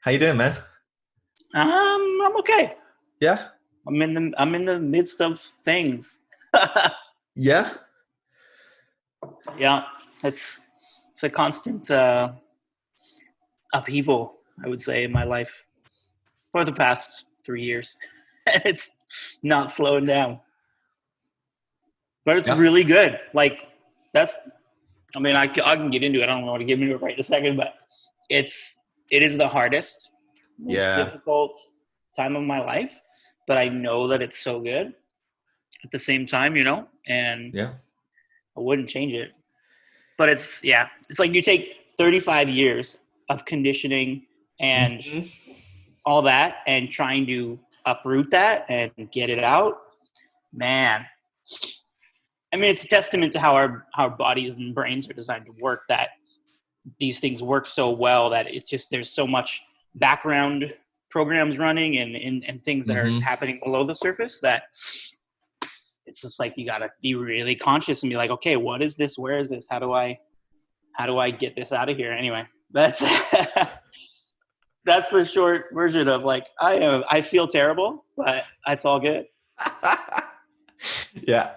How you doing, man? I'm okay. Yeah? I'm in the midst of things. Yeah? Yeah, it's a constant upheaval, I would say, in my life for the past 3 years. It's not slowing down, but it's Yeah. really good. Like that's, I mean, I can get into it. I don't want to get into it right in a second, but it is the hardest, most Yeah. difficult time of my life. But I know that it's so good at the same time, and Yeah. I wouldn't change it. But it's like you take 35 years of conditioning and hmm all that and trying to uproot that and get it out. Man, I mean, it's a testament to how our bodies and brains are designed to work, that these things work so well that it's just there's so much background programs running and things that are hmm happening below the surface that it's just like you got to be really conscious and be like, okay, what is this? Where is this? How do I get this out of here? Anyway, that's that's the short version of like I feel terrible, but it's all good. Yeah.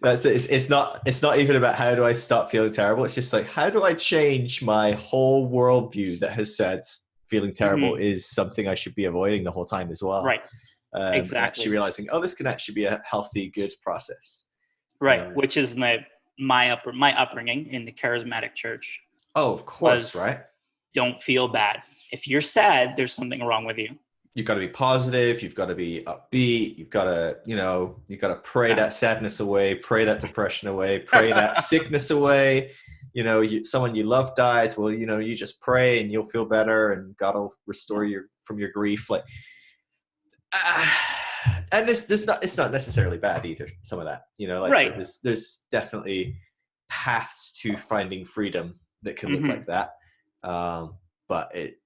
That's it. It's not even about how do I stop feeling terrible. It's just like how do I change my whole worldview that has said feeling terrible Hmm. is something I should be avoiding the whole time as well. Right. And actually Exactly. realizing, oh, this can actually be a healthy, good process. Right. Um, Which is my upbringing in the charismatic church oh, of course, was right? don't feel bad. If you're sad, there's something wrong with you. You've got to be positive. You've got to be upbeat. You've got to, you've got to pray Yeah. that sadness away, pray that depression away, pray that sickness away. Someone you love died. Well, you just pray and you'll feel better, and God will restore you from your grief. Like, and it's not necessarily bad either. Some of that, like Right. there's definitely paths to finding freedom that can look Hmm. like that. But it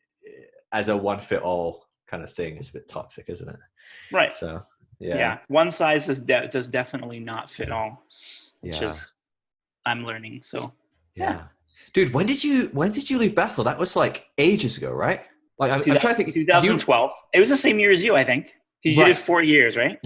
as a one fit all kind of thing is a bit toxic, isn't it? Right. So yeah, Yeah. One size does definitely not fit all, which yeah, is I'm learning. So yeah. yeah. Dude, when did you leave Bethel? That was like ages ago, right? Like I'm trying to think. You 2012. It was the same year as you, I think. Because you did right? 4 years, right?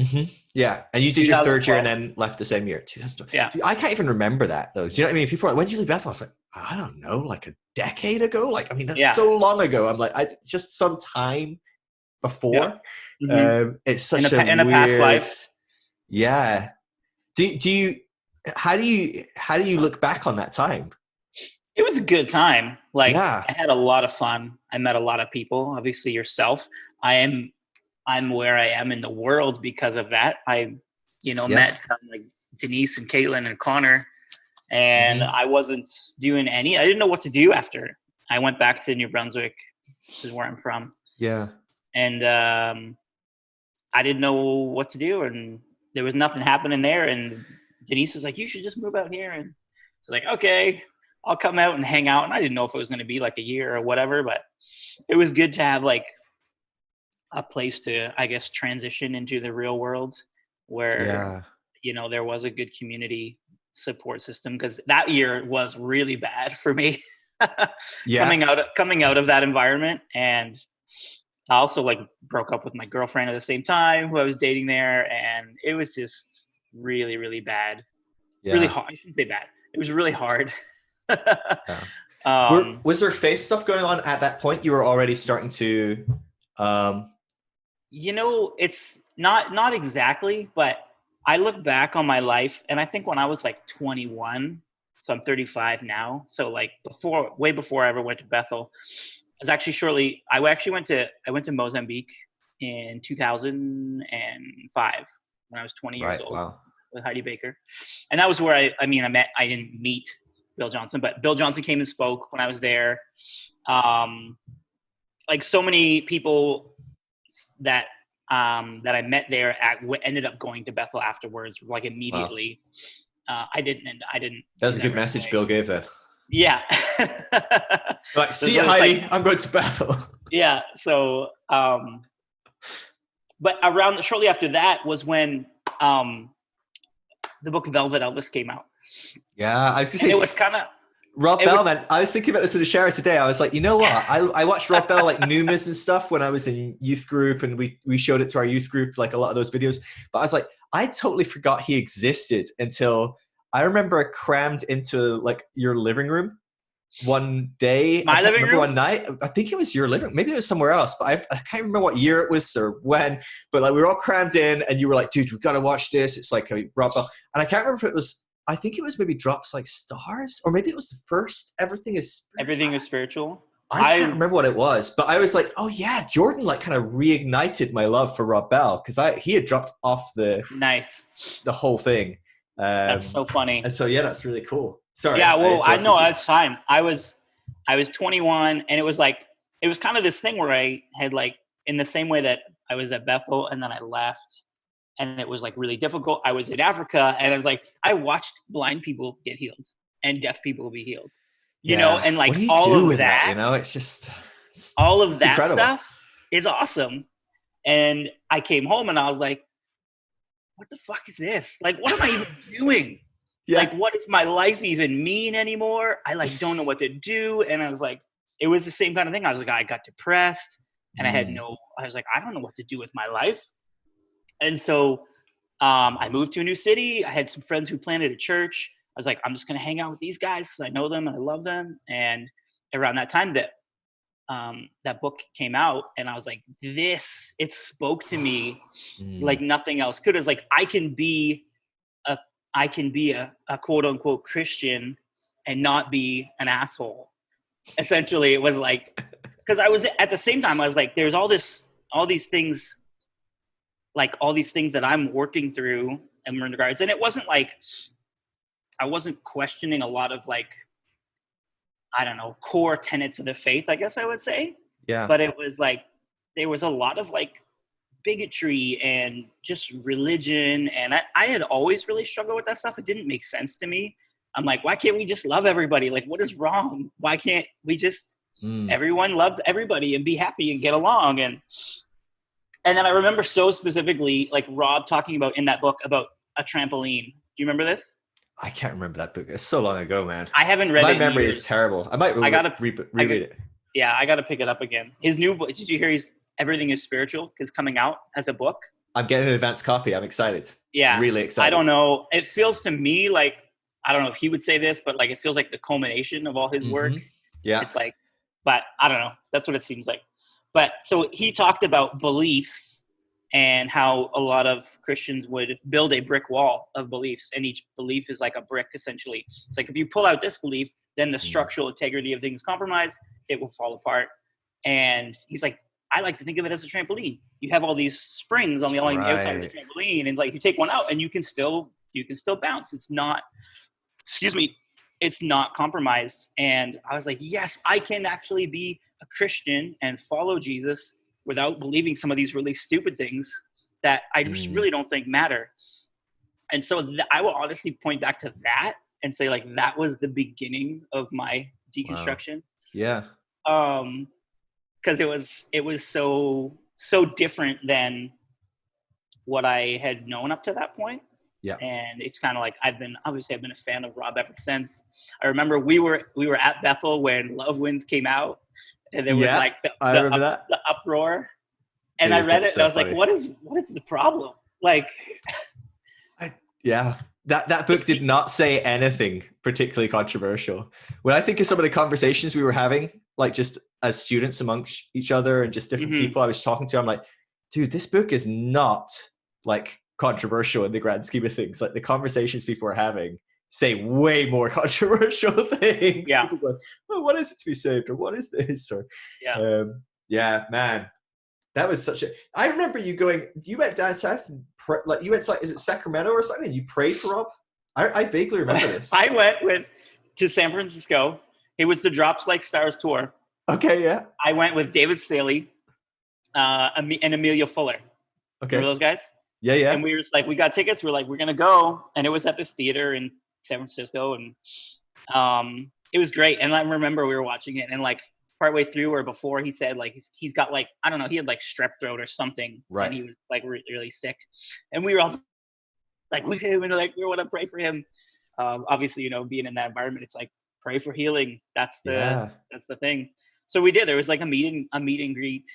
Yeah, and you did your third year and 2012. then left the same year. 2012. Yeah. Dude, I can't even remember that though. Do you know what I mean? People are like, when did you leave Bethel? I was like, I don't know, like a decade ago. Like, I mean, that's Yeah. so long ago. I'm like, I just some time Yeah. before. Hmm. It's In such a a past weird. life. Yeah. Do you? How do you look back on that time? It was a good time. Like Yeah. I had a lot of fun. I met a lot of people. Obviously, yourself. I am. I'm where I am in the world because of that. I, Yeah. met like Denise and Caitlin and Connor, and hmm I wasn't doing any. I didn't know what to do after. I went back to New Brunswick, which is where I'm from, Yeah. and I didn't know what to do, and there was nothing happening there. And Denise was like, "You should just move out here." And it's like, "Okay, I'll come out and hang out." And I didn't know if it was going to be like a year or whatever, but it was good to have like a place to, I guess, transition into the real world where Yeah. there was a good community support system, because that year was really bad for me. Yeah. coming out of that environment. And I also like broke up with my girlfriend at the same time who I was dating there, and it was just really, really bad. Really Yeah. hard. I shouldn't say bad. It was really hard. Yeah. um, Was there faith stuff going on at that point? You were already starting to. Um, it's not exactly, but I look back on my life, and I think when I was like 21, so I'm 35 now. So like way before I ever went to Bethel, it was actually shortly. I went to Mozambique in 2005 when I was 20 years right. old Wow. with Heidi Baker, and that was where I didn't meet Bill Johnson, but Bill Johnson came and spoke when I was there. Um, like so many people that that I met there ended up going to Bethel afterwards, like Wow. immediately. I didn't That was do a that good right message away. Bill gave then. Yeah. Like, So see you, it's like, Heidi. I'm going to Bethel. yeah. So, but around shortly after that was when the book Velvet Elvis came out, Yeah, I was and gonna it say. was kind of Rob Bell, man. I was thinking about this in the shower today. I was like, you know what? I watched Rob Bell like Numas and stuff when I was in youth group, and we showed it to our youth group, like a lot of those videos. But I was like, I totally forgot he existed until I remember I crammed into like your living room one day. My living room? One night. I think it was your living room. Maybe it was somewhere else, but I can't remember what year it was or when. But like we were all crammed in, and you were like, dude, we've got to watch this. It's like a Rob Bell. And I can't remember if it was, I think it was maybe Drops Like Stars, or maybe it was the first Everything is Spiritual. Everything is Spiritual. I can't remember what it was, but I was like, oh yeah, Jordan like kind of reignited my love for Rob Bell, because he had dropped off the whole thing. That's so funny. And so yeah, that's really cool. Sorry. Yeah, well, I know that's fine. I was 21, and it was kind of this thing where I had like, in the same way that I was at Bethel and then I left, and it was like really difficult. I was in Africa, and I was like, I watched blind people get healed and deaf people be healed, you know, and like all of that, you know, it's just all of that incredible stuff is awesome. And I came home and I was like, what the fuck is this? Like, what am I even doing? Yeah. Like, what does my life even mean anymore? I like don't know what to do. And I was like, it was the same kind of thing. I was like, I got depressed, and I was like, I don't know what to do with my life. And so I moved to a new city. I had some friends who planted a church. I was like, I'm just going to hang out with these guys because I know them and I love them. And around that time that book came out, and I was like, it spoke to me like nothing else could. It's like, I can be a quote unquote Christian and not be an asshole. Essentially, it was like, because I was at the same time, I was like, there's all these things that I'm working through in regards. And it wasn't like, I wasn't questioning a lot of like, I don't know, core tenets of the faith, I guess I would say. Yeah. But it was like, there was a lot of like bigotry and just religion. And I had always really struggled with that stuff. It didn't make sense to me. I'm like, why can't we just love everybody? Like, what is wrong? Why can't we just, everyone love everybody and be happy and get along? And then I remember so specifically, like Rob talking about in that book about a trampoline. Do you remember this? I can't remember that book. It's so long ago, man. I haven't read it. My memory is terrible. I might reread it. Yeah, I got to pick it up again. His new book, did you hear Everything is Spiritual is coming out as a book? I'm getting an advanced copy. I'm excited. Yeah. Really excited. I don't know. It feels to me like, I don't know if he would say this, but like it feels like the culmination of all his work. Yeah. It's like, but I don't know. That's what it seems like. But so he talked about beliefs and how a lot of Christians would build a brick wall of beliefs, and each belief is like a brick, essentially. It's like, if you pull out this belief, then the structural integrity of things compromised, it will fall apart. And he's like, I like to think of it as a trampoline. You have all these springs on the outside of the trampoline, and like you take one out and you can still bounce. It's not, it's not compromised. And I was like, yes, I can actually be a Christian and follow Jesus without believing some of these really stupid things that I just really don't think matter. And so I will honestly point back to that and say, like, that was the beginning of my deconstruction. Wow. Yeah. Because it was so different than what I had known up to that point. Yeah. And it's kind of like, I've been a fan of Rob ever since. I remember we were at Bethel when Love Wins came out, and there was like the uproar. And dude, I read it and I was like, what is the problem? Like, that book did not say anything particularly controversial. When I think of some of the conversations we were having, like just as students amongst each other and just different people I was talking to, I'm like, dude, this book is not like controversial in the grand scheme of things. Like the conversations people are having say way more controversial things. Yeah. People go, oh, what is it to be saved? Or what is this? Or man. That was such a. I remember you going. You went down south, and you went to is it Sacramento or something? And you prayed for Rob. I vaguely remember this. I went to San Francisco. It was the Drops Like Stars tour. Okay, yeah. I went with David Staley, and Amelia Fuller. Okay, remember those guys? Yeah. And we were just like, we got tickets. We're like, we're gonna go, and it was at this theater in San Francisco, and it was great. And I remember we were watching it, and like. Partway through or before, he said like he's got like, I don't know, he had like strep throat or something, right? And he was like really sick, and we were all like with him and like we want to pray for him. Obviously, being in that environment, it's like pray for healing. That's Yeah. the thing. So we did. There was like a meet and greet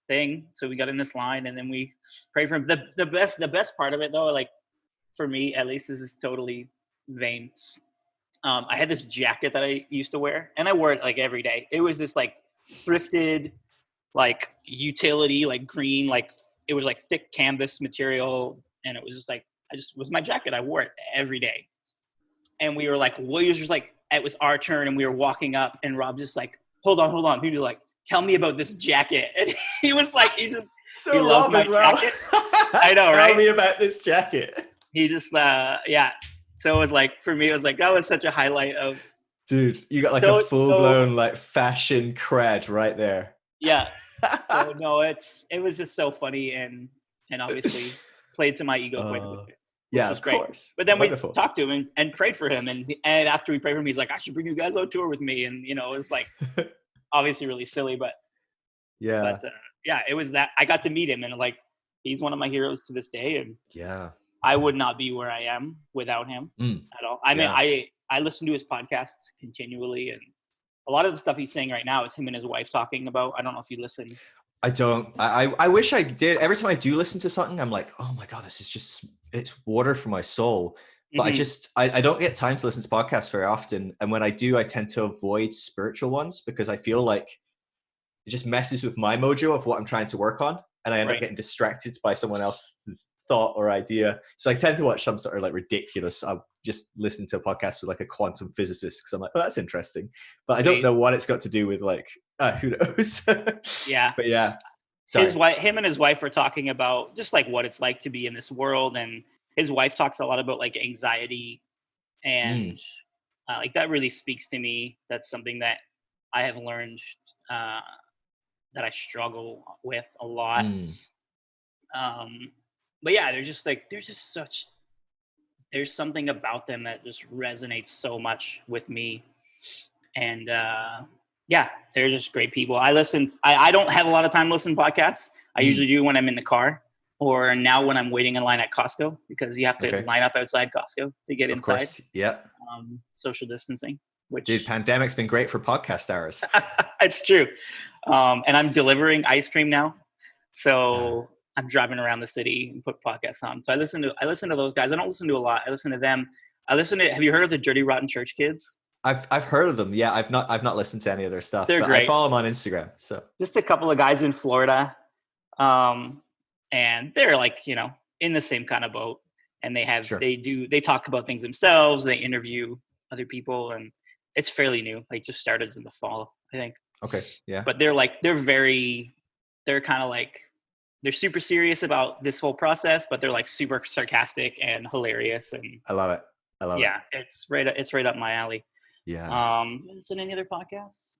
thing. So we got in this line and then we prayed for him. The best part of it though, like for me at least, this is totally vain. I had this jacket that I used to wear, and I wore it like every day. It was this like thrifted, like utility, like green, like it was like thick canvas material, and it was just like was my jacket. I wore it every day, and we were like, Williams was like, it was our turn, and we were walking up, and Rob just like, hold on, he was like, tell me about this jacket, and he was like, he loved Rob my as well. jacket. I know, right? Tell me about this jacket. He just yeah. So it was like, for me, it was like, that was such a highlight of. Dude, you got like a full-blown like fashion cred right there. Yeah. So no, it was just so funny and obviously played to my ego quite a bit. Yeah, of course. But then we talked to him and prayed for him, and after we prayed for him, he's like, I should bring you guys on tour with me, and it was like obviously really silly, but yeah, it was that I got to meet him, and like he's one of my heroes to this day, and yeah. I would not be where I am without him at all. I mean, I listen to his podcasts continually, and a lot of the stuff he's saying right now is him and his wife talking about. I don't know if you listen. I don't. I wish I did. Every time I do listen to something, I'm like, oh my God, this is just, it's water for my soul. But I don't get time to listen to podcasts very often. And when I do, I tend to avoid spiritual ones because I feel like it just messes with my mojo of what I'm trying to work on. And I end up getting distracted by someone else's thought or idea. So I tend to watch some sort of like ridiculous, I'll just listen to a podcast with like a quantum physicist because I'm like, oh, that's interesting. But I don't know what it's got to do with like, who knows? Yeah. But yeah. Him and his wife were talking about just like what it's like to be in this world. And his wife talks a lot about like anxiety and like that really speaks to me. That's something that I have learned that I struggle with a lot. But yeah, there's something about them that just resonates so much with me. And yeah, they're just great people. I don't have a lot of time to listen to podcasts. I usually do when I'm in the car or now when I'm waiting in line at Costco because you have to line up outside Costco to get inside. Of course, yeah. Social distancing. Dude, pandemic's been great for podcast hours. It's true. And I'm delivering ice cream now. So I'm driving around the city and put podcasts on. So I listen to those guys. I don't listen to a lot. I listen to them. Have you heard of the Dirty Rotten Church Kids? I've heard of them. Yeah, I've not listened to any of their stuff. They're great. I follow them on Instagram. So just a couple of guys in Florida. And they're like, in the same kind of boat. And they talk about things themselves. They interview other people, and it's fairly new. Like just started in the fall, I think. Okay. Yeah. But they're kind of like, they're super serious about this whole process, but they're like super sarcastic and hilarious. And I love it. Yeah, it's right up my alley. Yeah. Listen to any other podcasts?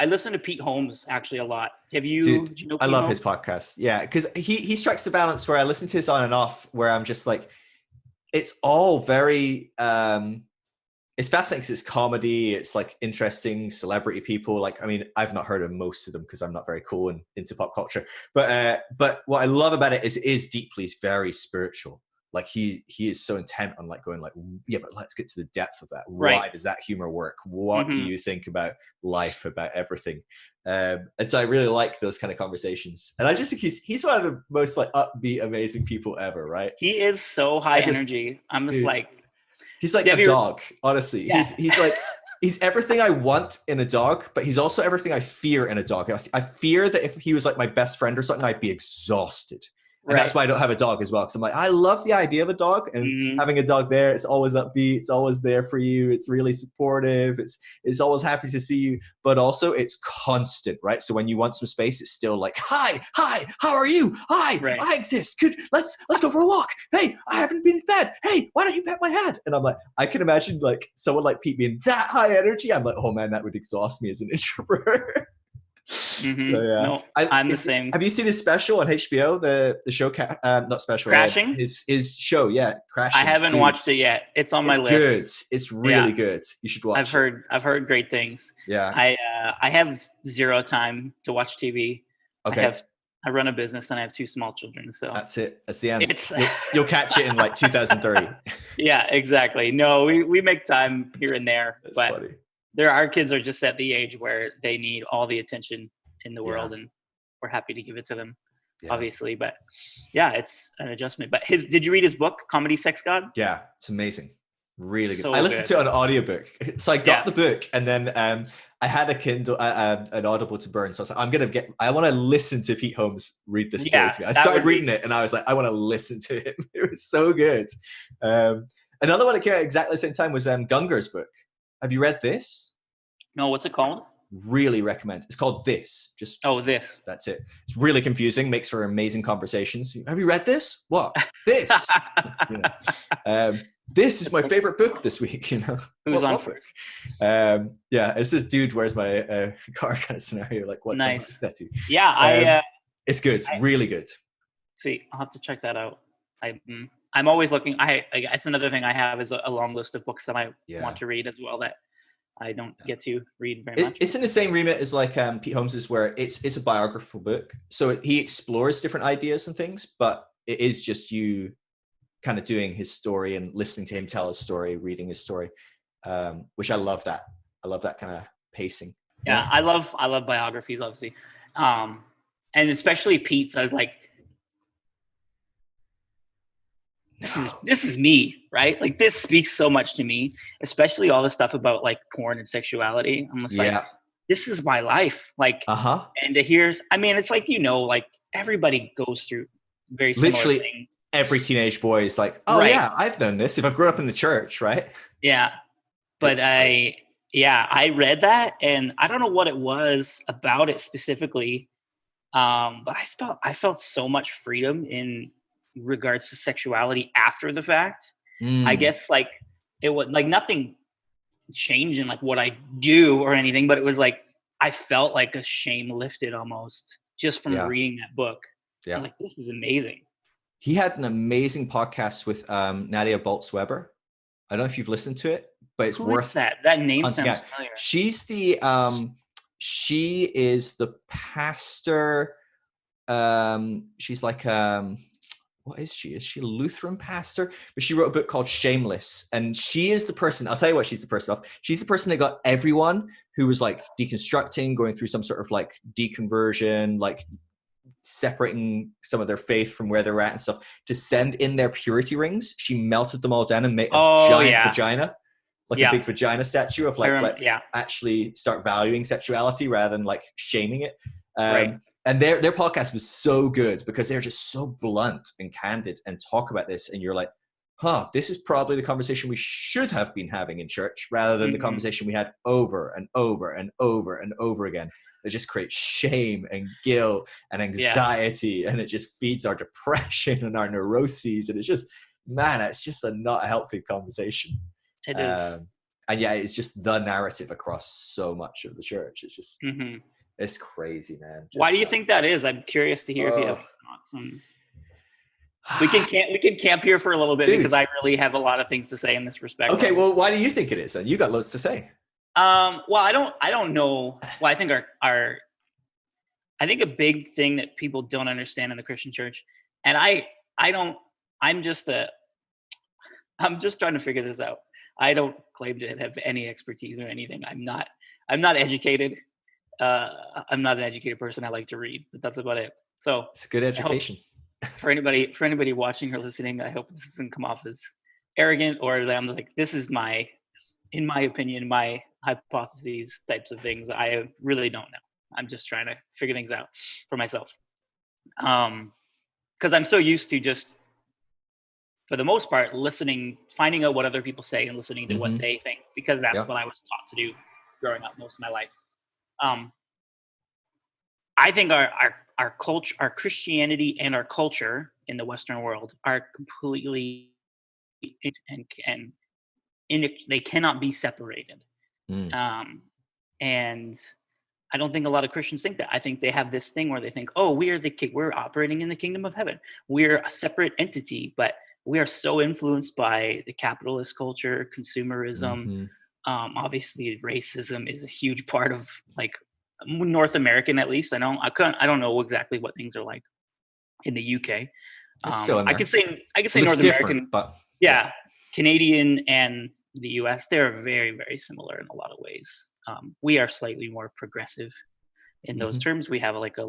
I listen to Pete Holmes actually a lot. Did you know Pete I love Holmes? his podcast. Yeah, because he strikes the balance where I listen to his on and off, where I'm just like, it's all very it's fascinating because it's comedy, it's like interesting celebrity people. Like, I mean, I've not heard of most of them because I'm not very cool and into pop culture. But what I love about it is deeply, it's very spiritual. Like he is so intent on like going like, yeah, but let's get to the depth of that. Why does that humor work? What do you think about life, about everything? And so I really like those kind of conversations. And I just think he's one of the most like upbeat, amazing people ever, right? He is so high energy. I'm just like, he's like a dog, honestly. Yeah. He's like, he's everything I want in a dog, but he's also everything I fear in a dog. I fear that if he was like my best friend or something, I'd be exhausted. And that's why I don't have a dog as well. Because I'm like, I love the idea of a dog, and having a dog there, it's always upbeat. It's always there for you. It's really supportive. It's always happy to see you, but also it's constant, right? So when you want some space, it's still like, hi, how are you? Hi, I exist. Let's go for a walk. Hey, I haven't been fed. Hey, why don't you pet my head? And I'm like, I can imagine like someone like Pete being that high energy. I'm like, oh man, that would exhaust me as an introvert. So yeah, no, I'm the same. Have you seen his special on HBO? The show, not special, Crashing. His show, Crashing. I haven't watched it yet. It's on my list. Good. It's really good. You should watch. I've heard great things. Yeah. I have zero time to watch TV. Okay. I have I run a business and I have 2 small children, so that's it. That's the end. it's You'll catch it in like 2030. yeah, exactly. No, we make time here and there, That's but funny. our kids are just at the age where they need all the attention in the world, and we're happy to give it to them, obviously. But yeah, it's an adjustment. But did you read his book, Comedy Sex God? Yeah, it's amazing. Really good. So I listened to it on audiobook. So I got the book, and then I had a Kindle, an Audible to burn. So I was like, I want to listen to Pete Holmes read this story to me. I started reading it, and I was like, I want to listen to him. It was so good. Another one that came out exactly the same time was Gungar's book. Have you read this? No, what's it called? Really recommend. It's called This. This. That's it. It's really confusing. Makes for amazing conversations. Have you read this? What? This. This is my favorite book this week. Who's on first? It's this dude. Where's my car kind of scenario? Like, what's nice? Yeah, it's good. Really good. Sweet. I'll have to check that out. I'm always looking. It's another thing I have is a long list of books that I want to read as well that I don't get to read very much. It's in the same remit as like Pete Holmes's, where it's a biographical book. So he explores different ideas and things, but it is just you kind of doing his story and listening to him tell his story, reading his story, which I love that. I love that kind of pacing. Yeah, I love biographies, obviously. And especially Pete's. I was like, this is me, right? Like, this speaks so much to me, especially all the stuff about like porn and sexuality. I'm just like, this is my life. Like, and to hear, I mean, it's like, like everybody goes through very similar things. Every teenage boy is like, oh yeah, I've done this. If I've grown up in the church, right? Yeah. But I read that, and I don't know what it was about it specifically. But I felt so much freedom in regards to sexuality after the fact. I guess like it was like nothing changed in like what I do or anything, but it was like I felt like a shame lifted almost just from reading that book. I was like, this is amazing. He had an amazing podcast with Nadia Boltz-Weber. I don't know if you've listened to it, but it's worth that. That name sounds familiar. She's the she is the pastor. She's like what is she? Is she a Lutheran pastor? But she wrote a book called Shameless, and she is the person. I'll tell you what, she's the person of. She's the person that got everyone who was like deconstructing, going through some sort of like deconversion, like separating some of their faith from where they're at and stuff, to send in their purity rings. She melted them all down and made a giant vagina, like a big vagina statue of like, let's actually start valuing sexuality rather than like shaming it. And their podcast was so good because they're just so blunt and candid and talk about this. And you're like, this is probably the conversation we should have been having in church rather than the conversation we had over and over and over and over again. It just creates shame and guilt and anxiety, and it just feeds our depression and our neuroses. And it's just, man, it's just not a healthy conversation. It is. And it's just the narrative across so much of the church. It's just, it's crazy, man. Why do you think that is? I'm curious to hear if you have thoughts on. We can camp here for a little bit because I really have a lot of things to say in this respect. Okay, well, why do you think it is? And you got loads to say. Well, I don't know. Well, I think I think a big thing that people don't understand in the Christian church, and I'm just trying to figure this out. I don't claim to have any expertise or anything. I'm not educated. I'm not an educated person. I like to read, but that's about it. So it's a good education. For anybody watching or listening, I hope this doesn't come off as arrogant or that I'm like, this is in my opinion, my hypotheses types of things. I really don't know. I'm just trying to figure things out for myself. Because I'm so used to just, for the most part, listening, finding out what other people say and listening to what they think, because that's what I was taught to do growing up most of my life. I think our culture, our Christianity and our culture in the Western world are completely and they cannot be separated. And I don't think a lot of Christians think that. I think they have this thing where they think, oh, we're operating in the kingdom of heaven. We're a separate entity, but we are so influenced by the capitalist culture, consumerism. Obviously racism is a huge part of like North American, at least. I don't know exactly what things are like in the UK. It's still in I there. can say Looks North different, American, but yeah, Canadian and the US, they're very, very similar in a lot of ways. We are slightly more progressive in those terms. We have like a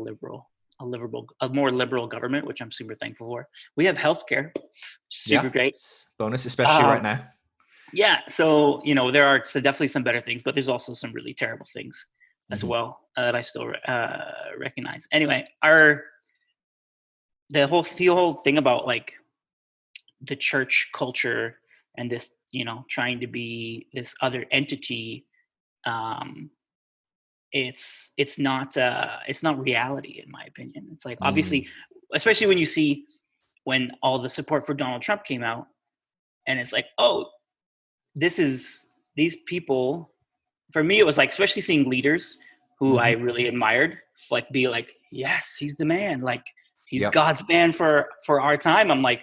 more liberal government, which I'm super thankful for. We have healthcare, super great. Bonus, especially right now. Yeah, so there are definitely some better things, but there's also some really terrible things as well that I still recognize. Anyway, the whole thing about like the church culture and this, trying to be this other entity, it's not reality in my opinion. It's like, obviously, especially when all the support for Donald Trump came out, and it's like, oh, these people, for me, it was like, especially seeing leaders who I really admired, like be like, yes, he's the man. Like he's God's man for our time. I'm like,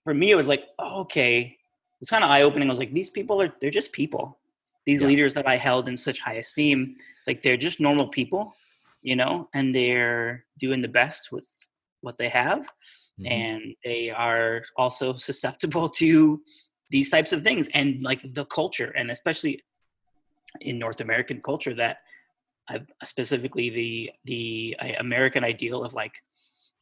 for me, it was like, oh, okay. It's kind of eye opening. I was like, these people they're just people. These leaders that I held in such high esteem, it's like, they're just normal people, and they're doing the best with what they have. And they are also susceptible to these types of things, and like the culture, and especially in North American culture, that specifically the American ideal of like,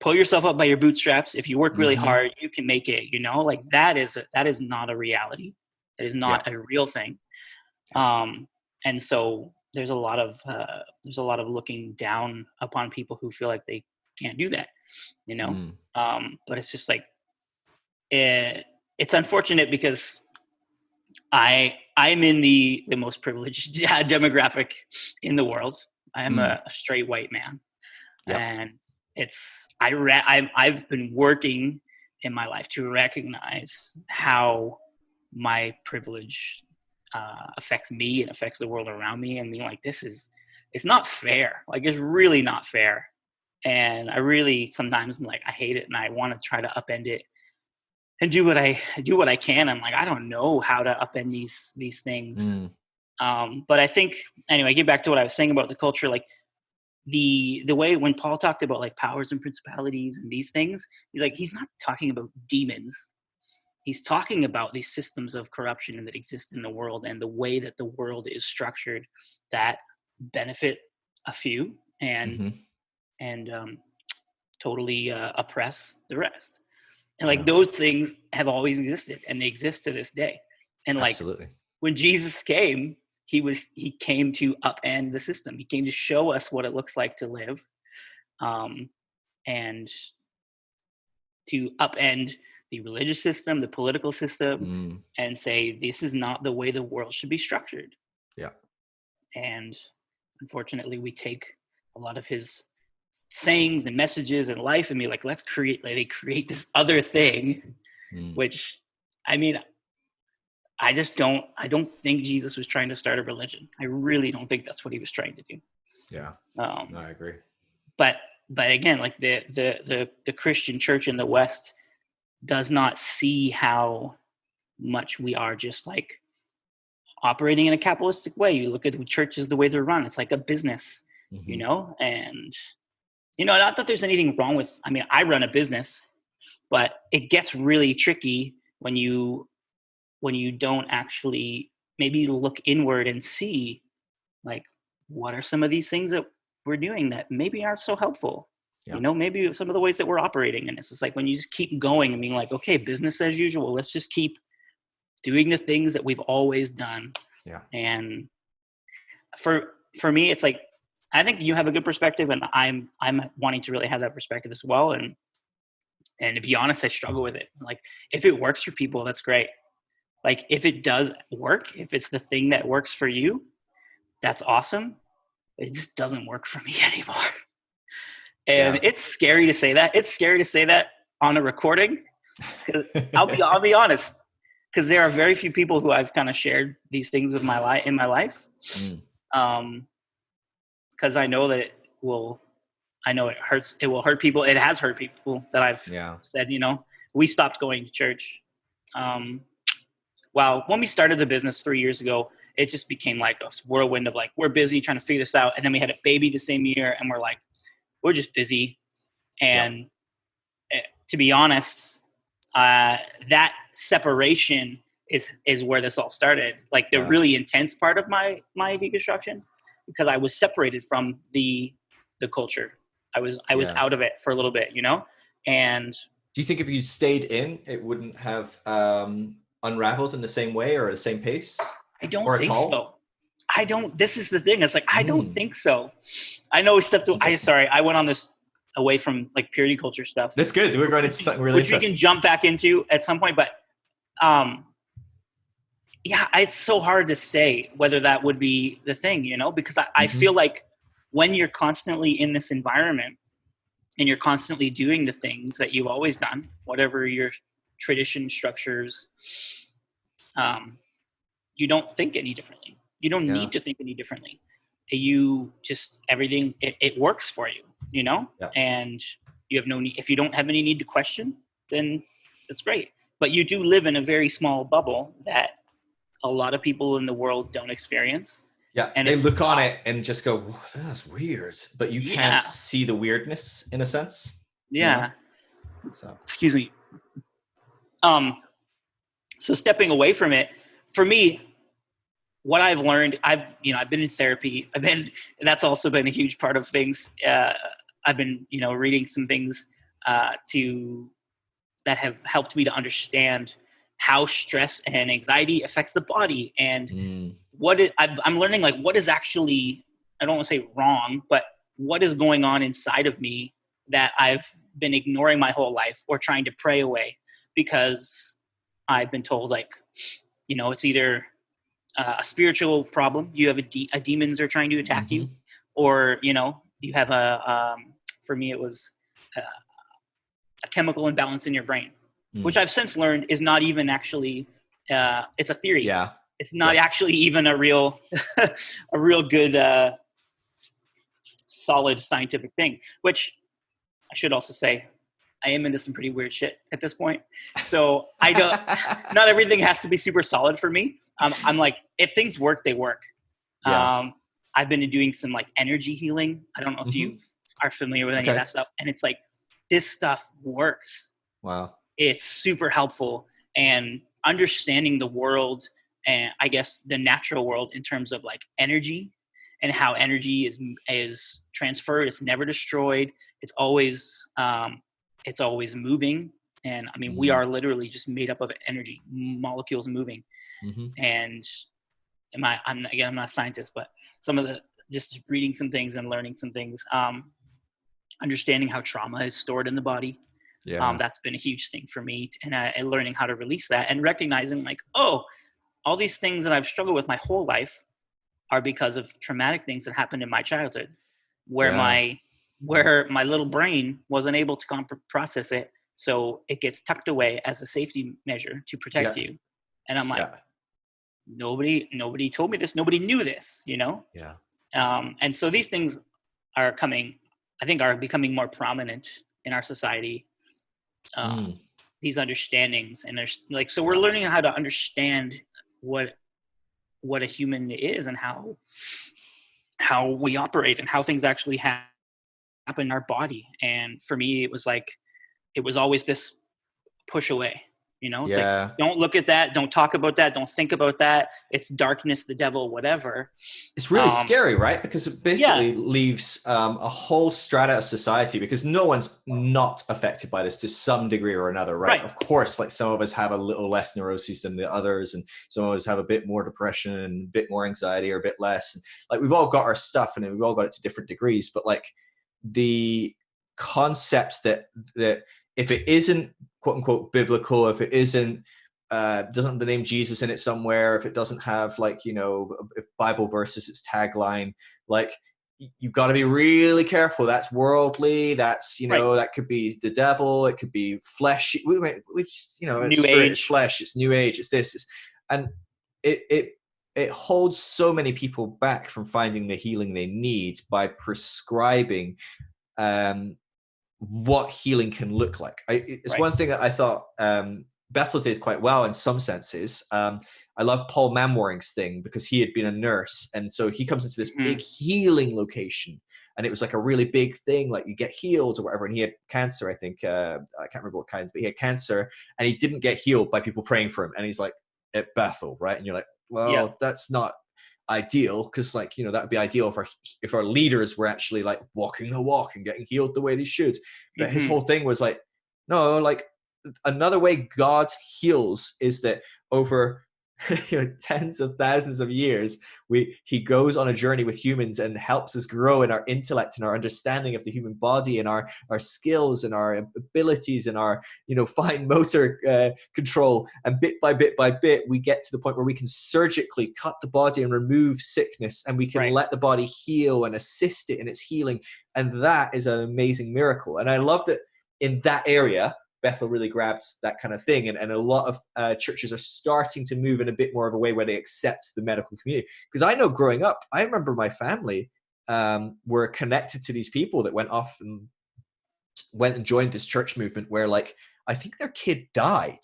pull yourself up by your bootstraps. If you work really hard, you can make it, like that is not a reality. It is not a real thing. And so there's a lot of looking down upon people who feel like they can't do that, but it's just like, it's unfortunate because I'm in the most privileged demographic in the world. I am a straight white man, and I've been working in my life to recognize how my privilege affects me and affects the world around me, and being like, it's not fair. Like, it's really not fair. And I really sometimes I'm like, I hate it, and I want to try to upend it and do what I can. I'm like, I don't know how to upend these things. But I think, anyway, get back to what I was saying about the culture, like the way when Paul talked about like powers and principalities and these things, he's not talking about demons. He's talking about these systems of corruption that exist in the world, and the way that the world is structured that benefit a few and totally oppress the rest. And like those things have always existed, and they exist to this day. And like, when Jesus came, he came to upend the system. He came to show us what it looks like to live, and to upend the religious system, the political system, and say, this is not the way the world should be structured. Yeah. And unfortunately, we take a lot of his sayings and messages and life and be like, they create this other thing, which, I mean, I don't think Jesus was trying to start a religion. I really don't think that's what he was trying to do. Yeah. I agree. But again, like the Christian church in the West does not see how much we are just like operating in a capitalistic way. You look at the churches, the way they're run, it's like a business, and not that there's anything wrong with, I mean, I run a business, but it gets really tricky when you don't actually maybe look inward and see, like, what are some of these things that we're doing that maybe aren't so helpful? Maybe some of the ways that we're operating. And it's just like, when you just keep going and being like, okay, business as usual, let's just keep doing the things that we've always done. Yeah. And for me, it's like, I think you have a good perspective, and I'm wanting to really have that perspective as well. And to be honest, I struggle with it. Like, if it works for people, that's great. Like, if it does work, if it's the thing that works for you, that's awesome. It just doesn't work for me anymore. And it's scary to say that. It's scary to say that on a recording. I'll be honest, because there are very few people who I've kind of shared these things with in my life. Because I know that it hurts. It will hurt people. It has hurt people that I've said, we stopped going to church. When we started the business 3 years ago, it just became like a whirlwind of like, we're busy trying to figure this out. And then we had a baby the same year, and we're like, we're just busy. And to be honest, that separation is where this all started. Like the really intense part of my deconstruction, because I was separated from the culture. I was out of it for a little bit, you know? And do you think if you stayed in, it wouldn't have unraveled in the same way or at the same pace? I don't think so. This is the thing. It's like, I don't think so. I know we stepped I went on this away from like purity culture stuff. That's good. We're going into something really interesting, which we can jump back into at some point. But it's so hard to say whether that would be the thing, you know, because I feel like when you're constantly in this environment and you're constantly doing the things that you've always done, whatever your tradition structures, you don't think any differently. You don't need to think any differently. You just, everything, it works for you, you know? And you have no need. If you don't have any need to question, then that's great. But you do live in a very small bubble that a lot of people in the world don't experience. Yeah, and they look on it and just go, that's weird. But you can't see the weirdness in a sense. Yeah. You know? So. Excuse me. So stepping away from it, for me, what I've learned, I've been in therapy. That's also been a huge part of things. I've been, reading some things that have helped me to understand how stress and anxiety affects the body, and I'm learning, like, what is actually, I don't want to say wrong, but what is going on inside of me that I've been ignoring my whole life or trying to pray away, because I've been told, like, it's either a spiritual problem, you have demons are trying to attack you, or you have for me it was a chemical imbalance in your brain, which I've since learned is not even actually it's a theory. It's not actually even a real a real good solid scientific thing, which I should also say I am into some pretty weird shit at this point. So I don't, not everything has to be super solid for me. I'm like, if things work, they work. I've been doing some like energy healing. I don't know if you are familiar with any of that stuff. And it's like, this stuff works. Wow. It's super helpful, and understanding the world, and I guess the natural world, in terms of like energy and how energy is transferred. It's never destroyed. It's always moving. And I mean, we are literally just made up of energy, molecules moving. And I'm not a scientist, but some of just reading some things and learning some things, understanding how trauma is stored in the body. That's been a huge thing for me, and learning how to release that, and recognizing, like, oh, all these things that I've struggled with my whole life are because of traumatic things that happened in my childhood, where my little brain wasn't able to process it. So it gets tucked away as a safety measure to protect you. And I'm like, nobody told me this. Nobody knew this, And so these things are becoming more prominent in our society. These understandings, and there's like, so we're learning how to understand what a human is, and how we operate, and how things actually happen in our body. And for me, it was always this push away, it's like, don't look at that, don't talk about that, don't think about that, it's darkness, the devil, whatever. It's really scary, right? Because it basically leaves a whole strata of society, because no one's not affected by this to some degree or another, right? Of course, like, some of us have a little less neuroses than the others, and some of us have a bit more depression and a bit more anxiety, or a bit less. And, like, we've all got our stuff, and we've all got it to different degrees. But like, the concepts that if it isn't quote unquote biblical, if it isn't doesn't have the name Jesus in it somewhere, if it doesn't have, like, if Bible verses its tagline, like, you got to be really careful. That's worldly. That's that could be the devil. It could be flesh. It's New Age. It's flesh. It's New Age. It's this. And it holds so many people back from finding the healing they need by prescribing what healing can look like. It's one thing that I thought Bethel did quite well in some senses. I love Paul Manwaring's thing because he had been a nurse. And so he comes into this big healing location. And it was like a really big thing, like you get healed or whatever. And he had cancer, I think. I can't remember what kind, but he had cancer and he didn't get healed by people praying for him. And he's like, at Bethel, right? And you're like, well, that's not ideal, because like, you know, that would be ideal if our leaders were actually like walking the walk and getting healed the way they should. But his whole thing was like, no, like another way God heals is that over tens of thousands of years, he goes on a journey with humans and helps us grow in our intellect and our understanding of the human body and our skills and our abilities and our fine motor control. And bit by bit, we get to the point where we can surgically cut the body and remove sickness, and we can let the body heal and assist it in its healing. And that is an amazing miracle. And I love that in that area, Bethel really grabbed that kind of thing. And a lot of churches are starting to move in a bit more of a way where they accept the medical community. Because I know growing up, I remember my family were connected to these people that went off and went and joined this church movement where, like, I think their kid died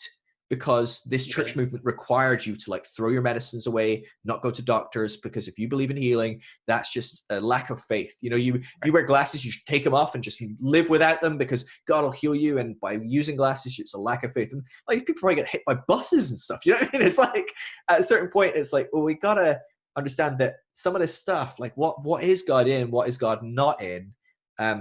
because this church movement required you to like throw your medicines away, not go to doctors, because if you believe in healing, that's just a lack of faith. You wear glasses, you should take them off and just live without them because God will heal you. And by using glasses, it's a lack of faith. And like people probably get hit by buses and stuff. You know what I mean? It's like at a certain point, it's like, well, we gotta understand that some of this stuff, like what is God in, what is God not in?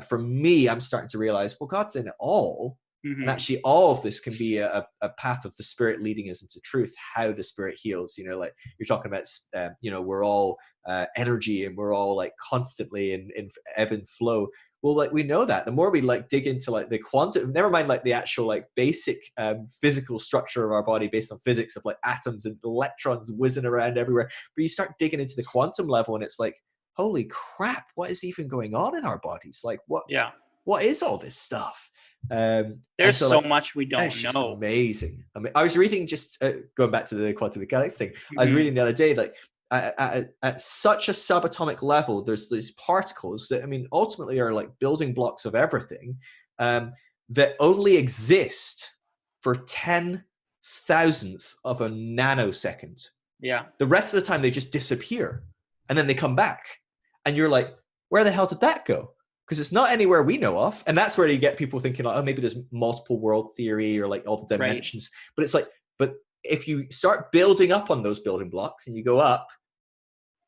For me, I'm starting to realize, well, God's in it all. And actually all of this can be a path of the Spirit leading us into truth, how the Spirit heals. Like you're talking about, we're all energy and we're all like constantly in ebb and flow. Well, like we know that the more we like dig into like the quantum, never mind like the actual like basic physical structure of our body based on physics of like atoms and electrons whizzing around everywhere. But you start digging into the quantum level and it's like, holy crap, what is even going on in our bodies? Like what is all this stuff? There's so much we don't know. Amazing. I mean, I was reading just going back to the quantum mechanics thing. I was reading the other day, like at such a subatomic level, there's these particles that, I mean, ultimately are like building blocks of everything that only exist for 10,000th of a nanosecond. Yeah. The rest of the time they just disappear and then they come back. And you're like, where the hell did that go? Because it's not anywhere we know of. And that's where you get people thinking, like, oh, maybe there's multiple world theory or like all the dimensions. But it's like, but if you start building up on those building blocks and you go up,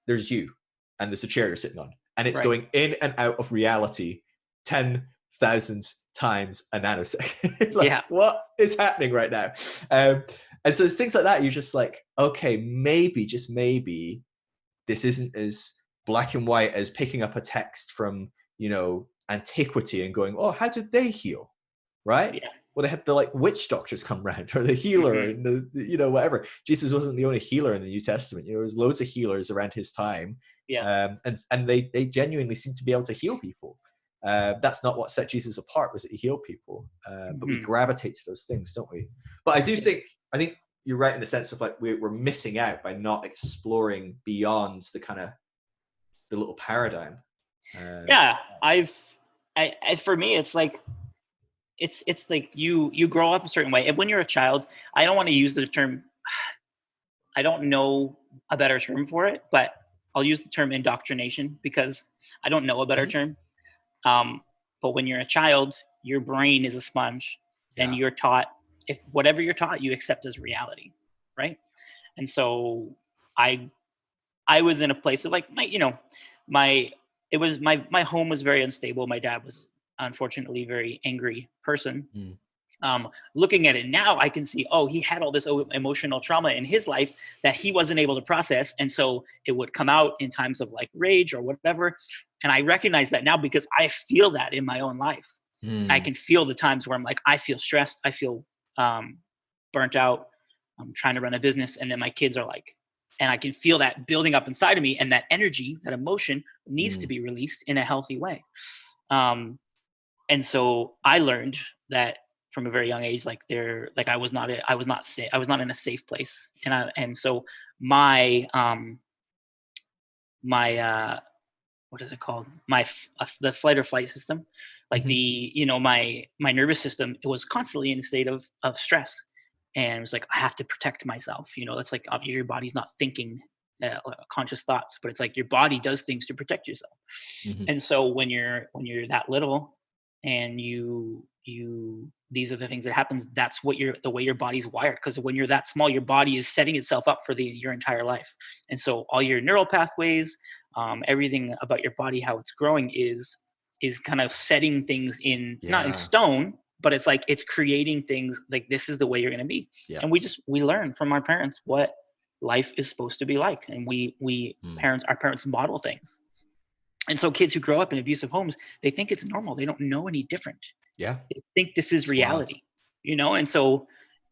there's you and there's a chair you're sitting on. And it's going in and out of reality 10,000 times a nanosecond. Like, what is happening right now? And so there's things like that. You're just like, okay, maybe, just maybe, this isn't as black and white as picking up a text from antiquity and going, oh, how did they heal? Right? Yeah. Well, they had the like witch doctors come around, or the healer, and the whatever. Jesus wasn't the only healer in the New Testament. There was loads of healers around his time. Yeah. And they genuinely seem to be able to heal people. That's not what set Jesus apart, was that he healed people. But we gravitate to those things, don't we? But I think you're right in the sense of like we're missing out by not exploring beyond the kind of the little paradigm. For me, it's like it's like you grow up a certain way, and when you're a child, I don't want to use the term, I don't know a better term for it, but I'll use the term indoctrination because I don't know a better term. But when you're a child, your brain is a sponge, and you're taught, if whatever you're taught, you accept as reality, right? And so I was in a place of like my home was very unstable. My dad was unfortunately a very angry person. Looking at it now, I can see, he had all this emotional trauma in his life that he wasn't able to process. And so it would come out in times of like rage or whatever. And I recognize that now because I feel that in my own life. I can feel the times where I'm like, I feel stressed. I feel burnt out. I'm trying to run a business. And then my kids are like, and I can feel that building up inside of me, and that energy, that emotion needs to be released in a healthy way. And so I learned that from a very young age, I was not in a safe place. And so my what is it called? The flight or flight system, like my nervous system, it was constantly in a state of stress. And it was like, I have to protect myself. That's like, obviously your body's not thinking conscious thoughts, but it's like your body does things to protect yourself. Mhm. And so when you're that little, and these are the things that happens, that's the way your body's wired. Because when you're that small, your body is setting itself up for your entire life. And so all your neural pathways, everything about your body, how it's growing is kind of setting things not in Yeah. stone, but it's like it's creating things like, this is the way you're going to be. Yeah. And we learn from our parents what life is supposed to be like, and our parents model things. And so kids who grow up in abusive homes, they think it's normal. They don't know any different. Yeah. They think this is It's wild. reality,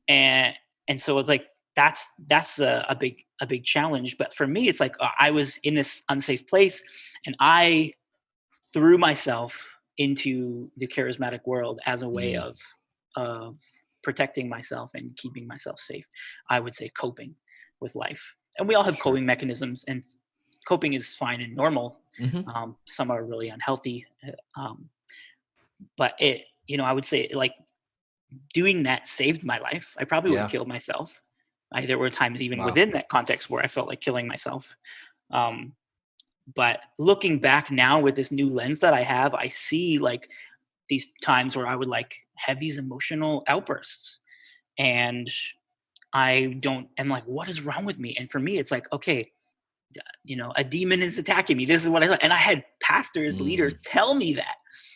and so it's like that's a big challenge. But for me, it's like, I was in this unsafe place, and I threw myself into the charismatic world as a way of protecting myself and keeping myself safe. I would say coping with life. And we all have Sure. coping mechanisms, and coping is fine and normal. Mhm. Some are really unhealthy. But I would say, like, doing that saved my life. I probably would have Yeah. killed myself. There were times even Wow. within that context where I felt like killing myself. Um, but looking back now with this new lens that I have, I see like these times where I would like have these emotional outbursts, and I'm like, what is wrong with me? And for me, it's like, okay, a demon is attacking me. This is what I thought. And I had pastors, leaders Mm. tell me that.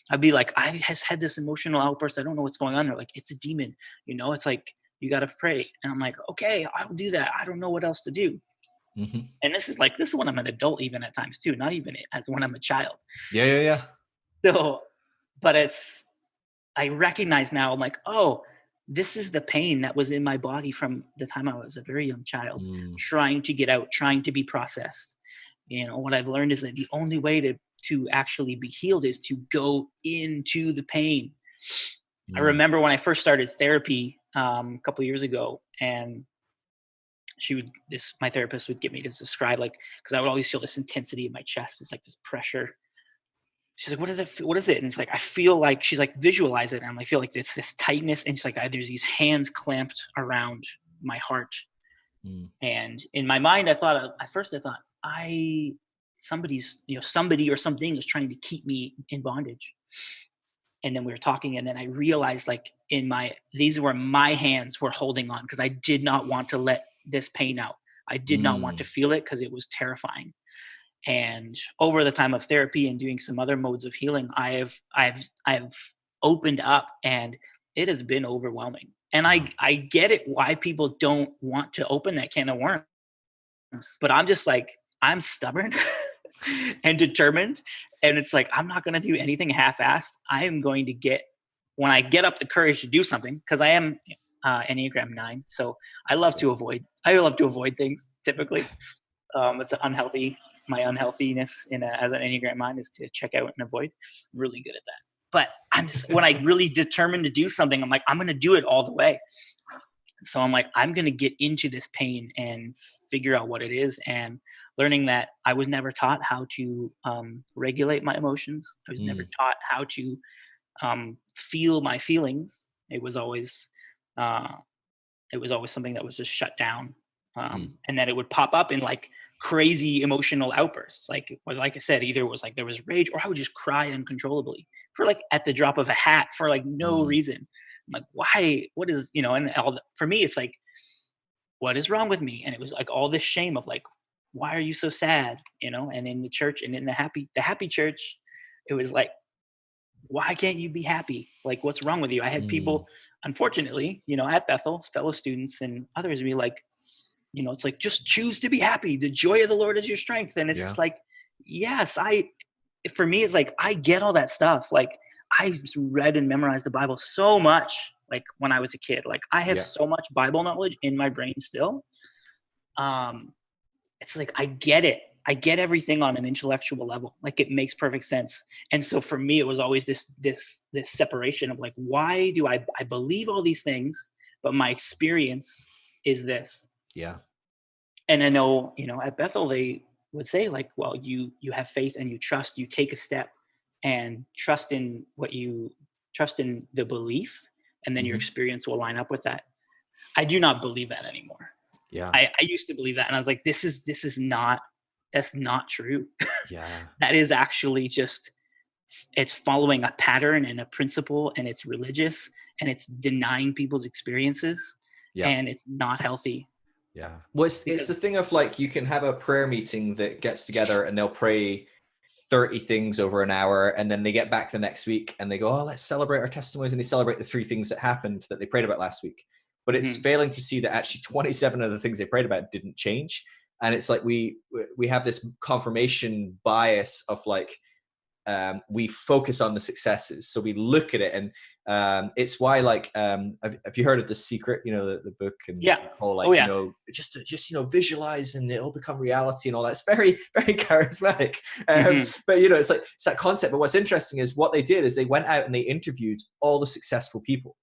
I'd be like, I has had this emotional outburst. I don't know what's going on. They're like, it's a demon. It's like, you got to pray. And I'm like, okay, I'll do that. I don't know what else to do. Mhm. And this is when I'm an adult, even at times too, not even as when I'm a child. Yeah, yeah, yeah. So, but I recognize now, I'm like, oh, this is the pain that was in my body from the time I was a very young child, Mm. trying to get out, trying to be processed. What I've learned is that the only way to actually be healed is to go into the pain. I Mm. remember when I first started therapy a couple of years ago, and my therapist would get me to describe, like, because I would always feel this intensity in my chest. It's like this pressure. She's like, what is it? What is it? And it's like, I feel like, she's like, visualize it. And I feel like it's this tightness. And she's like, there's these hands clamped around my heart. Mm. And in my mind, at first I thought, somebody or something is trying to keep me in bondage. And then we were talking, and then I realized, like, these were my hands were holding on, because I did not want to let this pain out. I did not want to Mm. feel it, because it was terrifying. And over the time of therapy and doing some other modes of healing, I've opened up, and it has been overwhelming. And Wow. I get it, why people don't want to open that can of worms, but I'm just like, I'm stubborn and determined. And it's like, I'm not going to do anything half-assed. I am going to when I get up the courage to do something, because I am Enneagram 9. So I love to avoid things typically. It's my unhealthiness as an Enneagram 9 is to check out and avoid. I'm really good at that. But when I really determined to do something, I'm like, I'm going to do it all the way. So I'm like, I'm going to get into this pain and figure out what it is. And learning that I was never taught how to regulate my emotions. I was never Mm. taught how to feel my feelings. It was always something that was just shut down. And then it would pop up in like crazy emotional outbursts. Like I said, either it was like there was rage, or I would just cry uncontrollably for like at the drop of a hat for like no reason. I'm like, why? What is, and for me, it's like, what is wrong with me? And it was like all this shame of like, why are you so sad? And in the church, and in the happy church, it was like, why can't you be happy? Like, what's wrong with you? I had people, unfortunately, at Bethel, fellow students and others, be like, it's like, just choose to be happy. The joy of the Lord is your strength. And it's Yeah. just like, yes, for me, it's like, I get all that stuff. Like, I read and memorized the Bible so much, like when I was a kid. Like, I have so much Bible knowledge in my brain still. It's like, I get it. I get everything on an intellectual level. Like, it makes perfect sense. And so for me, it was always this separation of like, why do I believe all these things, but my experience is this. Yeah. And I know, at Bethel, they would say like, well, you have faith and you trust, you take a step and trust in the belief, and then your experience will line up with that. I do not believe that anymore. Yeah. I used to believe that, and I was like, that's not true. Yeah. That is actually just, it's following a pattern and a principle, and it's religious, and it's denying people's experiences, Yeah. and it's not healthy. Yeah. Well, it's the thing of like, you can have a prayer meeting that gets together and they'll pray 30 things over an hour, and then they get back the next week and they go, oh, let's celebrate our testimonies, and they celebrate the 3 things that happened that they prayed about last week. But it's failing to see that actually 27 of the things they prayed about didn't change. And it's like we have this confirmation bias of like, we focus on the successes, so we look at it, and it's why like have you heard of The Secret, the book, and Yeah. whole like just visualize and it'll become reality and all that. It's very, very charismatic, but it's like it's that concept. But what's interesting is what they did is they went out and they interviewed all the successful people,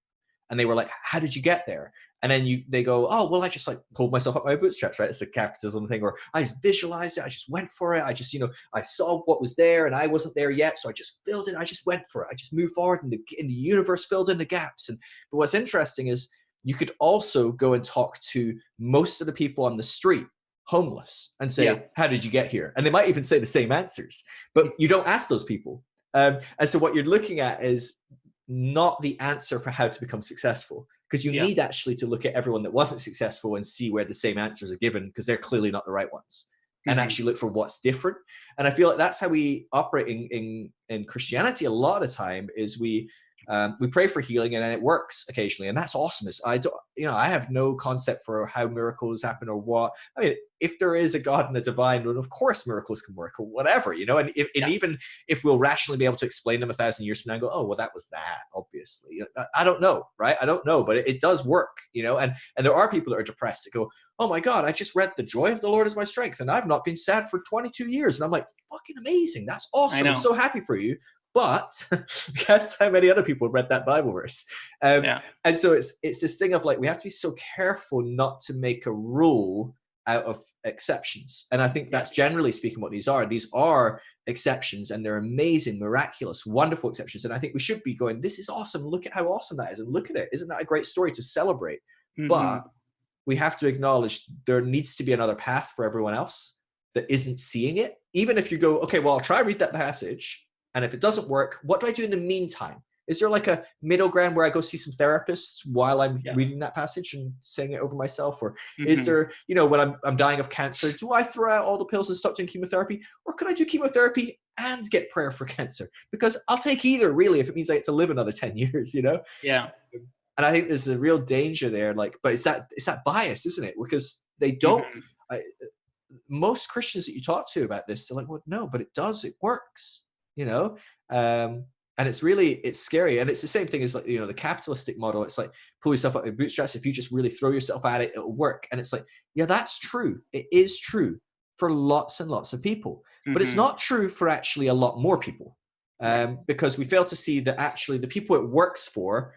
and they were like, how did you get there? And then they go, oh, well, I just like pulled myself up my bootstraps, right? It's the capitalism thing, or I just visualized it. I just went for it. I just, I saw what was there and I wasn't there yet. So I just filled it. I just went for it. I just moved forward, and the universe filled in the gaps. But what's interesting is you could also go and talk to most of the people on the street, homeless, and say, how did you get here? And they might even say the same answers, but you don't ask those people. And so what you're looking at is not the answer for how to become successful, because you need actually to look at everyone that wasn't successful and see where the same answers are given, because they're clearly not the right ones, and actually look for what's different. And I feel like that's how we operate in Christianity a lot of the time, is we pray for healing and then it works occasionally, and that's awesome. I have no concept for how miracles happen or what. I mean, if there is a God and a divine, then of course miracles can work or whatever, and even if we'll rationally be able to explain them 1,000 years from now and go, oh, well, that was that, obviously. I don't know, right? I don't know, but it does work, and there are people that are depressed that go, oh my God, I just read The Joy of the Lord is my strength, and I've not been sad for 22 years. And I'm like, fucking amazing. That's awesome. I'm so happy for you. But guess how many other people have read that Bible verse? And so it's this thing of like, we have to be so careful not to make a rule out of exceptions. And I think that's generally speaking what these are. These are exceptions, and they're amazing, miraculous, wonderful exceptions. And I think we should be going, this is awesome. Look at how awesome that is. And look at it. Isn't that a great story to celebrate? But we have to acknowledge there needs to be another path for everyone else that isn't seeing it. Even if you go, okay, well, I'll try read that passage, and if it doesn't work, what do I do in the meantime? Is there like a middle ground where I go see some therapists while I'm reading that passage and saying it over myself? Or is there, when I'm dying of cancer, do I throw out all the pills and stop doing chemotherapy? Or could I do chemotherapy and get prayer for cancer? Because I'll take either, really, if it means I get to live another 10 years, Yeah. And I think there's a real danger there. Like, but it's that bias, isn't it? Because they don't, most Christians that you talk to about this, they're like, well, no, but it does, it works. And it's scary. And it's the same thing as like, the capitalistic model. It's like, pull yourself up your bootstraps. If you just really throw yourself at it, it'll work. And it's like, yeah, that's true. It is true for lots and lots of people, but it's not true for actually a lot more people. Because we fail to see that actually the people it works for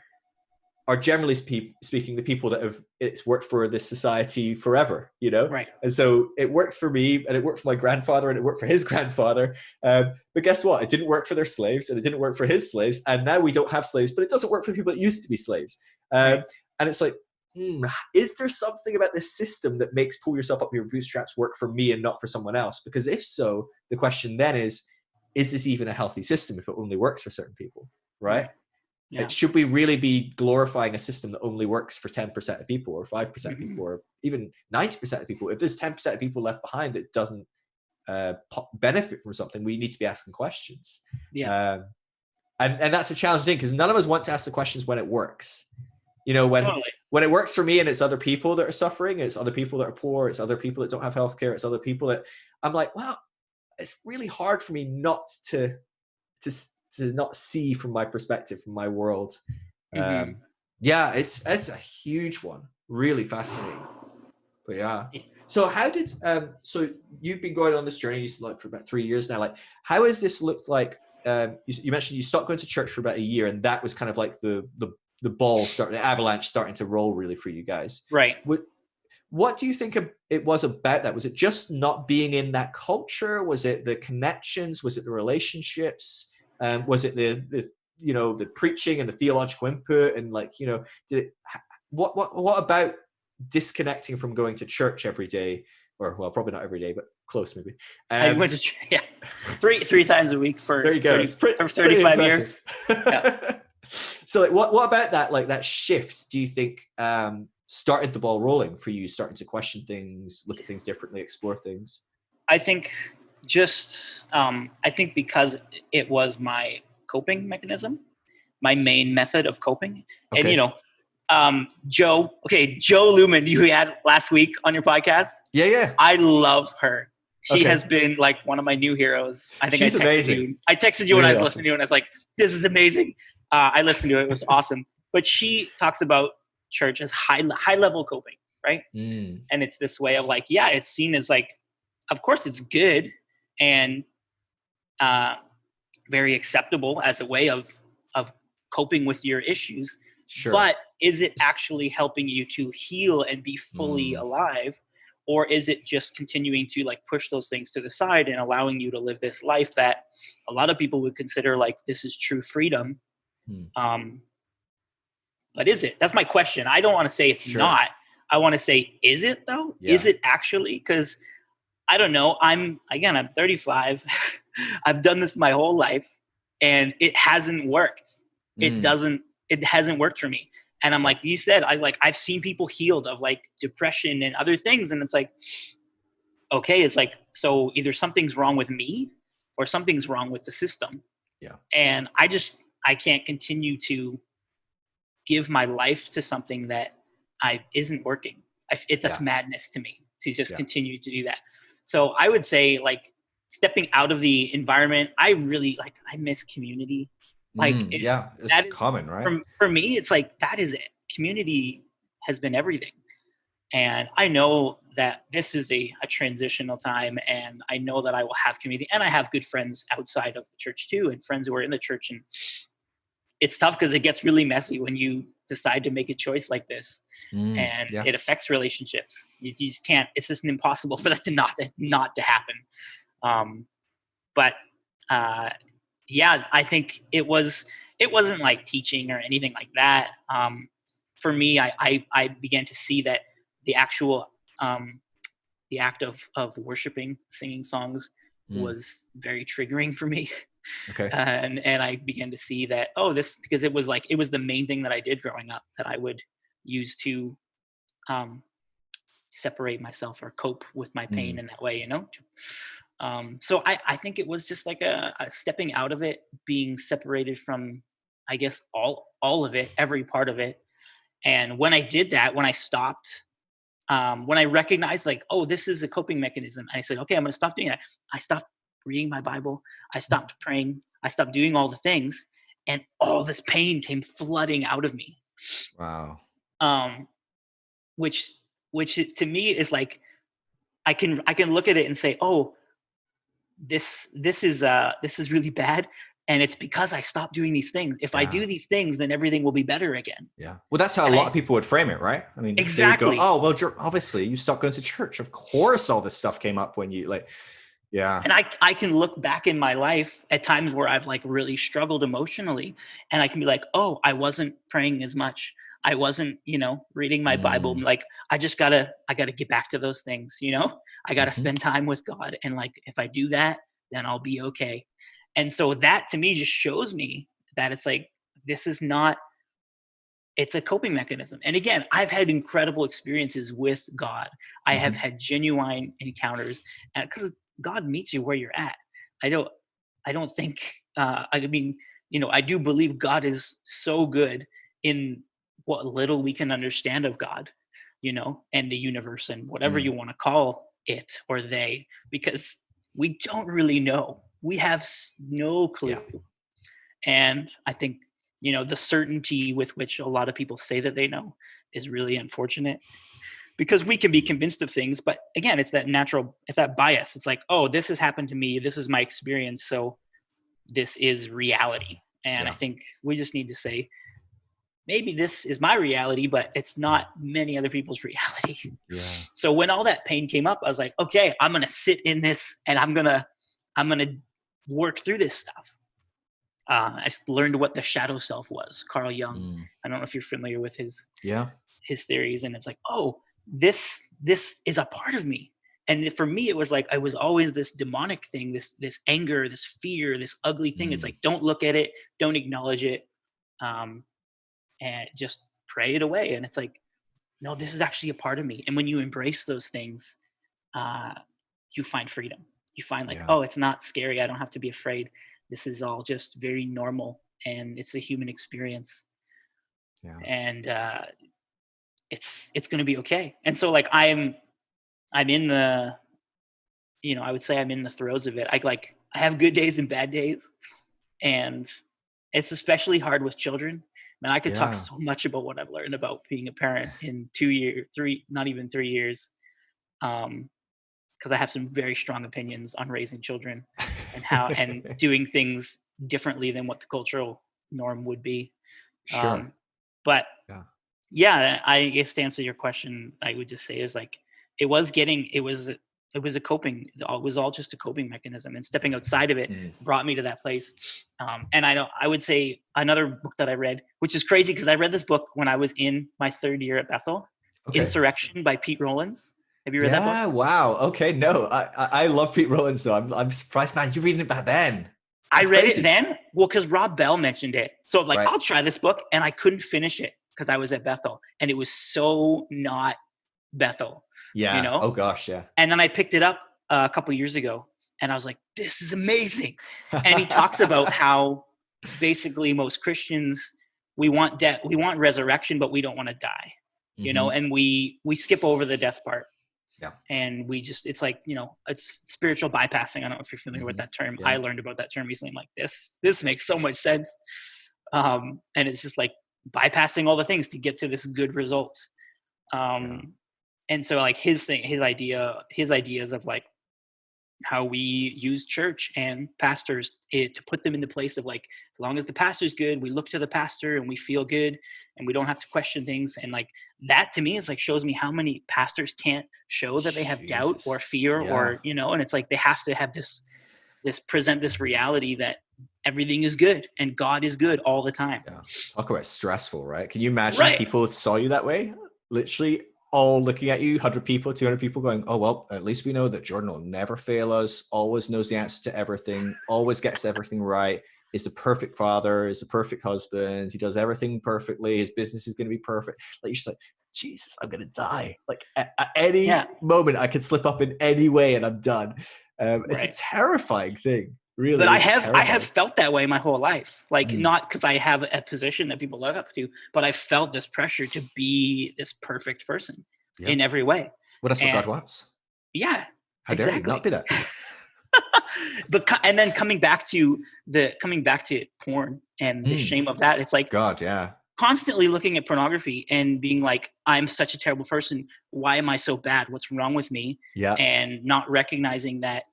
are generally speaking the people that it's worked for this society forever, Right. And so it works for me, and it worked for my grandfather, and it worked for his grandfather. But guess what? It didn't work for their slaves, and it didn't work for his slaves. And now we don't have slaves, but it doesn't work for people that used to be slaves. And it's like, is there something about this system that makes pull yourself up your bootstraps work for me and not for someone else? Because if so, the question then is this even a healthy system if it only works for certain people, right? Yeah. Should we really be glorifying a system that only works for 10% of people, or 5% of people, or even 90% of people? If there's 10% of people left behind that doesn't benefit from something, we need to be asking questions. And that's a challenging thing, because none of us want to ask the questions when it works. When it works for me and it's other people that are suffering, it's other people that are poor, it's other people that don't have healthcare, it's other people that I'm like, well, it's really hard for me not to not see from my perspective, from my world. It's a huge one, really fascinating. But so how did so you've been going on this journey for about 3 years now, like how has this looked like? You mentioned you stopped going to church for about a year, and that was kind of like the avalanche starting to roll really for you guys, right? What do you think it was about that? Was it just not being in that culture? Was it the connections? Was it the relationships? Was it the preaching and the theological input? And what about disconnecting from going to church every day, or well, probably not every day, but close maybe. I went to three times a week for there you go. 35 years. Yeah. So like, what about that, like that shift, do you think started the ball rolling for you, starting to question things, look at things differently, explore things? I think I think because it was my coping mechanism, my main method of coping. Okay. And Joe Lumen, you had last week on your podcast. Yeah. I love her. She Okay. has been like one of my new heroes. I think She's I texted amazing. you. I texted you Really when I was awesome. listening to it, and I was like, "This is amazing." I listened to it; it was awesome. But she talks about church as high level coping, right? Mm. And it's this way of like, yeah, it's seen as like, of course, it's good and very acceptable as a way of coping with your issues. Sure. But is it actually helping you to heal and be fully alive? Or is it just continuing to like push those things to the side and allowing you to live this life that a lot of people would consider like this is true freedom? But is it? That's my question. I don't want to say it's not. I want to say, is it though? Yeah. Is it actually? Because I don't know. I'm 35. I've done this my whole life and it hasn't worked. It hasn't worked for me. And I'm like you said, I've seen people healed of like depression and other things. And it's like, okay, it's like, so either something's wrong with me or something's wrong with the system. Yeah. And I can't continue to give my life to something that isn't working. That's madness to me to just continue to do that. So I would say like stepping out of the environment, I miss community. Like it's common, right? For me, it's like, that is it. Community has been everything. And I know that this is a transitional time, and I know that I will have community, and I have good friends outside of the church too, and friends who are in the church. And it's tough because it gets really messy when you decide to make a choice like this, and it affects relationships. You just can't. It's just impossible for that not to happen. I think it wasn't like teaching or anything like that. For me, I began to see that the actual the act of worshiping, singing songs was very triggering for me. Okay. And I began to see that, because it was the main thing that I did growing up that I would use to separate myself or cope with my pain in that way, So I think it was just like a stepping out of it, being separated from, I guess, all of it, every part of it. And when I did that, when I stopped, when I recognized like, this is a coping mechanism, I said, okay, I'm going to stop doing that. I stopped reading my Bible. I stopped praying. I stopped doing all the things, and all this pain came flooding out of me. Wow. Which to me is like, I can look at it and say, this is really bad. And it's because I stopped doing these things. If I do these things, then everything will be better again. Yeah. Well, that's how a lot of people would frame it, right? I mean, exactly. They would go, obviously you stopped going to church. Of course, all this stuff came up when you like, yeah. And I can look back in my life at times where I've like really struggled emotionally, and I can be like, I wasn't praying as much. I wasn't, reading my Bible. Like, I gotta get back to those things. I gotta spend time with God. And like, if I do that, then I'll be okay. And so that to me just shows me that it's like, it's a coping mechanism. And again, I've had incredible experiences with God. I have had genuine encounters, and because God meets you where you're at. I don't think, I do believe God is so good in what little we can understand of God, and the universe and whatever you want to call it or they, because we don't really know. We have no clue. Yeah. And I think, the certainty with which a lot of people say that they know is really unfortunate, because we can be convinced of things, but again, it's that bias. It's like, this has happened to me. This is my experience. So this is reality. And I think we just need to say, maybe this is my reality, but it's not many other people's reality. Yeah. So when all that pain came up, I was like, okay, I'm going to sit in this, and I'm going to work through this stuff. I just learned what the shadow self was. Carl Jung. I don't know if you're familiar with his his theories, and it's like, oh, this is a part of me. And for me, it was like I was always this demonic thing, this anger, this fear, this ugly thing. It's like, don't look at it, don't acknowledge it, and just pray it away. And it's like, no, this is actually a part of me. And when you embrace those things, you find freedom. You find like, oh, it's not scary. I don't have to be afraid. This is all just very normal, and it's a human experience. Yeah. And it's going to be okay. And so like I'm in the, I would say I'm in the throes of it. I have good days and bad days, and it's especially hard with children. Man, I could talk so much about what I've learned about being a parent in 2 years, not even 3 years. Because I have some very strong opinions on raising children and how and doing things differently than what the cultural norm would be. Sure. But I guess to answer your question, I would just say is like it was a coping. It was all just a coping mechanism, and stepping outside of it brought me to that place. And I would say another book that I read, which is crazy because I read this book when I was in my 3rd year at Bethel, Insurrection by Pete Rollins. Have you read that book? Yeah, wow. Okay, no, I love Pete Rollins, though. I'm surprised, man. You're reading it back then. I read it then, well, because Rob Bell mentioned it. So I'm like, I'll try this book, and I couldn't finish it because I was at Bethel, and it was so not Bethel. Yeah. Oh gosh, yeah. And then I picked it up a couple years ago, and I was like, this is amazing. And he talks about how basically most Christians, we want resurrection, but we don't want to die. And we skip over the death part. Yeah. And we just, it's like, it's spiritual bypassing. I don't know if you're familiar with that term. Yeah. I learned about that term recently. I'm like, this makes so much sense. And it's just like bypassing all the things to get to this good result. And so like his ideas of like how we use church and pastors to put them in the place of like, as long as the pastor's good, we look to the pastor and we feel good and we don't have to question things. And like that to me is like shows me how many pastors can't show that they have doubt or fear or, and it's like they have to have this present this reality that everything is good and God is good all the time. Yeah. Talk about stressful, right? Can you imagine people saw you that way? Literally all looking at you, 100 people, 200 people going, oh, well, at least we know that Jordan will never fail us, always knows the answer to everything, always gets everything right, is the perfect father, is the perfect husband, he does everything perfectly, his business is going to be perfect. Like, you're just like, Jesus, I'm going to die. Like at any moment I could slip up in any way and I'm done. It's a terrifying thing. Really, but I have felt that way my whole life. Like not because I have a position that people look up to, but I felt this pressure to be this perfect person in every way. Well, that's what God wants. Yeah, how dare you not be that? But and then coming back to porn and the shame of that, it's like God, yeah. Constantly looking at pornography and being like, I'm such a terrible person. Why am I so bad? What's wrong with me? Yeah, and not recognizing that.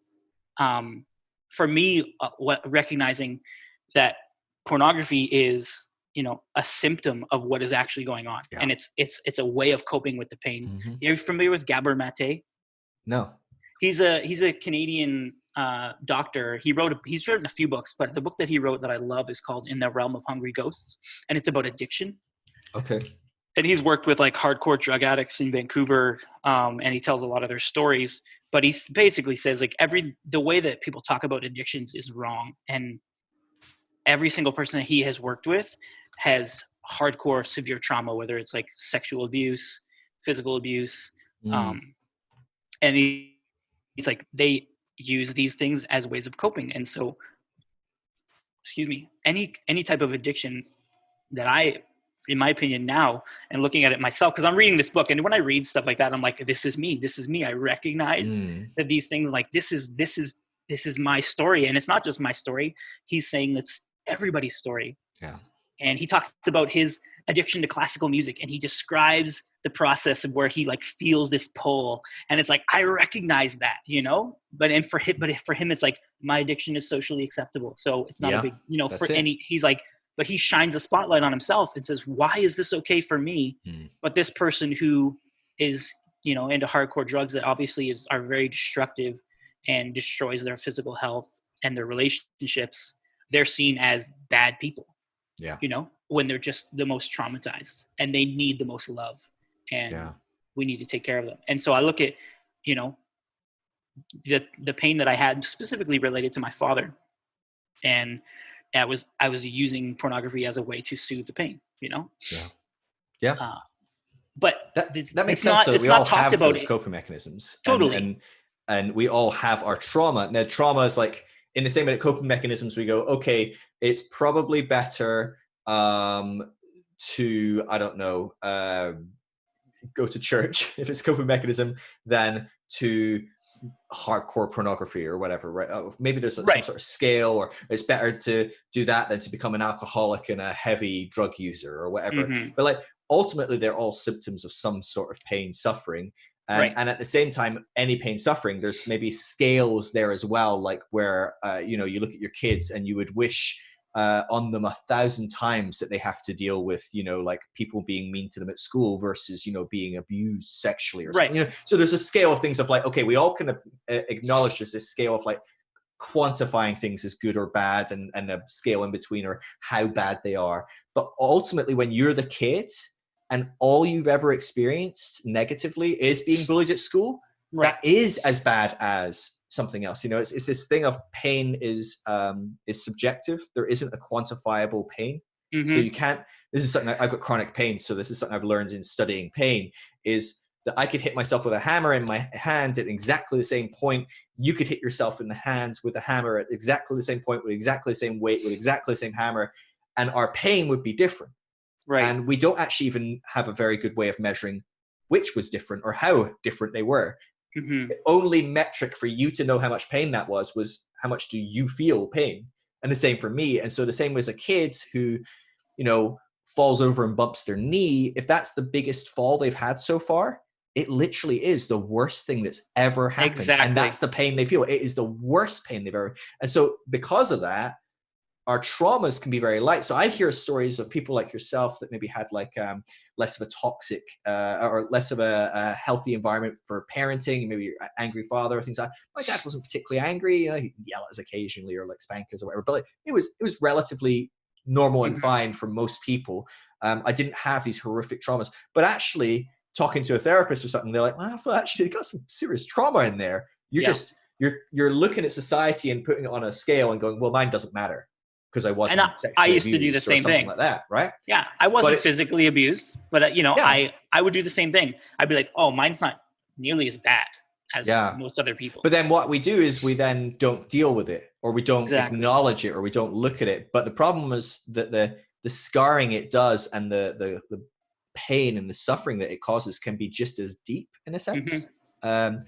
For me, recognizing that pornography is, a symptom of what is actually going on, and it's a way of coping with the pain. Mm-hmm. You're familiar with Gabor Mate? No. He's a Canadian doctor. He's written a few books, but the book that he wrote that I love is called In the Realm of Hungry Ghosts, and it's about addiction. Okay. And he's worked with like hardcore drug addicts in Vancouver, and he tells a lot of their stories. But he basically says like the way that people talk about addictions is wrong, and every single person that he has worked with has hardcore severe trauma, whether it's like sexual abuse, physical abuse, and he's like they use these things as ways of coping. And so, any type of addiction that in my opinion now, and looking at it myself, because I'm reading this book, and when I read stuff like that, I'm like, this is me. I recognize that these things, like this is my story, and it's not just my story. He's saying it's everybody's story. Yeah. And he talks about his addiction to classical music, and he describes the process of where he like feels this pull, and it's like I recognize that, But for him, it's like my addiction is socially acceptable, so it's not a big, he's like. But he shines a spotlight on himself and says, why is this okay for me? But this person who is, into hardcore drugs that obviously are very destructive and destroys their physical health and their relationships, they're seen as bad people, when they're just the most traumatized and they need the most love. and we need to take care of them. And so I look at, you know, the pain that I had specifically related to my father, and I was using pornography as a way to soothe the pain, you know? But that makes sense. Not, so it's we not all talked have about those it. coping mechanisms. Totally. And we all have our trauma. Now, trauma is like, in the same way that coping mechanisms, we go, okay, it's probably better to, I don't know, go to church if it's a coping mechanism than to hardcore pornography or whatever, right? Maybe there's some sort of scale, or it's better to do that than to become an alcoholic and a heavy drug user or whatever. But like, ultimately, they're all symptoms of some sort of pain, suffering. And at the same time, any pain, suffering, there's maybe scales there as well, like where, you know, you look at your kids and you would wish on them 1,000 times that they have to deal with, you know, like people being mean to them at school versus, you know, being abused sexually or something. You know? So there's a scale of things of like, okay, we all kind of acknowledge there's this scale of like quantifying things as good or bad, and a scale in between, or how bad they are. But ultimately, when you're the kid and all you've ever experienced negatively is being bullied at school, that is as bad as something else. You know, it's this thing of pain is subjective. There isn't a quantifiable pain. So you can't, this is something I've got chronic pain. So this is something I've learned in studying pain, is that I could hit myself with a hammer in my hand at exactly the same point. You could hit yourself in the hands with a hammer at exactly the same point, with exactly the same weight, with exactly the same hammer, and our pain would be different. And we don't actually even have a very good way of measuring which was different or how different they were. The only metric for you to know how much pain that was how much do you feel pain? And the same for me. And so the same way as a kid who, you know, falls over and bumps their knee, if that's the biggest fall they've had so far, it literally is the worst thing that's ever happened. And that's the pain they feel. It is the worst pain they've ever. And so because of that, our traumas can be very light. So I hear stories of people like yourself that maybe had like less of a toxic or less of a healthy environment for parenting, maybe you're an angry father or things like that. My dad wasn't particularly angry. You know, he'd yell at us occasionally or like spank us or whatever, but like, it was relatively normal and fine for most people. I didn't have these horrific traumas, but actually talking to a therapist or something, they're like, well, I feel actually you got some serious trauma in there. You're just, you're looking at society and putting it on a scale and going, well, mine doesn't matter. Because I wasn't. And I used to do the same thing like that, right? Yeah, I wasn't physically abused, but you know, I would do the same thing. I'd be like, "Oh, mine's not nearly as bad as most other people." But then what we do is we then don't deal with it, or we don't acknowledge it, or we don't look at it. But the problem is that the scarring it does, and the pain and the suffering that it causes can be just as deep in a sense. And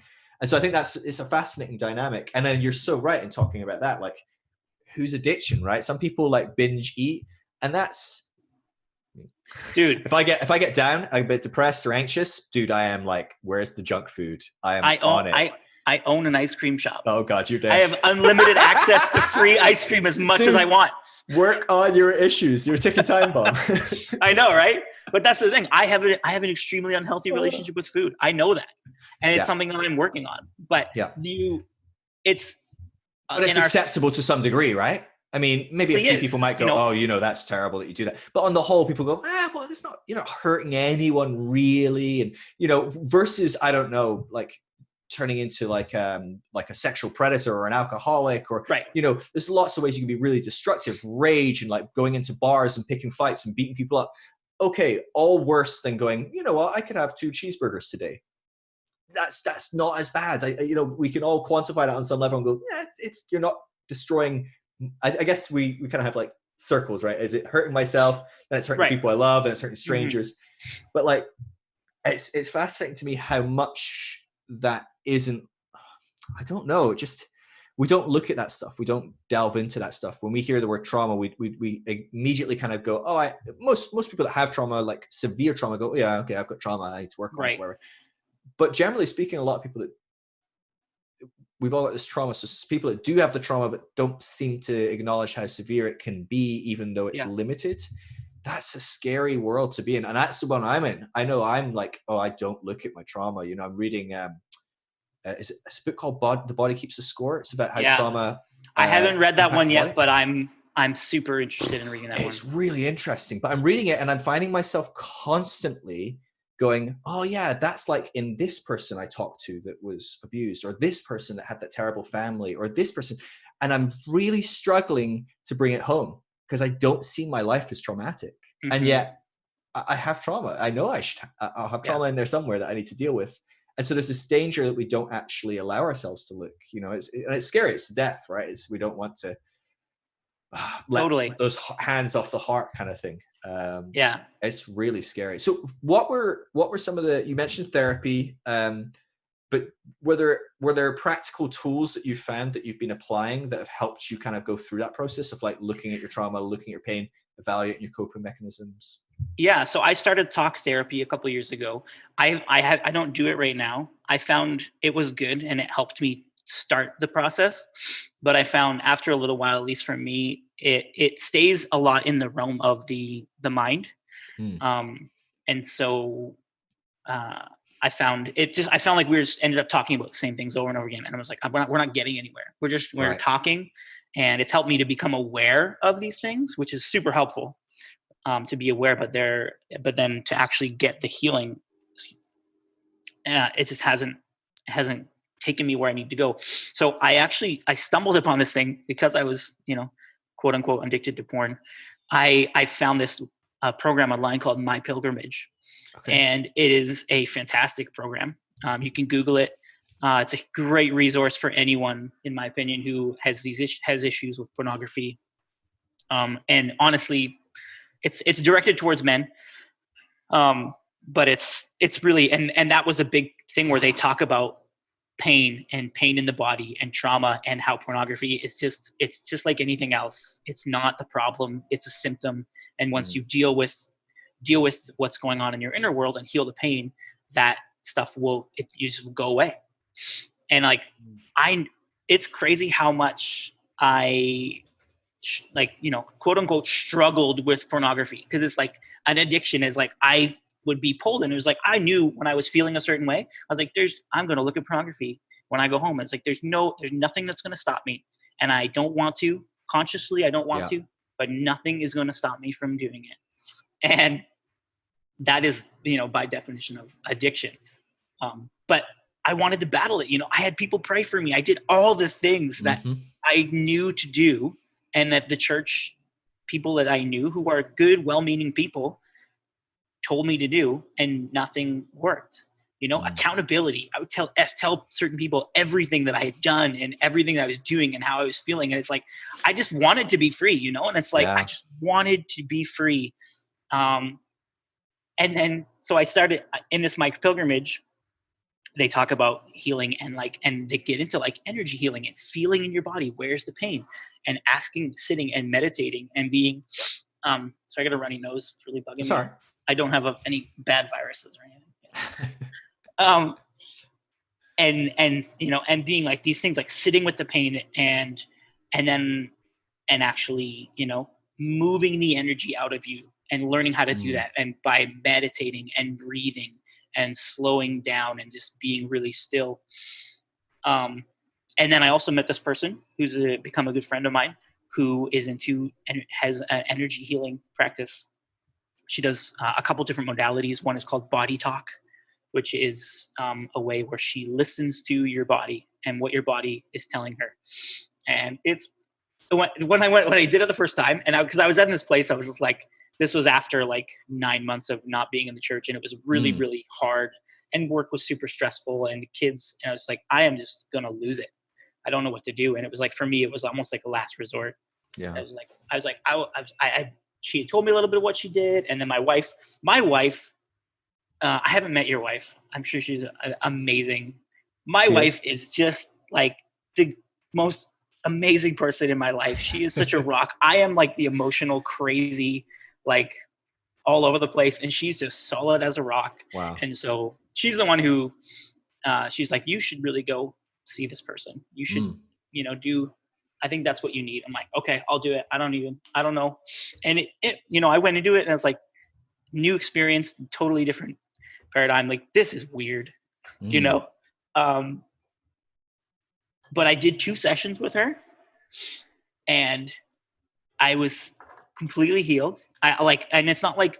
so I think it's a fascinating dynamic. And then you're so right in talking about that, like. Whose addiction, right? Some people like binge eat, and that's, dude. If I get down, I'm a bit depressed or anxious, dude, I am like, where's the junk food? I own an ice cream shop. Oh God, you're dead. I have unlimited access to free ice cream as much as I want. Work on your issues. You're a ticking time bomb. I know, right? But that's the thing. I have an extremely unhealthy relationship with food. I know that, and it's something that I'm working on. But it's. But it's acceptable to some degree, right? I mean, maybe a few people might go, oh, you know, that's terrible that you do that. But on the whole, people go, well, it's not, you're not hurting anyone really. And, you know, versus, I don't know, like turning into like a sexual predator or an alcoholic or, you know, there's lots of ways you can be really destructive, rage and like going into bars and picking fights and beating people up. Okay, all worse than going, you know what, I could have 2 cheeseburgers today. That's not as bad. You know, we can all quantify that on some level and go, you're not destroying. I guess we kind of have like circles, right? Is it hurting myself? Then it's hurting people I love, and it's hurting strangers. But like, it's fascinating to me how much that isn't. I don't know. Just we don't look at that stuff. We don't delve into that stuff. When we hear the word trauma, we immediately kind of go, oh, most people that have trauma, like severe trauma, go, yeah, okay, I've got trauma. I need to work on it, whatever. But generally speaking, a lot of people that we've all got this trauma. So people that do have the trauma but don't seem to acknowledge how severe it can be, even though it's limited. That's a scary world to be in, and that's the one I'm in. I know I'm like, oh, I don't look at my trauma. You know, I'm reading. It's a book called "The Body Keeps the Score." It's about how trauma. I haven't read that one yet, but I'm super interested in reading that one. It's really interesting, but I'm reading it and I'm finding myself constantly going, oh yeah, that's like in this person I talked to that was abused, or this person that had that terrible family, or this person. And I'm really struggling to bring it home because I don't see my life as traumatic. And yet I have trauma. I know I'll have trauma in there somewhere that I need to deal with. And so there's this danger that we don't actually allow ourselves to look, and it's scary. It's death, right? We don't want to let those hands off the heart kind of thing. It's really scary. So what were some of you mentioned therapy, but were there practical tools that you found that you've been applying that have helped you kind of go through that process of like looking at your trauma, looking at your pain, evaluating your coping mechanisms? Yeah. So I started talk therapy a couple of years ago. I don't do it right now. I found it was good and it helped me start the process. But I found after a little while, at least for me, it stays a lot in the realm of the mind. And so I found like we just ended up talking about the same things over and over again. And I was like, we're not getting anywhere. We're talking, and it's helped me to become aware of these things, which is super helpful. To be aware, but then to actually get the healing, it just hasn't taken me where I need to go. So I stumbled upon this thing because I was, quote unquote, addicted to porn. I found this program online called My Pilgrimage, and it is a fantastic program. You can Google it. It's a great resource for anyone, in my opinion, who has issues with pornography. And honestly, it's directed towards men, but it's really and that was a big thing where they talk about pain in the body and trauma, and how pornography is just like anything else. It's not the problem; it's a symptom. And once you deal with what's going on in your inner world and heal the pain, that stuff will go away. And it's crazy how much I quote unquote struggled with pornography, because it's like an addiction. Is like I would be pulled, and it was like I knew when I was feeling a certain way, I was like, I'm going to look at pornography when I go home. It's like there's nothing that's going to stop me, and I don't want to consciously. I don't want to, but nothing is going to stop me from doing it. And that is, by definition of addiction. But I wanted to battle it. I had people pray for me. I did all the things that I knew to do, and that the church people that I knew, who are good, well-meaning people, told me to do, and nothing worked. Accountability. I would tell certain people everything that I had done and everything that I was doing and how I was feeling. And it's like, I just wanted to be free, and it's like, I just wanted to be free. And then, so I started in this My Pilgrimage. They talk about healing and they get into energy healing and feeling in your body. Where's the pain? And sitting and meditating and being, so I got a runny nose. It's really bugging me. I don't have any bad viruses or anything. And being like these things, like sitting with the pain and actually, moving the energy out of you and learning how to do that. And by meditating and breathing and slowing down and just being really still. And then I also met this person who's become a good friend of mine, who is into and has an energy healing practice. She does a couple different modalities. One is called body talk, which is a way where she listens to your body and what your body is telling her. And it's when I did it the first time, and because I was at this place, I was just like, this was after 9 months of not being in the church, and it was really, really hard, and work was super stressful, and the kids, and I was like, I am just going to lose it. I don't know what to do. And it was like, for me, it was almost like a last resort. Yeah. She had told me a little bit of what she did. And then my wife, I haven't met your wife. I'm sure she's amazing. My wife is just like the most amazing person in my life. She is such a rock. I am like the emotional, crazy, all over the place. And she's just solid as a rock. Wow. And so she's the one who, she's like, you should really go see this person. You should, I think that's what you need. I'm like, okay, I'll do it. I don't know. And I went into it, and it's like new experience, totally different paradigm. Like, this is weird, but I did 2 sessions with her, and I was completely healed. And it's not like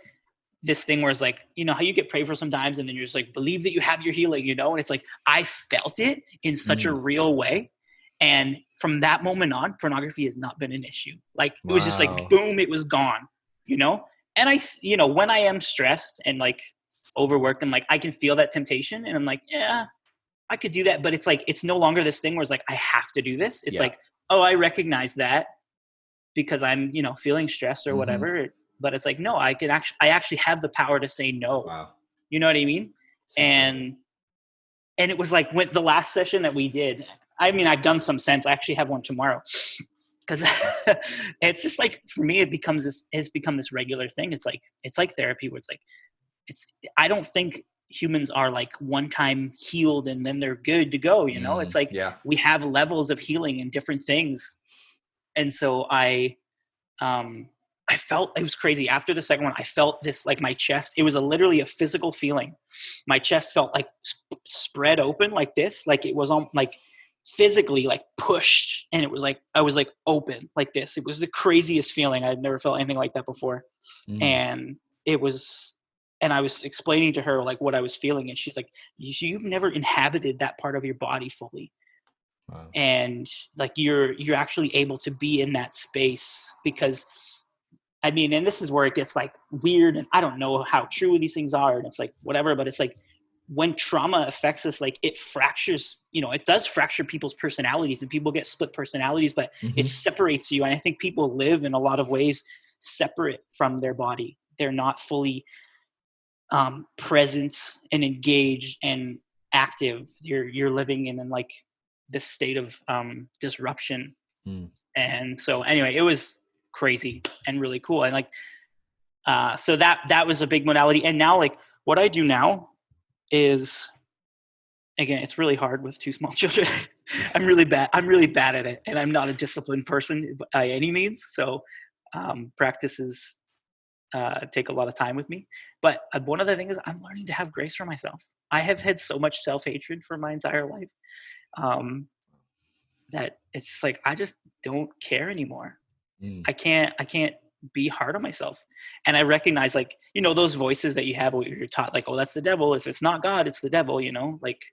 this thing where it's like, you know how you get prayed for sometimes and then you're just like, believe that you have your healing, you know? And it's like, I felt it in such a real way. And from that moment on, pornography has not been an issue. Like it was just like, boom, it was gone, you know? And I, you know, when I am stressed and like overworked, I'm like, I can feel that temptation and I'm like, yeah, I could do that. But it's like, it's no longer this thing where it's like, I have to do this. It's like, oh, I recognize that because I'm, you know, feeling stressed or whatever. But it's like, no, I actually have the power to say no. Wow. You know what I mean? And it was like with the last session that we did, I mean, I've done some since. I actually have one tomorrow because it's just like, for me, it's become this regular thing. It's like therapy where I don't think humans are like one time healed and then they're good to go. You know, it's like, we have levels of healing and different things. And so I felt, it was crazy. After the second one, I felt this, like my chest, it was literally a physical feeling. My chest felt like spread open like this, like it was on like physically like pushed. And it was like, I was like open like this. It was the craziest feeling. I'd never felt anything like that before. And I was explaining to her like what I was feeling. And she's like, you've never inhabited that part of your body fully. Wow. And like, you're actually able to be in that space because I mean, and this is where it gets like weird and I don't know how true these things are. And it's like, whatever, but it's like when trauma affects us, like it fractures, you know, it does fracture people's personalities and people get split personalities, but it separates you. And I think people live in a lot of ways separate from their body. They're not fully present and engaged and active. You're living in like this state of disruption. And so anyway, it was crazy and really cool. And like, so that was a big modality. And now like what I do now is, again, it's really hard with two small children. I'm really bad at it. And I'm not a disciplined person by any means. So practices take a lot of time with me. But one of the things is I'm learning to have grace for myself. I have had so much self-hatred for my entire life that it's just like, I just don't care anymore. I can't be hard on myself. And I recognize like, you know, those voices that you have where you're taught like, oh, that's the devil. If it's not God, it's the devil, you know, like,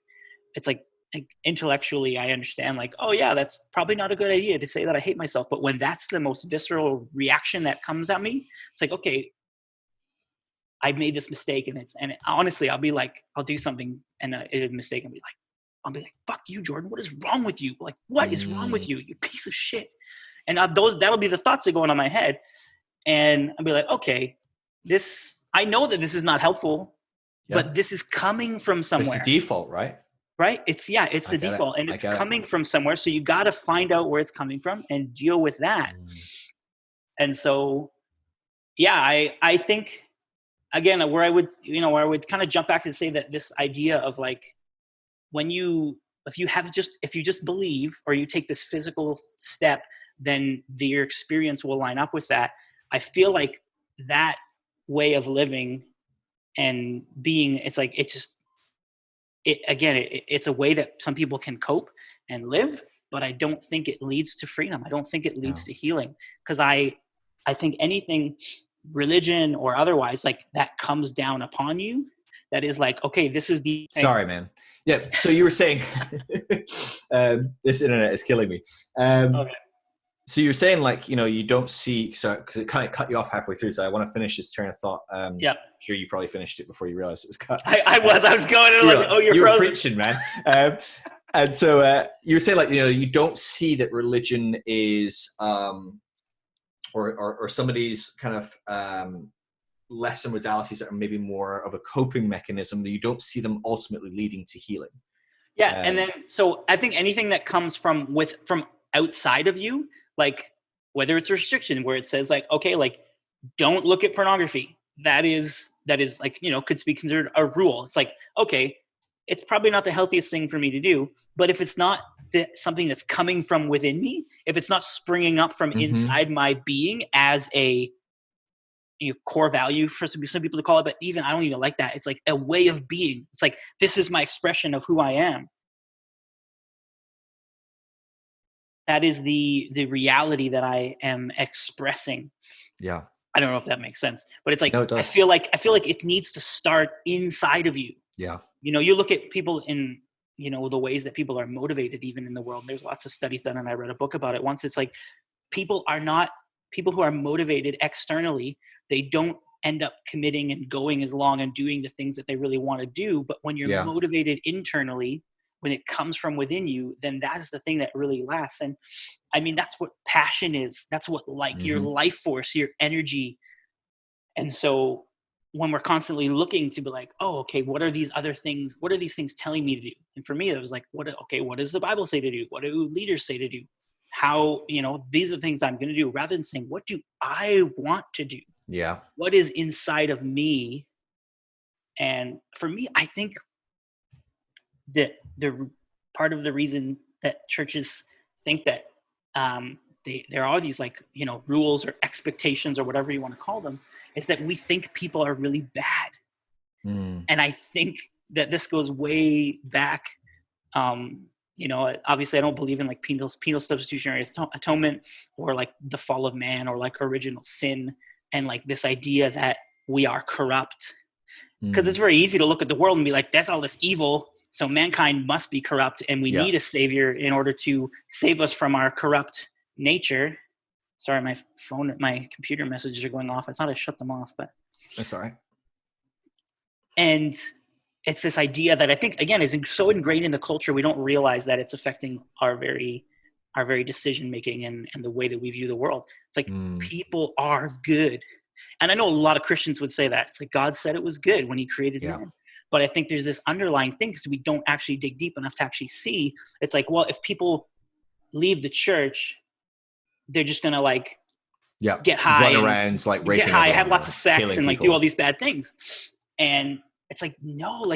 it's like intellectually I understand like, oh yeah, that's probably not a good idea to say that I hate myself. But when that's the most visceral reaction that comes at me, it's like, okay, I made this mistake. And honestly, I'll be like, I'll do something and a mistake and I'll be like, fuck you, Jordan. What is wrong with you? Like, what is wrong with you? You piece of shit. And that'll be the thoughts that go on my head. And I'll be like, okay, I know that this is not helpful, but this is coming from somewhere. It's the default, right? Right? It's the default and it's coming from somewhere. So you got to find out where it's coming from and deal with that. And so, yeah, I think again, where I would kind of jump back and say that this idea of like, if you just believe or you take this physical step, then your experience will line up with that. I feel like that way of living and being, it's like, it's a way that some people can cope and live, but I don't think it leads to freedom. I don't think it leads to healing. Cause I think anything, religion or otherwise, like that comes down upon you, that is like, okay, this is the thing. Sorry, man. Yeah. So you were saying, this internet is killing me. Okay. So you're saying like, you know, you don't see, so because it kind of cut you off halfway through. So I want to finish this train of thought. Sure, you probably finished it before you realized it was cut. I was going and like, oh, you're frozen. Were preaching, man. And so you were saying like, you know, you don't see that religion is, or some of these kind of lesser modalities that are maybe more of a coping mechanism, that you don't see them ultimately leading to healing. Yeah, and then so I think anything that comes from outside of you, like whether it's a restriction where it says like, okay, like don't look at pornography. That is like, you know, could be considered a rule. It's like, okay, it's probably not the healthiest thing for me to do, but if it's not something that's coming from within me, if it's not springing up from inside my being as a core value for some people to call it, but even I don't even like that. It's like a way of being. It's like, this is my expression of who I am. That is the reality that I am expressing. Yeah. I don't know if that makes sense, but it's like, No, it I does. feel like it needs to start inside of you. Yeah. You look at people in, the ways that people are motivated even in the world. There's lots of studies done, and I read a book about it once. It's like people who are motivated externally, they don't end up committing and going as long and doing the things that they really want to do. But when you're motivated internally, when it comes from within you, then that's the thing that really lasts. And I mean, that's what passion is. That's what your life force, your energy. And so when we're constantly looking to be like, oh, okay, what are these other things? What are these things telling me to do? And for me, it was like, what does the Bible say to do? What do leaders say to do? How, these are things I'm going to do, rather than saying, what do I want to do? Yeah. What is inside of me? And for me, I think that the part of the reason that churches think that there are these rules or expectations or whatever you want to call them, is that we think people are really bad. And I think that this goes way back. Obviously I don't believe in like penal substitutionary atonement, or like the fall of man, or like original sin, and like this idea that we are corrupt. Because it's very easy to look at the world and be like, that's all this evil, so mankind must be corrupt, and we need a savior in order to save us from our corrupt nature. Sorry, my computer messages are going off. I thought I shut them off, but that's all right. And it's this idea that I think, again, is so ingrained in the culture, we don't realize that it's affecting our very decision making and the way that we view the world. It's like people are good. And I know a lot of Christians would say that. It's like God said it was good when he created man. But I think there's this underlying thing, because we don't actually dig deep enough to actually see. It's like, well, if people leave the church, they're just going to get high, run around like raping, get high, have lots of sex, and people. do all these bad things. And it's like, no,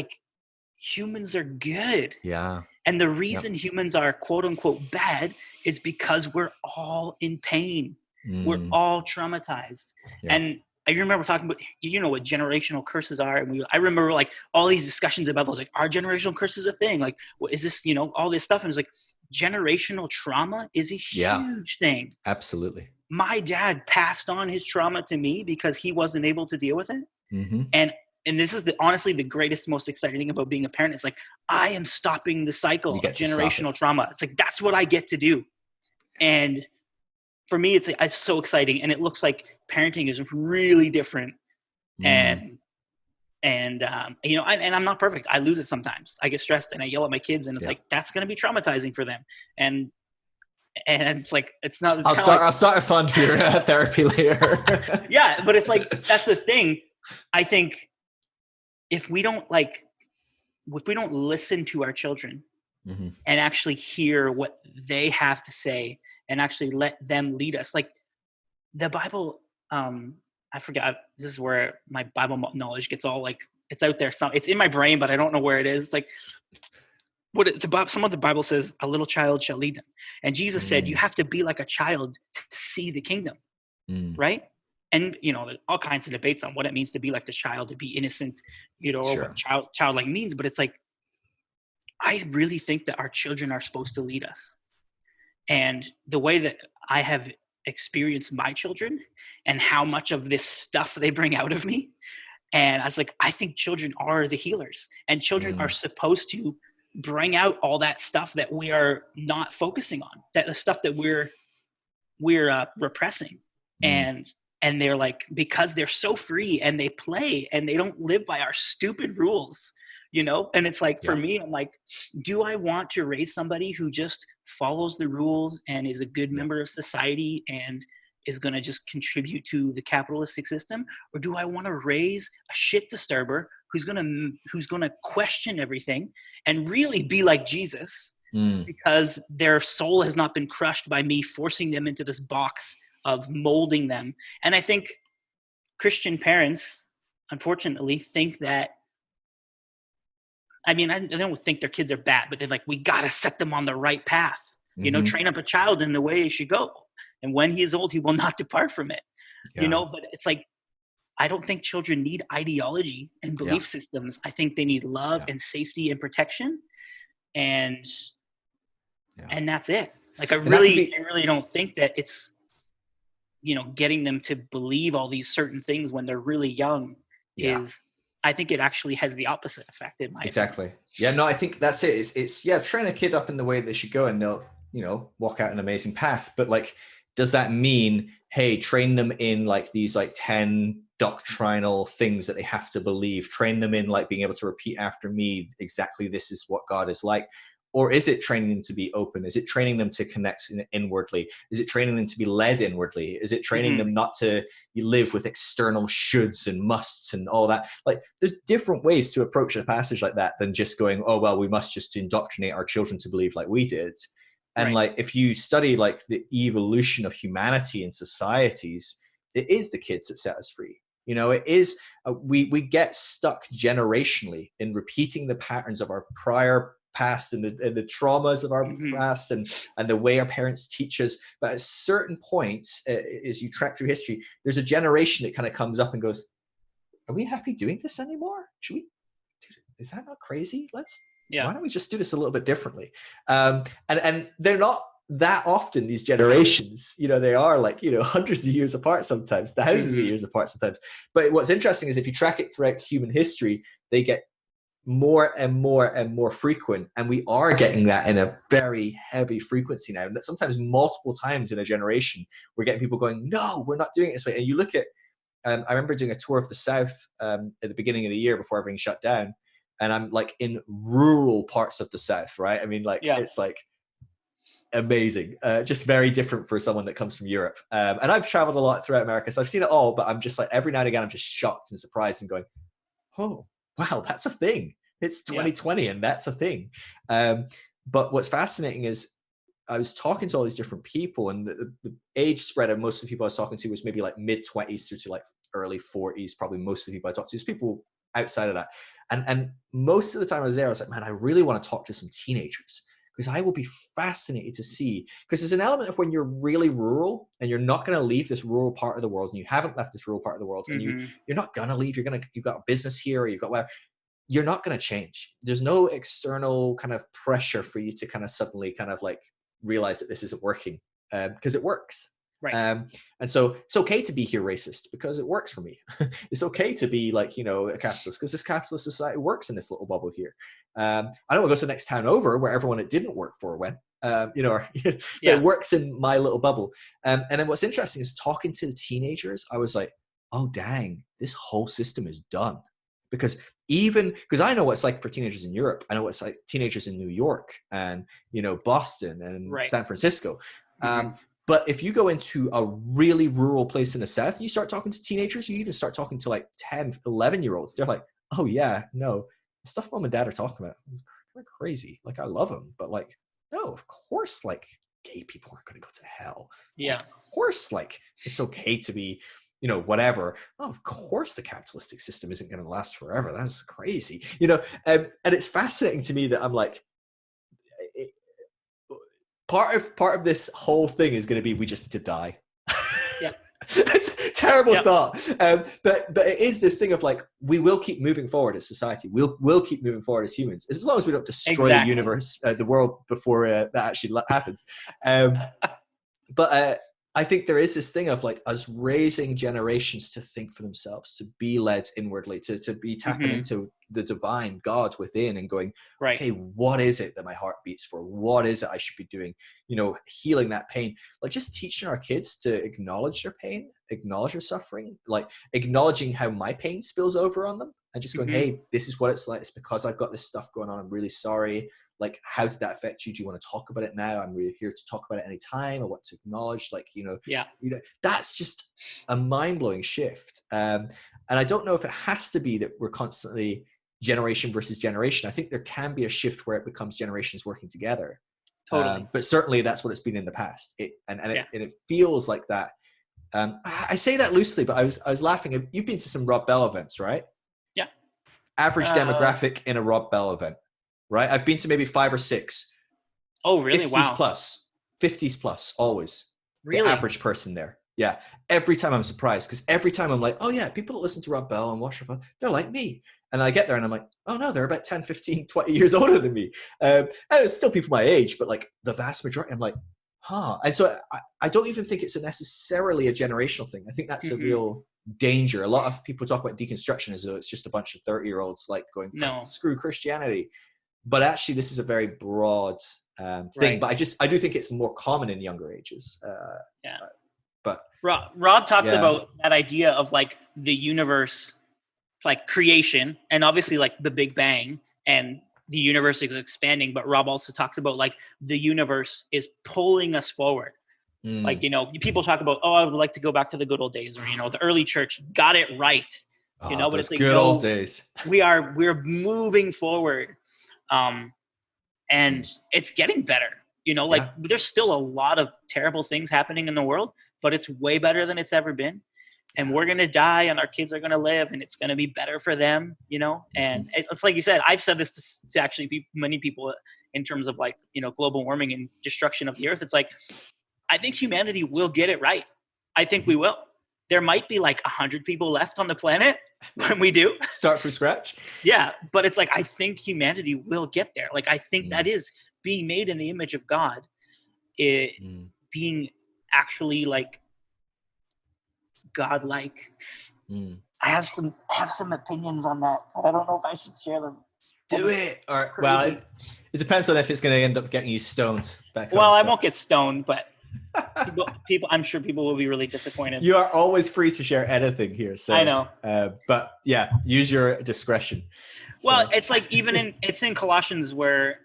humans are good. Yeah. And the reason humans are quote unquote bad is because we're all in pain. We're all traumatized. And I remember talking about, what generational curses are. And I remember all these discussions about those, are generational curses a thing? What is this, all this stuff? And it's like, generational trauma is a huge thing. Absolutely. My dad passed on his trauma to me because he wasn't able to deal with it. And this is honestly the greatest, most exciting thing about being a parent. It's like, I am stopping the cycle of generational trauma. It's like, that's what I get to do. And for me, it's so exciting. And it looks like parenting is really different. And I'm not perfect. I lose it sometimes. I get stressed and I yell at my kids, and it's like, that's going to be traumatizing for them. And it's like, it's not. It's I'll start a fund for your therapy later. Yeah, but it's like, that's the thing. I think if we don't listen to our children and actually hear what they have to say and actually let them lead us, like the Bible, I forgot, this is where my Bible knowledge gets all it's out there. It's in my brain, but I don't know where it is. It's like some of the Bible says, a little child shall lead them. And Jesus said, you have to be like a child to see the kingdom. Right. And, there's all kinds of debates on what it means to be like the child, to be innocent, or what childlike means. But it's like, I really think that our children are supposed to lead us. And the way that I have experienced my children and how much of this stuff they bring out of me. And I was like, I think children are the healers, and children are supposed to bring out all that stuff that we are not focusing on, that the stuff that we're repressing. And they're like, because they're so free and they play and they don't live by our stupid rules, And it's like, for me, I'm like, do I want to raise somebody who just follows the rules and is a good member of society and is going to just contribute to the capitalistic system? Or do I want to raise a shit disturber who's going to question everything and really be like Jesus, because their soul has not been crushed by me forcing them into this box of molding them? And I think Christian parents, unfortunately, think that, I don't think their kids are bad, but they're like, we got to set them on the right path. Train up a child in the way he should go. And when he is old, he will not depart from it. But it's like, I don't think children need ideology and belief systems. I think they need love and safety and protection. And that's it. Like, I really don't think that it's getting them to believe all these certain things when they're really young is, I think it actually has the opposite effect in my Exactly. opinion. Yeah, no, I think that's it. It's train a kid up in the way they should go and they'll, walk out an amazing path. But like, does that mean, hey, train them in like these like 10 doctrinal things that they have to believe, train them in like being able to repeat after me exactly this is what God is like? Or is it training them to be open? Is it training them to connect inwardly? Is it training them to be led inwardly? Is it training them not to live with external shoulds and musts and all that? Like, there's different ways to approach a passage like that than just going, oh, well, we must just indoctrinate our children to believe like we did. And like, if you study like the evolution of humanity and societies, it is the kids that set us free. It is, we get stuck generationally in repeating the patterns of our prior past and the traumas of our past and the way our parents teach us. But at certain points, as you track through history, there's a generation that kind of comes up and goes, are we happy doing this anymore? Should we? Is that not crazy? Why don't we just do this a little bit differently? And they're not that often, these generations, they are like, hundreds of years apart sometimes, thousands of years apart sometimes. But what's interesting is if you track it throughout human history, they get more and more and more frequent, and we are getting that in a very heavy frequency now. And sometimes multiple times in a generation, we're getting people going, no, we're not doing it this way. And you look at, I remember doing a tour of the South at the beginning of the year before everything shut down, and I'm like in rural parts of the South, right? I mean, like it's like amazing, just very different for someone that comes from Europe. And I've traveled a lot throughout America, so I've seen it all. But I'm just like, every now and again, I'm just shocked and surprised and going, oh, wow, that's a thing. It's 2020 and that's a thing. But what's fascinating is I was talking to all these different people, and the age spread of most of the people I was talking to was maybe like mid-20s through to like early 40s. Probably most of the people I talked to was people outside of that. And most of the time I was there, I was like, man, I really want to talk to some teenagers, because I will be fascinated to see, because there's an element of when you're really rural and you're not going to leave this rural part of the world, and you haven't left this rural part of the world, and you're not going to leave, you've got a business here, or you've got whatever, you're not going to change. There's no external kind of pressure for you to kind of suddenly kind of like realize that this isn't working, because it works. Right. And so it's okay to be here racist because it works for me. It's okay to be like, a capitalist because this capitalist society works in this little bubble here. I don't want to go to the next town over where everyone it didn't work for went, it works in my little bubble. And then what's interesting is talking to the teenagers, I was like, oh, dang, this whole system is done. Because I know what it's like for teenagers in Europe. I know what it's like teenagers in New York and, Boston and San Francisco. But if you go into a really rural place in the South, you start talking to teenagers, you even start talking to like 10, 11-year-olds. They're like, oh yeah, no, the stuff mom and dad are talking about, they're crazy. Like, I love them, but like, no, of course, like gay people aren't going to go to hell. Yeah. Of course, like it's okay to be, whatever. Oh, of course the capitalistic system isn't going to last forever. That's crazy. And it's fascinating to me that I'm like, part of this whole thing is going to be, we just need to die. Yeah. It's a terrible thought. But it is this thing of like, we will keep moving forward as society. We'll keep moving forward as humans, as long as we don't destroy the universe, the world before that actually happens. But I think there is this thing of like us raising generations to think for themselves, to be led inwardly, to be tapping into the divine God within and going, okay, what is it that my heart beats for? What is it I should be doing? Healing that pain, like just teaching our kids to acknowledge their pain, acknowledge their suffering, like acknowledging how my pain spills over on them and just going, hey, this is what it's like. It's because I've got this stuff going on. I'm really sorry. Like, how did that affect you? Do you want to talk about it now? I'm really here to talk about it anytime. I want to acknowledge, like, that's just a mind-blowing shift. And I don't know if it has to be that we're constantly generation versus generation. I think there can be a shift where it becomes generations working together. Totally. But certainly that's what it's been in the past. It feels like that. I say that loosely, but I was laughing. You've been to some Rob Bell events, right? Yeah. Average demographic in a Rob Bell event. Right, I've been to maybe 5 or 6. Oh, really? 50s wow. plus, 50s plus, always. Really? The average person there. Yeah. Every time I'm surprised, because every time I'm like, oh yeah, people that listen to Rob Bell and watch Rob Bell, they're like me. And I get there and I'm like, oh no, they're about 10, 15, 20 years older than me. And it's still people my age, but like the vast majority, I'm like, And so I don't even think it's necessarily a generational thing. I think that's a real danger. A lot of people talk about deconstruction as though it's just a bunch of 30-year-olds like going, No. screw Christianity. But actually, this is a very broad thing. Right. But I do think it's more common in younger ages. Yeah. But Rob talks about that idea of like the universe, like creation, and obviously like the Big Bang, and the universe is expanding. But Rob also talks about like the universe is pulling us forward. Like, you know, people talk about, oh, I would like to go back to the good old days, or, you know, the early church got it right, you know, but it's like, good old days. We're moving forward. And it's getting better, you know, like there's still a lot of terrible things happening in the world, but it's way better than it's ever been. And we're going to die and our kids are going to live and it's going to be better for them, you know? And it's like you said, I've said this to actually many people in terms of like, you know, global warming and destruction of the earth. It's like, I think humanity will get it right. I think we will. There might be like 100 people left on the planet when we do. Start from scratch. Yeah. But it's like, I think humanity will get there. Like, I think that is being made in the image of God, being actually like godlike. I have some opinions on that, but I don't know if I should share them. Do it. Or well, it depends on if it's going to end up getting you stoned back home. Well, I won't get stoned, but people, I'm sure people will be really disappointed. You are always free to share anything here. So I know. But yeah, use your discretion. So. Well, it's like it's in Colossians where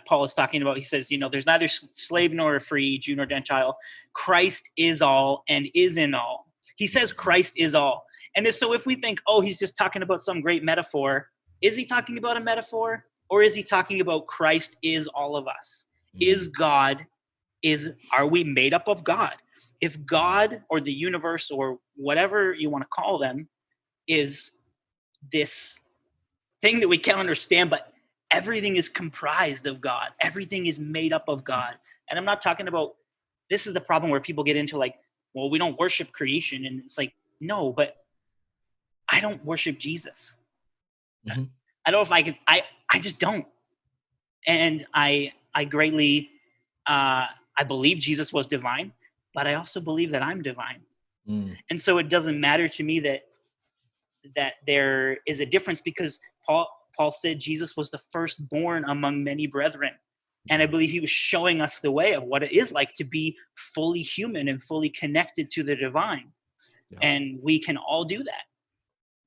Paul is talking about, he says, you know, there's neither slave nor free, Jew nor Gentile. Christ is all and is in all. He says Christ is all. And so if we think, oh, he's just talking about some great metaphor, is he talking about a metaphor? Or is he talking about Christ is all of us? Is God, are we made up of God? If God or the universe or whatever you want to call them is this thing that we can't understand, but everything is comprised of God. Everything is made up of God. And I'm not talking about, this is the problem where people get into like, well, we don't worship creation. And it's like, no, but I don't worship Jesus. I don't know if I can, I just don't. And I greatly, I believe Jesus was divine, but I also believe that I'm divine. And so it doesn't matter to me that there is a difference, because Paul said Jesus was the firstborn among many brethren. And I believe he was showing us the way of what it is like to be fully human and fully connected to the divine. Yeah. And we can all do that.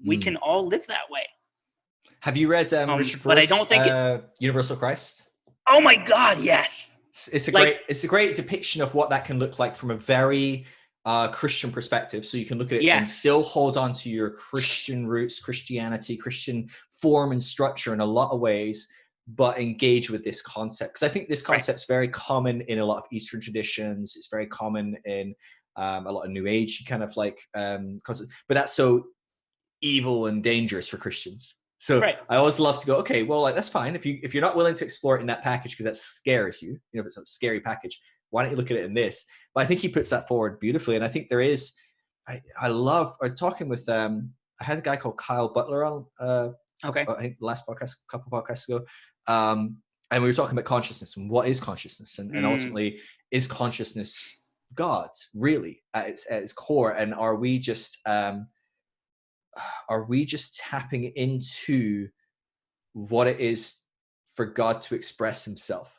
We can all live that way. Have you read Richard Rohr's, but I don't think Universal Christ? Oh my God, yes. It's a great depiction of what that can look like from a very Christian perspective. So you can look at it and still hold on to your Christian roots, Christianity, Christian form and structure in a lot of ways, but engage with this concept. Because I think this concept is very common in a lot of Eastern traditions. It's very common in a lot of New Age kind of like concepts. But that's so evil and dangerous for Christians. So I always love to go, okay, well, like that's fine. If you're not willing to explore it in that package because that scares you, you know, if it's a scary package, why don't you look at it in this? But I think he puts that forward beautifully. And I think there is, I was talking with, I had a guy called Kyle Butler on, I think last podcast, a couple podcasts ago. And we were talking about consciousness and what is consciousness, and ultimately is consciousness God really at its core? And are we just tapping into what it is for God to express himself,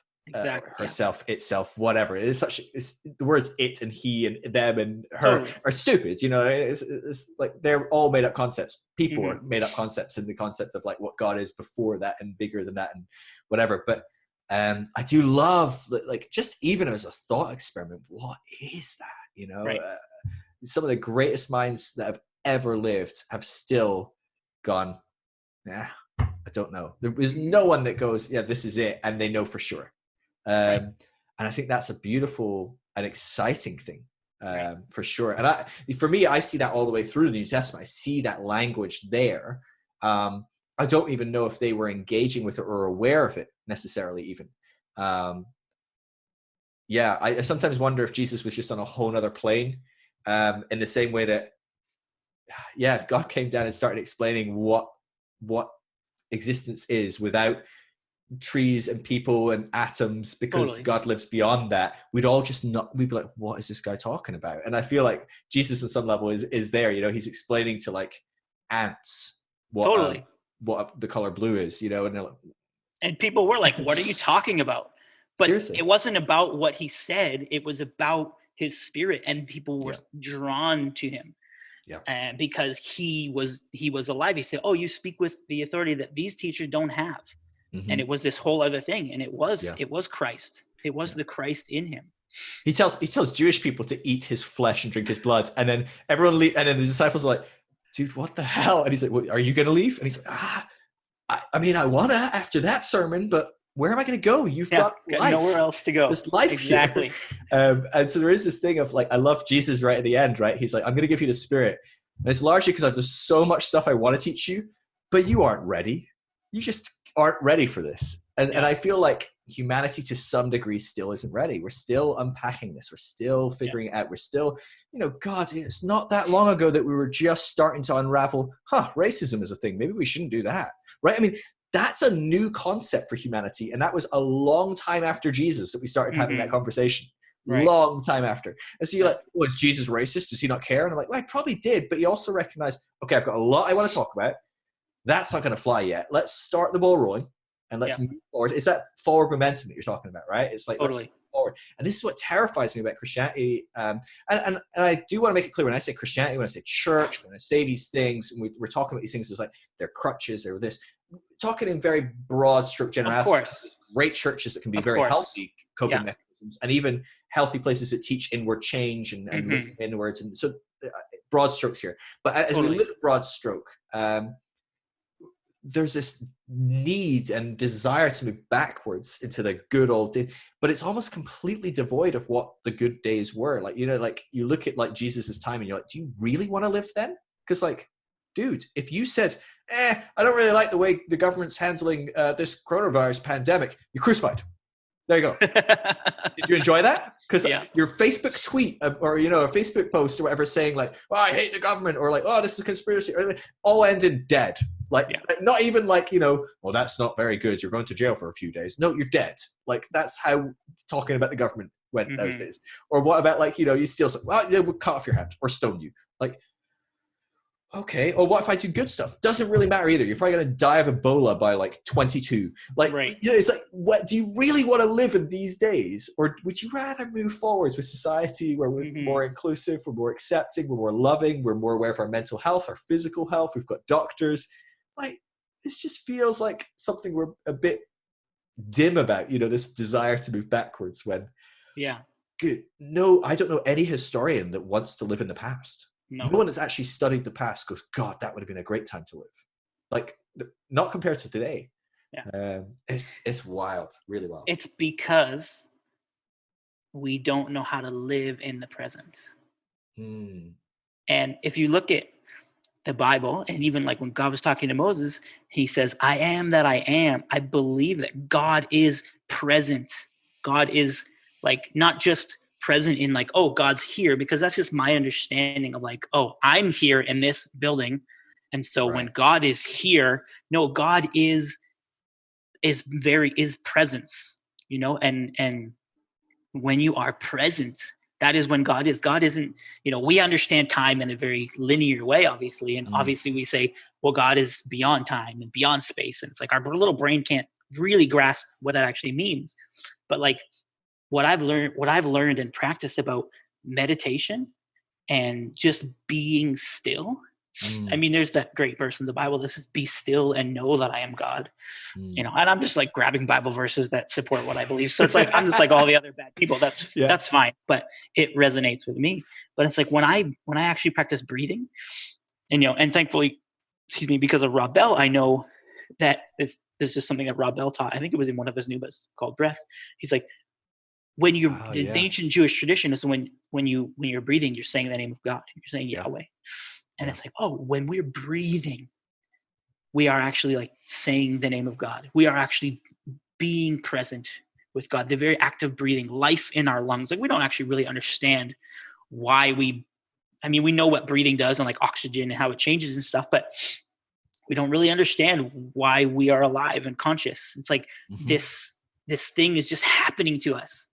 herself, itself, whatever? It is the words it and he and them and her are stupid, you know. It's like they're all made up concepts. People are made up concepts in the concept of like what God is before that and bigger than that and whatever. But I do love, like, just even as a thought experiment, what is that, you know? Some of the greatest minds that have ever lived have still gone, I don't know. There's no one that goes, yeah, this is it, and they know for sure. And I think that's a beautiful and exciting thing, for sure. And for me, I see that all the way through the New Testament. I see that language there. I don't even know if they were engaging with it or aware of it necessarily even. I sometimes wonder if Jesus was just on a whole nother plane, in the same way that, if God came down and started explaining what existence is without trees and people and atoms because Totally. God lives beyond that, we'd all just not, we'd be like, what is this guy talking about? And I feel like Jesus on some level is there, you know, he's explaining to like ants Totally. what the color blue is, you know, and they're like, And people were like, what are you talking about? But seriously, it wasn't about what he said. It was about his spirit, and people were drawn to him. Yeah. Because he was alive. He said, oh, you speak with the authority that these teachers don't have. Mm-hmm. And it was this whole other thing. And it was Christ. It was the Christ in him. He tells Jewish people to eat his flesh and drink his blood. And then everyone and then the disciples are like, dude, what the hell? And he's like, well, are you going to leave? And he's like, I mean, I want to after that sermon, but where am I going to go? You've got life. Nowhere else to go. This life exactly. And so there is this thing of like, I love Jesus right at the end, right? He's like, I'm going to give you the Spirit. And it's largely because there's so much stuff I want to teach you, but you aren't ready. You just aren't ready for this. And I feel like humanity to some degree still isn't ready. We're still unpacking this. We're still figuring it out. We're still, you know, God, it's not that long ago that we were just starting to unravel, racism is a thing. Maybe we shouldn't do that, right? I mean, that's a new concept for humanity. And that was a long time after Jesus that we started having that conversation. Right. Long time after. And so you're like, was Jesus racist? Does he not care? And I'm like, well, I probably did. But he also recognized, okay, I've got a lot I want to talk about. That's not going to fly yet. Let's start the ball rolling and let's move forward. It's that forward momentum that you're talking about, right? It's like, let's move forward. And this is what terrifies me about Christianity. And I do want to make it clear, when I say Christianity, when I say church, when I say these things, and we're talking about these things as like they're crutches or this, talking in very broad stroke generalities. Of course. Great churches that can be very healthy coping mechanisms, and even healthy places that teach inward change and looking inwards. And so broad strokes here. But as we look broad stroke, there's this need and desire to move backwards into the good old days, but it's almost completely devoid of what the good days were. Like, you know, like you look at like Jesus's time and you're like, do you really want to live then? Because like, dude, if you said, I don't really like the way the government's handling this coronavirus pandemic, you're crucified. There you go. Did you enjoy that? Because your Facebook tweet or, you know, a Facebook post or whatever saying like, oh, I hate the government, or like, oh, this is a conspiracy, or all ended dead. Like, not even like, you know, well, that's not very good. You're going to jail for a few days. No, you're dead. Like, that's how talking about the government went those days. Or what about like, you know, you steal something. Well, we'll cut off your hand or stone you. Like, okay. Or what if I do good stuff? Doesn't really matter either. You're probably going to die of Ebola by like 22. Like, you know, it's like, what do you really want to live in these days? Or would you rather move forwards with society where we're more inclusive, we're more accepting, we're more loving, we're more aware of our mental health, our physical health, we've got doctors. Like, this just feels like something we're a bit dim about, you know, this desire to move backwards when no, I don't know any historian that wants to live in the past. No one that's actually studied the past goes, God, that would have been a great time to live. Like, not compared to today. It's wild, really wild. It's because we don't know how to live in the present. And if you look at the Bible, and even like when God was talking to Moses, he says, I am that I am. I believe that God is present. God is like not just present in like, oh, God's here, because that's just my understanding of like, oh, I'm here in this building. And so when God is here, no, God is presence, you know, and when you are present, that is when God is. God isn't, you know, we understand time in a very linear way, obviously. And obviously we say, well, God is beyond time and beyond space. And it's like our little brain can't really grasp what that actually means. But like what I've learned and practiced about meditation and just being still. I mean, there's that great verse in the Bible that says, be still and know that I am God. You know, and I'm just like grabbing Bible verses that support what I believe. So it's like, I'm just like all the other bad people. That's fine. But it resonates with me. But it's like when I actually practice breathing, and, you know, and thankfully, because of Rob Bell, I know that this is just something that Rob Bell taught. I think it was in one of his new books called Breath. He's like, when the ancient Jewish tradition is when you're breathing, you're saying the name of God. You're saying Yahweh. And it's like, oh, when we're breathing, we are actually like saying the name of God. We are actually being present with God. The very act of breathing, life in our lungs. Like, we don't actually really understand why we know what breathing does and like oxygen and how it changes and stuff, but we don't really understand why we are alive and conscious. It's like Mm-hmm. this thing is just happening to us.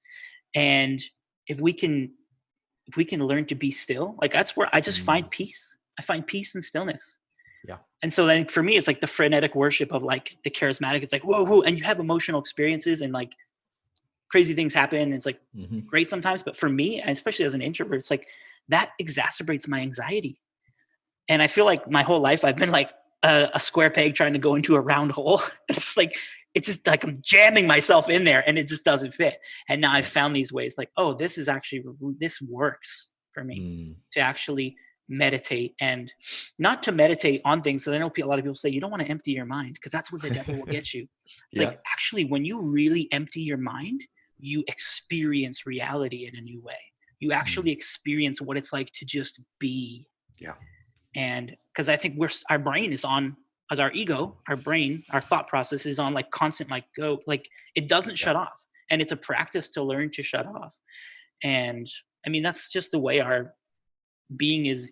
And if we can learn to be still, like that's where I just find peace. I find peace and stillness. Yeah. And so then for me, it's like the frenetic worship of like the charismatic. It's like, whoa, and you have emotional experiences and like crazy things happen. And it's like great sometimes. But for me, and especially as an introvert, it's like that exacerbates my anxiety. And I feel like my whole life I've been like a square peg trying to go into a round hole. It's just like I'm jamming myself in there and it just doesn't fit. And now I've found these ways like, oh, this works for me to actually meditate, and not to meditate on things. So I know a lot of people say you don't want to empty your mind because that's where the devil will get you. It's like, actually, when you really empty your mind, you experience reality in a new way. You actually experience what it's like to just be. Yeah. And because I think our brain is on, as our ego, our brain, our thought process is on like constant, like go, like it doesn't shut off. And it's a practice to learn to shut off. And I mean, that's just the way our being is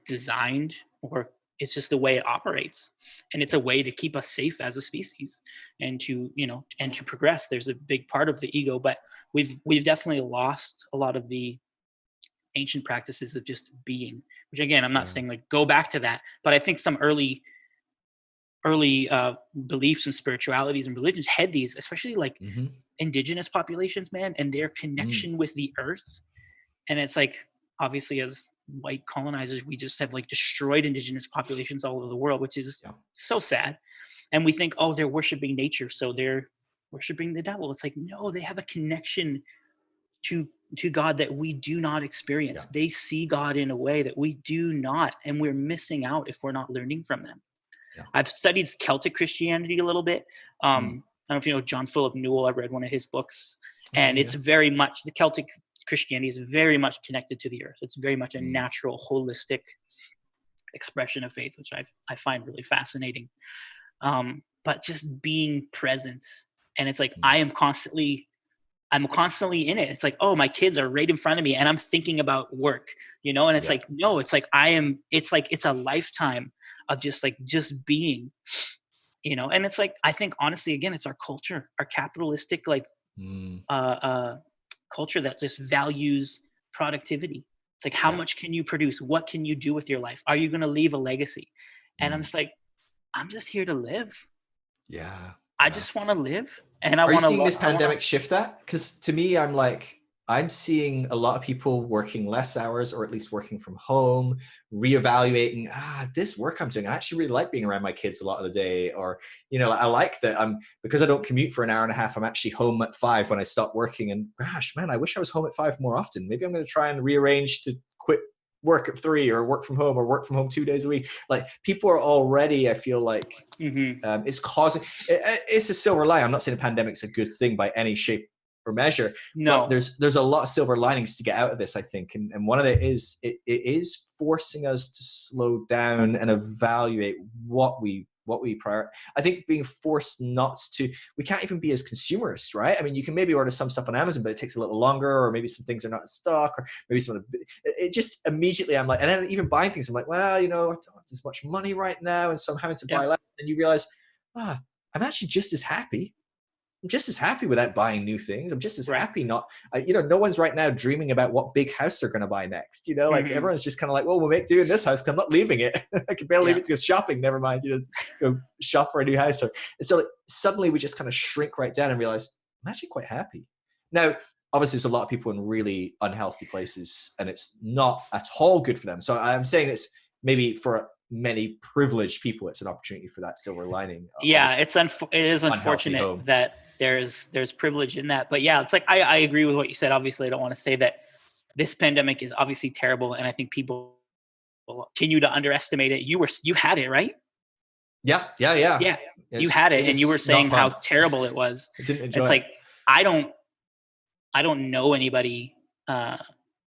designed, or it's just the way it operates. And it's a way to keep us safe as a species and to, and to progress. There's a big part of the ego, but we've definitely lost a lot of the ancient practices of just being, which again, I'm not saying like go back to that, but I think some early beliefs and spiritualities and religions had these, especially like indigenous populations, man, and their connection with the earth. And it's like, obviously as white colonizers, we just have like destroyed indigenous populations all over the world, which is so sad. And we think, oh, they're worshiping nature, so they're worshiping the devil. It's like, no, they have a connection to God that we do not experience. They see God in a way that we do not, and we're missing out if we're not learning from them. I've studied Celtic Christianity a little bit. I don't know if you know John Philip Newell. I read one of his books, and it's very much, the Celtic Christianity is very much connected to the earth. It's very much a natural, holistic expression of faith, which I find really fascinating. But just being present, and it's like I'm constantly in it. It's like, oh, my kids are right in front of me and I'm thinking about work, and it's like, no, it's like it's a lifetime of just being, and it's like, I think honestly, again, it's our culture, our capitalistic, like, culture that just values productivity. It's like, how much can you produce? What can you do with your life? Are you going to leave a legacy? And I'm just like, I'm just here to live. I just want to live. And Are you seeing this pandemic shift that? Because to me, I'm seeing a lot of people working less hours, or at least working from home, reevaluating, this work I'm doing, I actually really like being around my kids a lot of the day. Or, I like that because I don't commute for an hour and a half, I'm actually home at 5 when I stop working. And gosh, man, I wish I was home at 5 more often. Maybe I'm going to try and rearrange to quit work at 3 or work from home 2 days a week. Like, people are already, I feel like it's causing, it's a silver lining. I'm not saying the pandemic's a good thing by any shape or measure, but there's a lot of silver linings to get out of this, I think. And one of it is, it is forcing us to slow down and evaluate what we prioritize. I think being forced not to, we can't even be as consumerists, right? I mean, you can maybe order some stuff on Amazon, but it takes a little longer, or maybe some things are not in stock, or maybe it just immediately, I'm like, and then even buying things, I'm like, well, I don't have this much money right now, and so I'm having to buy less. And you realize, I'm actually just as happy. I'm just as happy without buying new things. I'm just as happy no one's right now dreaming about what big house they're going to buy next. Like everyone's just kind of like, well, we'll make do in this house because I'm not leaving it. I can barely leave it to go shopping. Never mind, go shop for a new house. And so suddenly we just kind of shrink right down and realize I'm actually quite happy. Now, obviously, there's a lot of people in really unhealthy places, and it's not at all good for them. So I'm saying it's maybe for many privileged people, it's an opportunity for that silver lining. It is unfortunate that there's privilege in that, but it's like, I agree with what you said. Obviously, I don't want to say that this pandemic is obviously terrible, and I think people will continue to underestimate it. You had it, right? Yeah. You had it, and you were saying how terrible it was. I didn't enjoy it's it. Like, I don't know anybody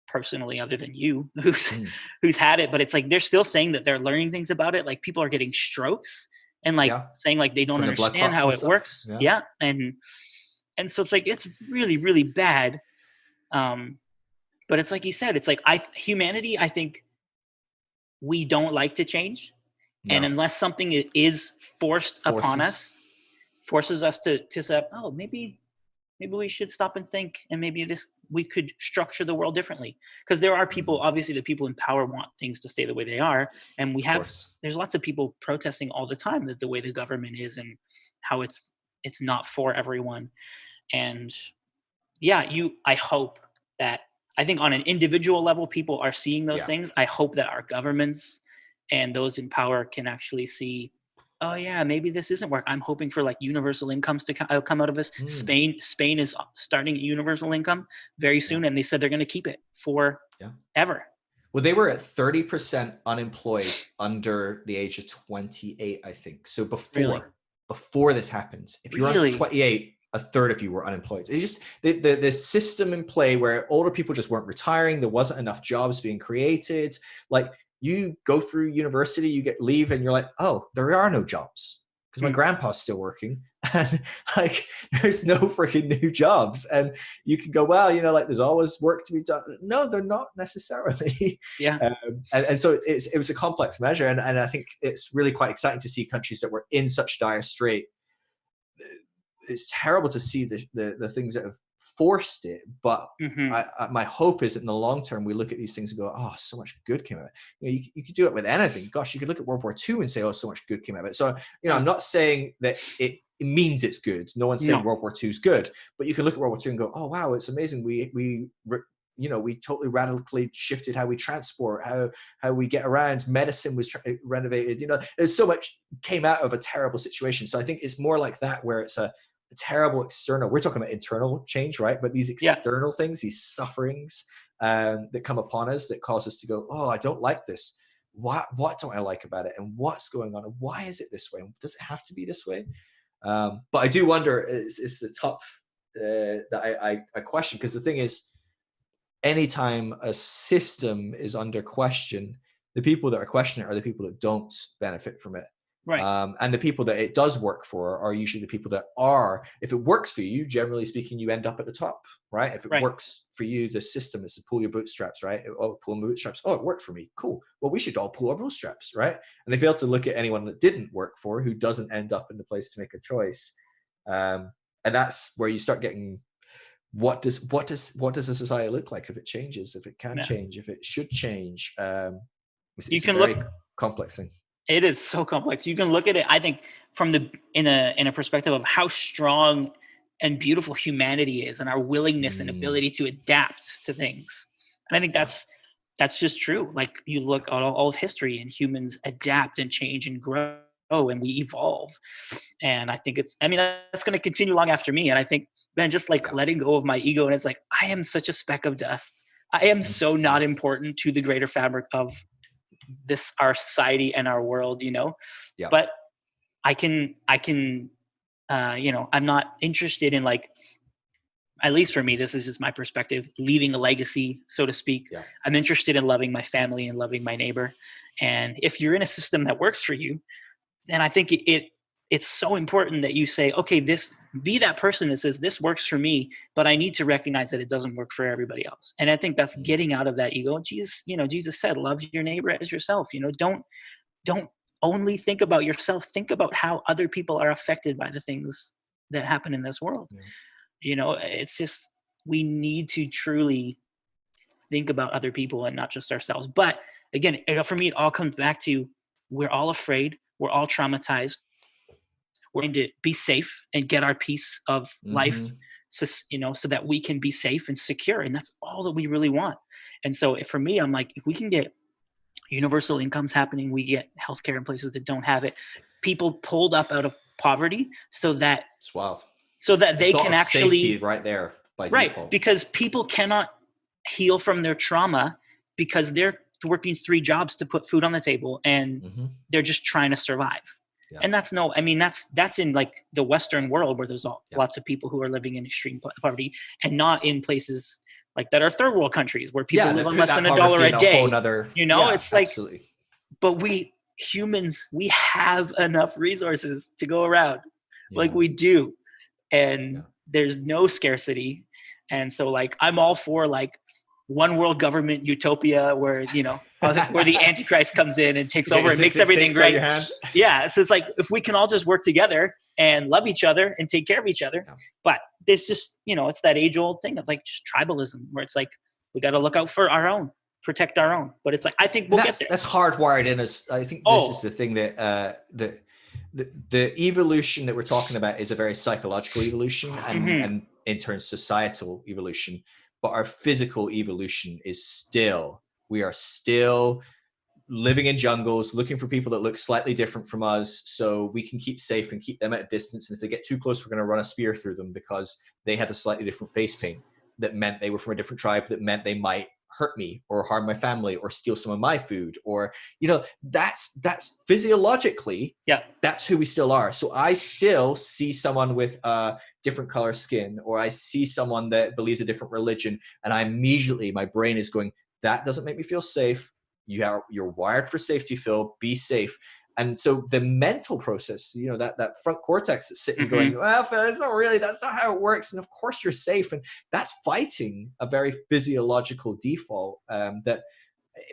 personally other than you who's had it, but it's like they're still saying that they're learning things about it. Like, people are getting strokes and saying like they don't understand how it works. And so it's like, it's really, really bad. But it's like you said, it's like humanity, I think we don't like to change. And unless something is forced upon us, forces us to say, oh, maybe we should stop and think, and maybe we could structure the world differently. Because there are people, obviously the people in power want things to stay the way they are. And there's lots of people protesting all the time that the way the government is and how it's not for everyone. And yeah, I hope that, I think on an individual level, people are seeing those things. I hope that our governments and those in power can actually see, oh yeah, maybe this isn't work. I'm hoping for like universal incomes to come out of this. Spain is starting a universal income very soon, and they said they're going to keep it forever. Well, they were at 30% unemployed under the age of 28, I think. So before this happens, if you're under 28, a third of you were unemployed. It's just the system in play where older people just weren't retiring. There wasn't enough jobs being created. Like, you go through university, you get leave, and you're like, oh, there are no jobs because my grandpa's still working, and like there's no freaking new jobs. And you can go, well, like there's always work to be done. No, they're not necessarily. And so it was a complex measure, and I think it's really quite exciting to see countries that were in such dire strait. It's terrible to see the things that have forced it, but my hope is that in the long term we look at these things and go, oh, so much good came out of it. You could do it with anything. Gosh, you could look at World War II and say, oh, so much good came out of it. So I'm not saying that it means it's good. No one's saying World War II is good, but you can look at World War II and go, oh wow, it's amazing. We totally radically shifted how we transport, how we get around. Medicine was renovated. There's so much came out of a terrible situation. So I think it's more like that, where it's a terrible external. We're talking about internal change, right? But these external things, these sufferings that come upon us, that cause us to go, oh, I don't like this. What don't I like about it? And what's going on? And why is it this way? Does it have to be this way? But I do wonder, it's the top that I question, because the thing is, anytime a system is under question, the people that are questioning it are the people that don't benefit from it. Right. And the people that it does work for are usually the people that are, if it works for you, generally speaking, you end up at the top, right? If it works for you, the system is to pull your bootstraps, right? Oh, pull my bootstraps. Oh, it worked for me. Cool. Well, we should all pull our bootstraps, right? And they fail to look at anyone that didn't work for, who doesn't end up in the place to make a choice. And that's where you start getting, what does a society look like if it changes, if it can change, if it should change? It's a very complex thing. It is so complex. You can look at it, I think, from in a perspective of how strong and beautiful humanity is, and our willingness and ability to adapt to things. And I think that's just true. Like, you look at all of history, and humans adapt and change and grow, and we evolve. And I think that's going to continue long after me. And I think, man, just like letting go of my ego, and it's like, I am such a speck of dust. I am so not important to the greater fabric of our society and our world, but I can I'm not interested in, like, at least for me, this is just my perspective, leaving a legacy, so to speak. I'm interested in loving my family and loving my neighbor. And if you're in a system that works for you, then I think it's so important that you say, okay, be that person that says, this works for me, but I need to recognize that it doesn't work for everybody else. And I think that's getting out of that ego. Jesus said, love your neighbor as yourself. Don't only think about yourself. Think about how other people are affected by the things that happen in this world. It's just, we need to truly think about other people and not just ourselves. But again, for me, it all comes back to, we're all afraid. We're all traumatized. We're going to be safe and get our piece of life, so that we can be safe and secure. And that's all that we really want. And so for me, I'm like, if we can get universal incomes happening, we get healthcare in places that don't have it, people pulled up out of poverty, so that it's wild. So that they can actually safety right there by default. Because people cannot heal from their trauma because they're working 3 jobs to put food on the table, and they're just trying to survive. And that's in like the Western world, where there's lots of people who are living in extreme poverty, and not in places like that are third world countries where people live on less than $1 a day. It's like, absolutely. But we humans, we have enough resources to go around, like we do, and there's no scarcity. And so, like, I'm all for, like, one world government utopia where, you know, where the Antichrist comes in and takes over and makes 666 everything on great. your hand. Yeah. So it's like, if we can all just work together and love each other and take care of each other. Yeah. But it's just, you know, it's that age old thing of like just tribalism where it's like, we got to look out for our own, protect our own. But it's like, I think we'll get there. That's hardwired in us. I think this is the thing that the evolution that we're talking about is a very psychological evolution and in turn societal evolution. But our physical evolution is still, we are still living in jungles, looking for people that look slightly different from us so we can keep safe and keep them at a distance. And if they get too close, we're going to run a spear through them because they had a slightly different face paint that meant they were from a different tribe, that meant they might hurt me or harm my family or steal some of my food, or, you know, that's physiologically, that's who we still are. So I still see someone with a different color skin, or I see someone that believes a different religion, and I immediately, my brain is going, that doesn't make me feel safe. You're wired for safety, Phil. Be safe. And so the mental process, you know, that front cortex is sitting going, well, Phil, it's not really, that's not how it works. And of course you're safe. And that's fighting a very physiological default that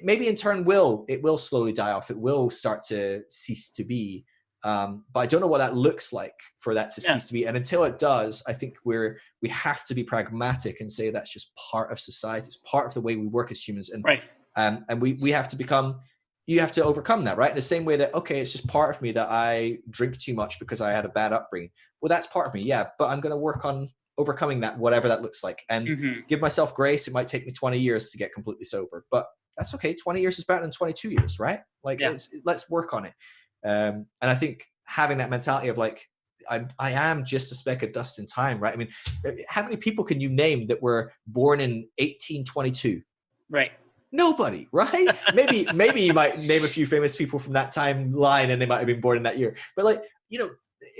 maybe in turn it will slowly die off. It will start to cease to be. But I don't know what that looks like for that to cease to be. And until it does, I think we have to be pragmatic and say that's just part of society. It's part of the way we work as humans. And and we have to become, you have to overcome that, right? In the same way that, okay, it's just part of me that I drink too much because I had a bad upbringing. Well, that's part of me, yeah, but I'm going to work on overcoming that, whatever that looks like, and give myself grace. It might take me 20 years to get completely sober, but that's okay. 20 years is better than 22 years, right? Like, let's work on it. And I think having that mentality of like, I am just a speck of dust in time, right? I mean, how many people can you name that were born in 1822? Right. Nobody, right? Maybe you might name a few famous people from that timeline and they might have been born in that year. But like, you know,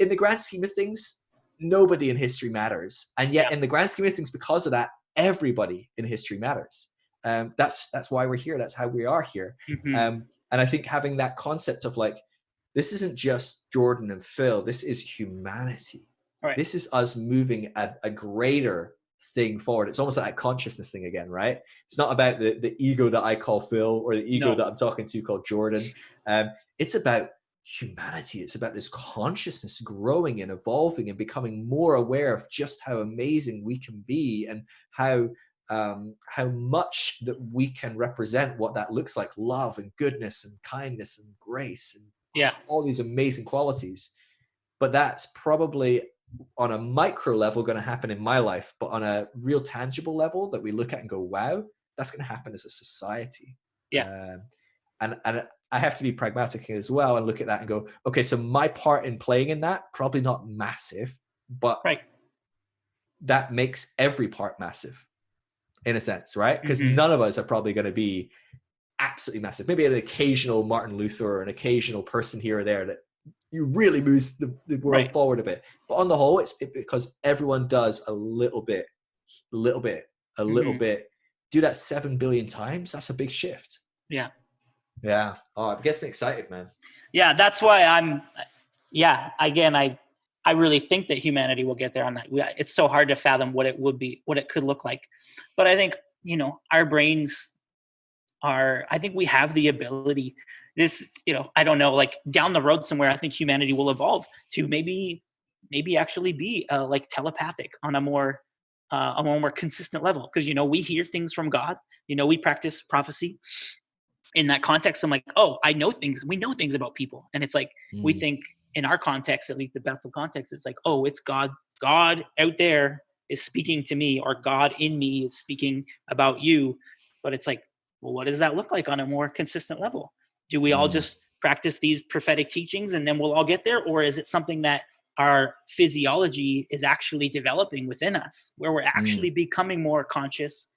in the grand scheme of things, nobody in history matters. And yet in the grand scheme of things, because of that, everybody in history matters. That's why we're here. That's how we are here. And I think having that concept of like, this isn't just Jordan and Phil, this is humanity. Right. This is us moving a greater thing forward. It's almost like a consciousness thing again, right? It's not about the ego that I call Phil or the ego that I'm talking to called Jordan. It's about humanity. It's about this consciousness growing and evolving and becoming more aware of just how amazing we can be and how much that we can represent what that looks like, love and goodness and kindness and grace and all these amazing qualities. But that's probably on a micro level going to happen in my life, but on a real tangible level that we look at and go, wow, that's going to happen as a society. And I have to be pragmatic as well and look at that and go, okay, so my part in playing in that, probably not massive, but that makes every part massive in a sense, right? Because none of us are probably going to be absolutely massive. Maybe an occasional Martin Luther or an occasional person here or there that you really moves the world forward a bit. But on the whole, it's because everyone does a little bit. Do that 7 billion times. That's a big shift. Yeah. Oh, it gets me excited, man. Yeah, that's why again, I really think that humanity will get there on that. It's so hard to fathom what it would be, what it could look like. But I think, you know, our brains I think we have the ability. This, you know, I don't know, like down the road somewhere, I think humanity will evolve to maybe actually be like telepathic on a more consistent level. Because, you know, we hear things from God, you know, we practice prophecy in that context. I'm like, oh, we know things about people. And it's like, we think in our context, at least the Bethel context, it's like, oh, it's God out there is speaking to me, or God in me is speaking about you. But it's like, well, what does that look like on a more consistent level? Do we all just practice these prophetic teachings and then we'll all get there? Or is it something that our physiology is actually developing within us, where we're actually becoming more conscious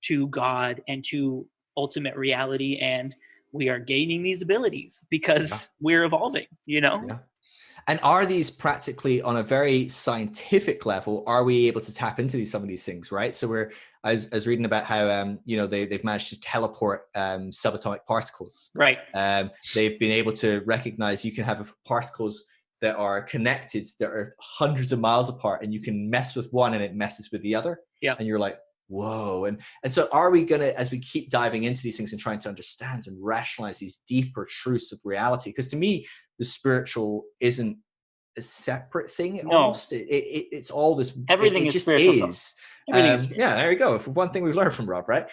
to God and to ultimate reality, and we are gaining these abilities because we're evolving, you know? Yeah. And are these practically on a very scientific level, are we able to tap into some of these things, right? So I was reading about how, you know, they've managed to teleport subatomic particles. Right. They've been able to recognize you can have particles that are connected, that are hundreds of miles apart, and you can mess with one and it messes with the other. Yeah. And you're like, whoa. And so are we going to, as we keep diving into these things and trying to understand and rationalize these deeper truths of reality? Because to me, the spiritual isn't a separate thing. No. Almost it's all this, everything it is just spiritual. is. Everything is spiritual. Yeah, there you go. One thing we've learned from Rob, right?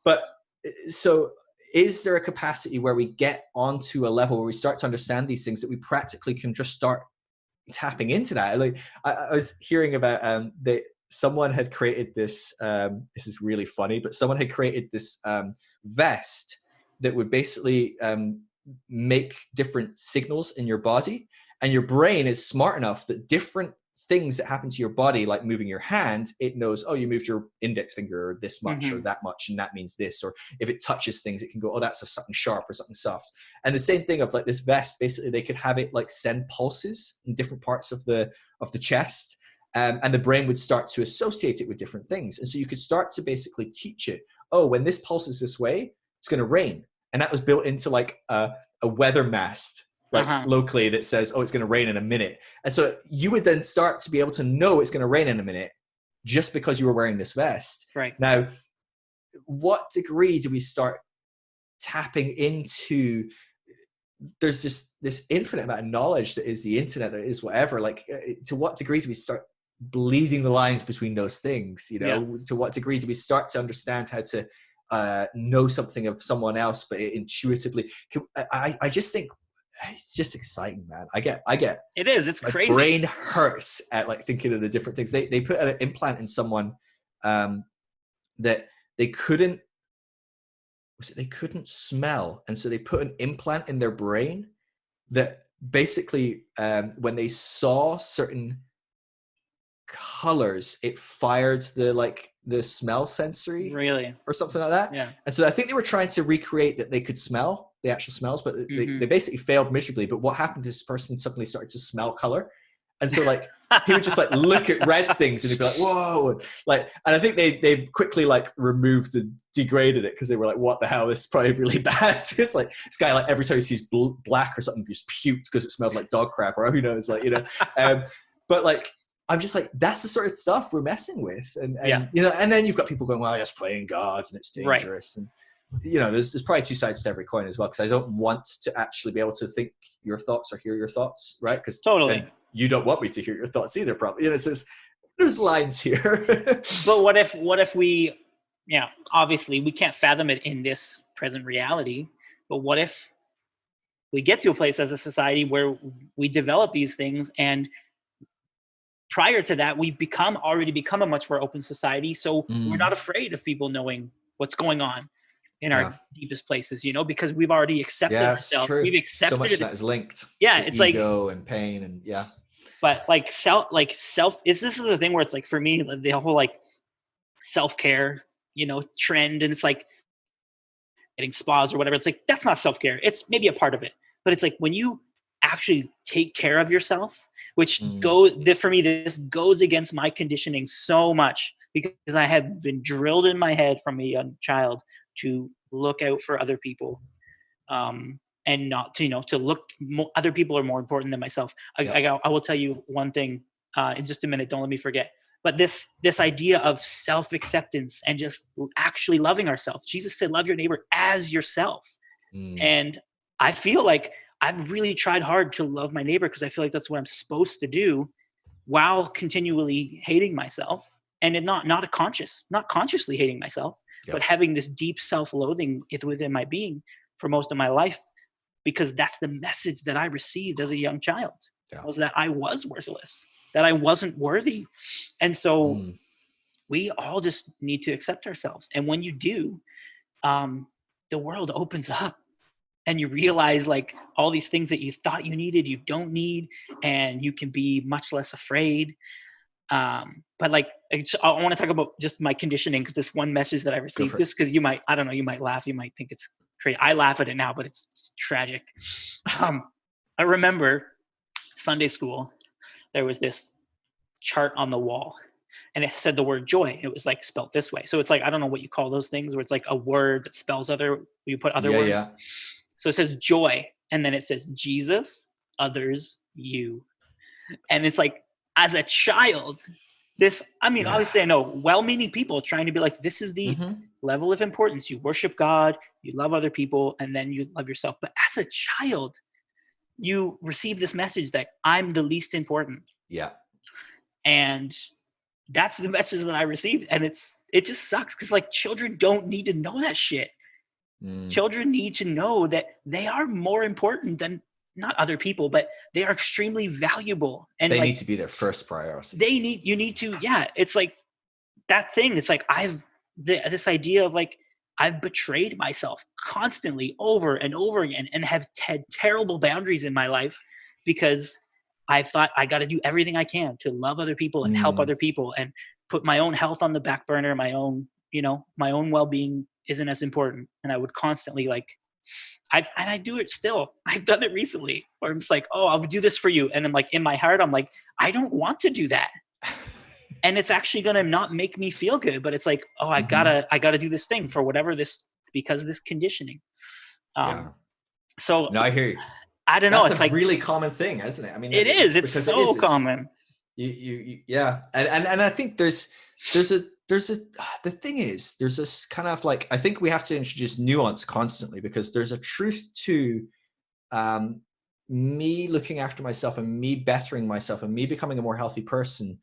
But so is there a capacity where we get onto a level where we start to understand these things that we practically can just start tapping into that? Like I was hearing about someone had created this, this is really funny, but someone had created this vest that would basically make different signals in your body, and your brain is smart enough that different things that happen to your body, like moving your hand, it knows, oh, you moved your index finger this much or that much, and that means this. Or if it touches things, it can go, oh, that's something sharp or something soft. And the same thing of like this vest, basically they could have it like send pulses in different parts of the chest, and the brain would start to associate it with different things. And so you could start to basically teach it, oh, when this pulses this way, it's going to rain. And that was built into like a weather mast, like locally, that says, oh, it's going to rain in a minute. And so you would then start to be able to know it's going to rain in a minute just because you were wearing this vest. Right. Now, what degree do we start tapping into? There's just this infinite amount of knowledge that is the internet, that is whatever. Like, to what degree do we start bleeding the lines between those things? You know, to what degree do we start to understand how to know something of someone else, but intuitively? I just think it's just exciting, man. I get it is, it's my crazy. Brain hurts at like thinking of the different things. They put an implant in someone that they couldn't smell, and so they put an implant in their brain that basically when they saw certain colors, it fired the smell sensory, really, or something like that. Yeah. And so I think they were trying to recreate that they could smell the actual smells, but they basically failed miserably. But what happened is this person suddenly started to smell color, and so like he would just like look at red things and he'd be like, whoa, like. And I think they quickly like removed and degraded it, because they were like, what the hell, this is probably really bad. So it's like this guy, like every time he sees black or something, he just puked because it smelled like dog crap, or who knows, like, you know. But like, I'm just like, that's the sort of stuff we're messing with. And you know, and then you've got people going, well, just playing God and it's dangerous. Right. And, you know, there's probably two sides to every coin as well, because I don't want to actually be able to think your thoughts or hear your thoughts, right? Because totally, you don't want me to hear your thoughts either, probably. You know, there's lines here. But what if we, obviously we can't fathom it in this present reality, but what if we get to a place as a society where we develop these things, and prior to that, we've already become a much more open society. So we're not afraid of people knowing what's going on in our deepest places, you know, because we've already accepted ourselves. We've accepted so much of that is linked. Yeah, to it's ego like and pain and But like self this is the thing where it's like, for me, the whole like self-care, you know, trend, and it's like getting spas or whatever. It's like, that's not self-care. It's maybe a part of it, but it's like when you actually take care of yourself, which for me, this goes against my conditioning so much, because I have been drilled in my head from a young child to look out for other people, and not to, other people are more important than myself. I will tell you one thing in just a minute. Don't let me forget. But this idea of self-acceptance and just actually loving ourselves. Jesus said, love your neighbor as yourself. And I feel like I've really tried hard to love my neighbor, because I feel like that's what I'm supposed to do, while continually hating myself. And not consciously hating myself, but having this deep self-loathing within my being for most of my life, because that's the message that I received as a young child, was that I was worthless, that I wasn't worthy. And so we all just need to accept ourselves. And when you do, the world opens up, and you realize like all these things that you thought you needed, you don't need, and you can be much less afraid. But like, I want to talk about just my conditioning, because this one message that I received, just because you might laugh, you might think it's crazy. I laugh at it now, but it's tragic. I remember Sunday school, there was this chart on the wall, and it said the word joy. It was like spelled this way. So it's like, I don't know what you call those things, where it's like a word that spells you put other words. Yeah. So it says joy, and then it says Jesus, others, you. And it's like, as a child, this, I mean, Yeah. obviously I know well-meaning people trying to be like, this is the level of importance. You worship God, you love other people, and then you love yourself. But as a child, you receive this message that I'm the least important. Yeah. And that's the message that I received. And it just sucks because like children don't need to know that shit. Children need to know that they are more important than not other people, but they are extremely valuable. And they like, need to be their first priority. You need to, yeah. It's like that thing. It's like this idea of like, I've betrayed myself constantly over and over again and have had terrible boundaries in my life because I thought I got to do everything I can to love other people and help other people and put my own health on the back burner. My own well-being isn't as important. And I would constantly like, I do it still. I've done it recently where I'm just like, oh, I'll do this for you. And I'm like, in my heart, I'm like, I don't want to do that. And it's actually going to not make me feel good, but it's like, oh, I gotta do this thing for whatever because of this conditioning. So no, I hear you. I don't know. That's it's a like really common thing, isn't it? I mean, it's so common. Yeah. And I think the thing is, there's this kind of like, I think we have to introduce nuance constantly because there's a truth to me looking after myself and me bettering myself and me becoming a more healthy person.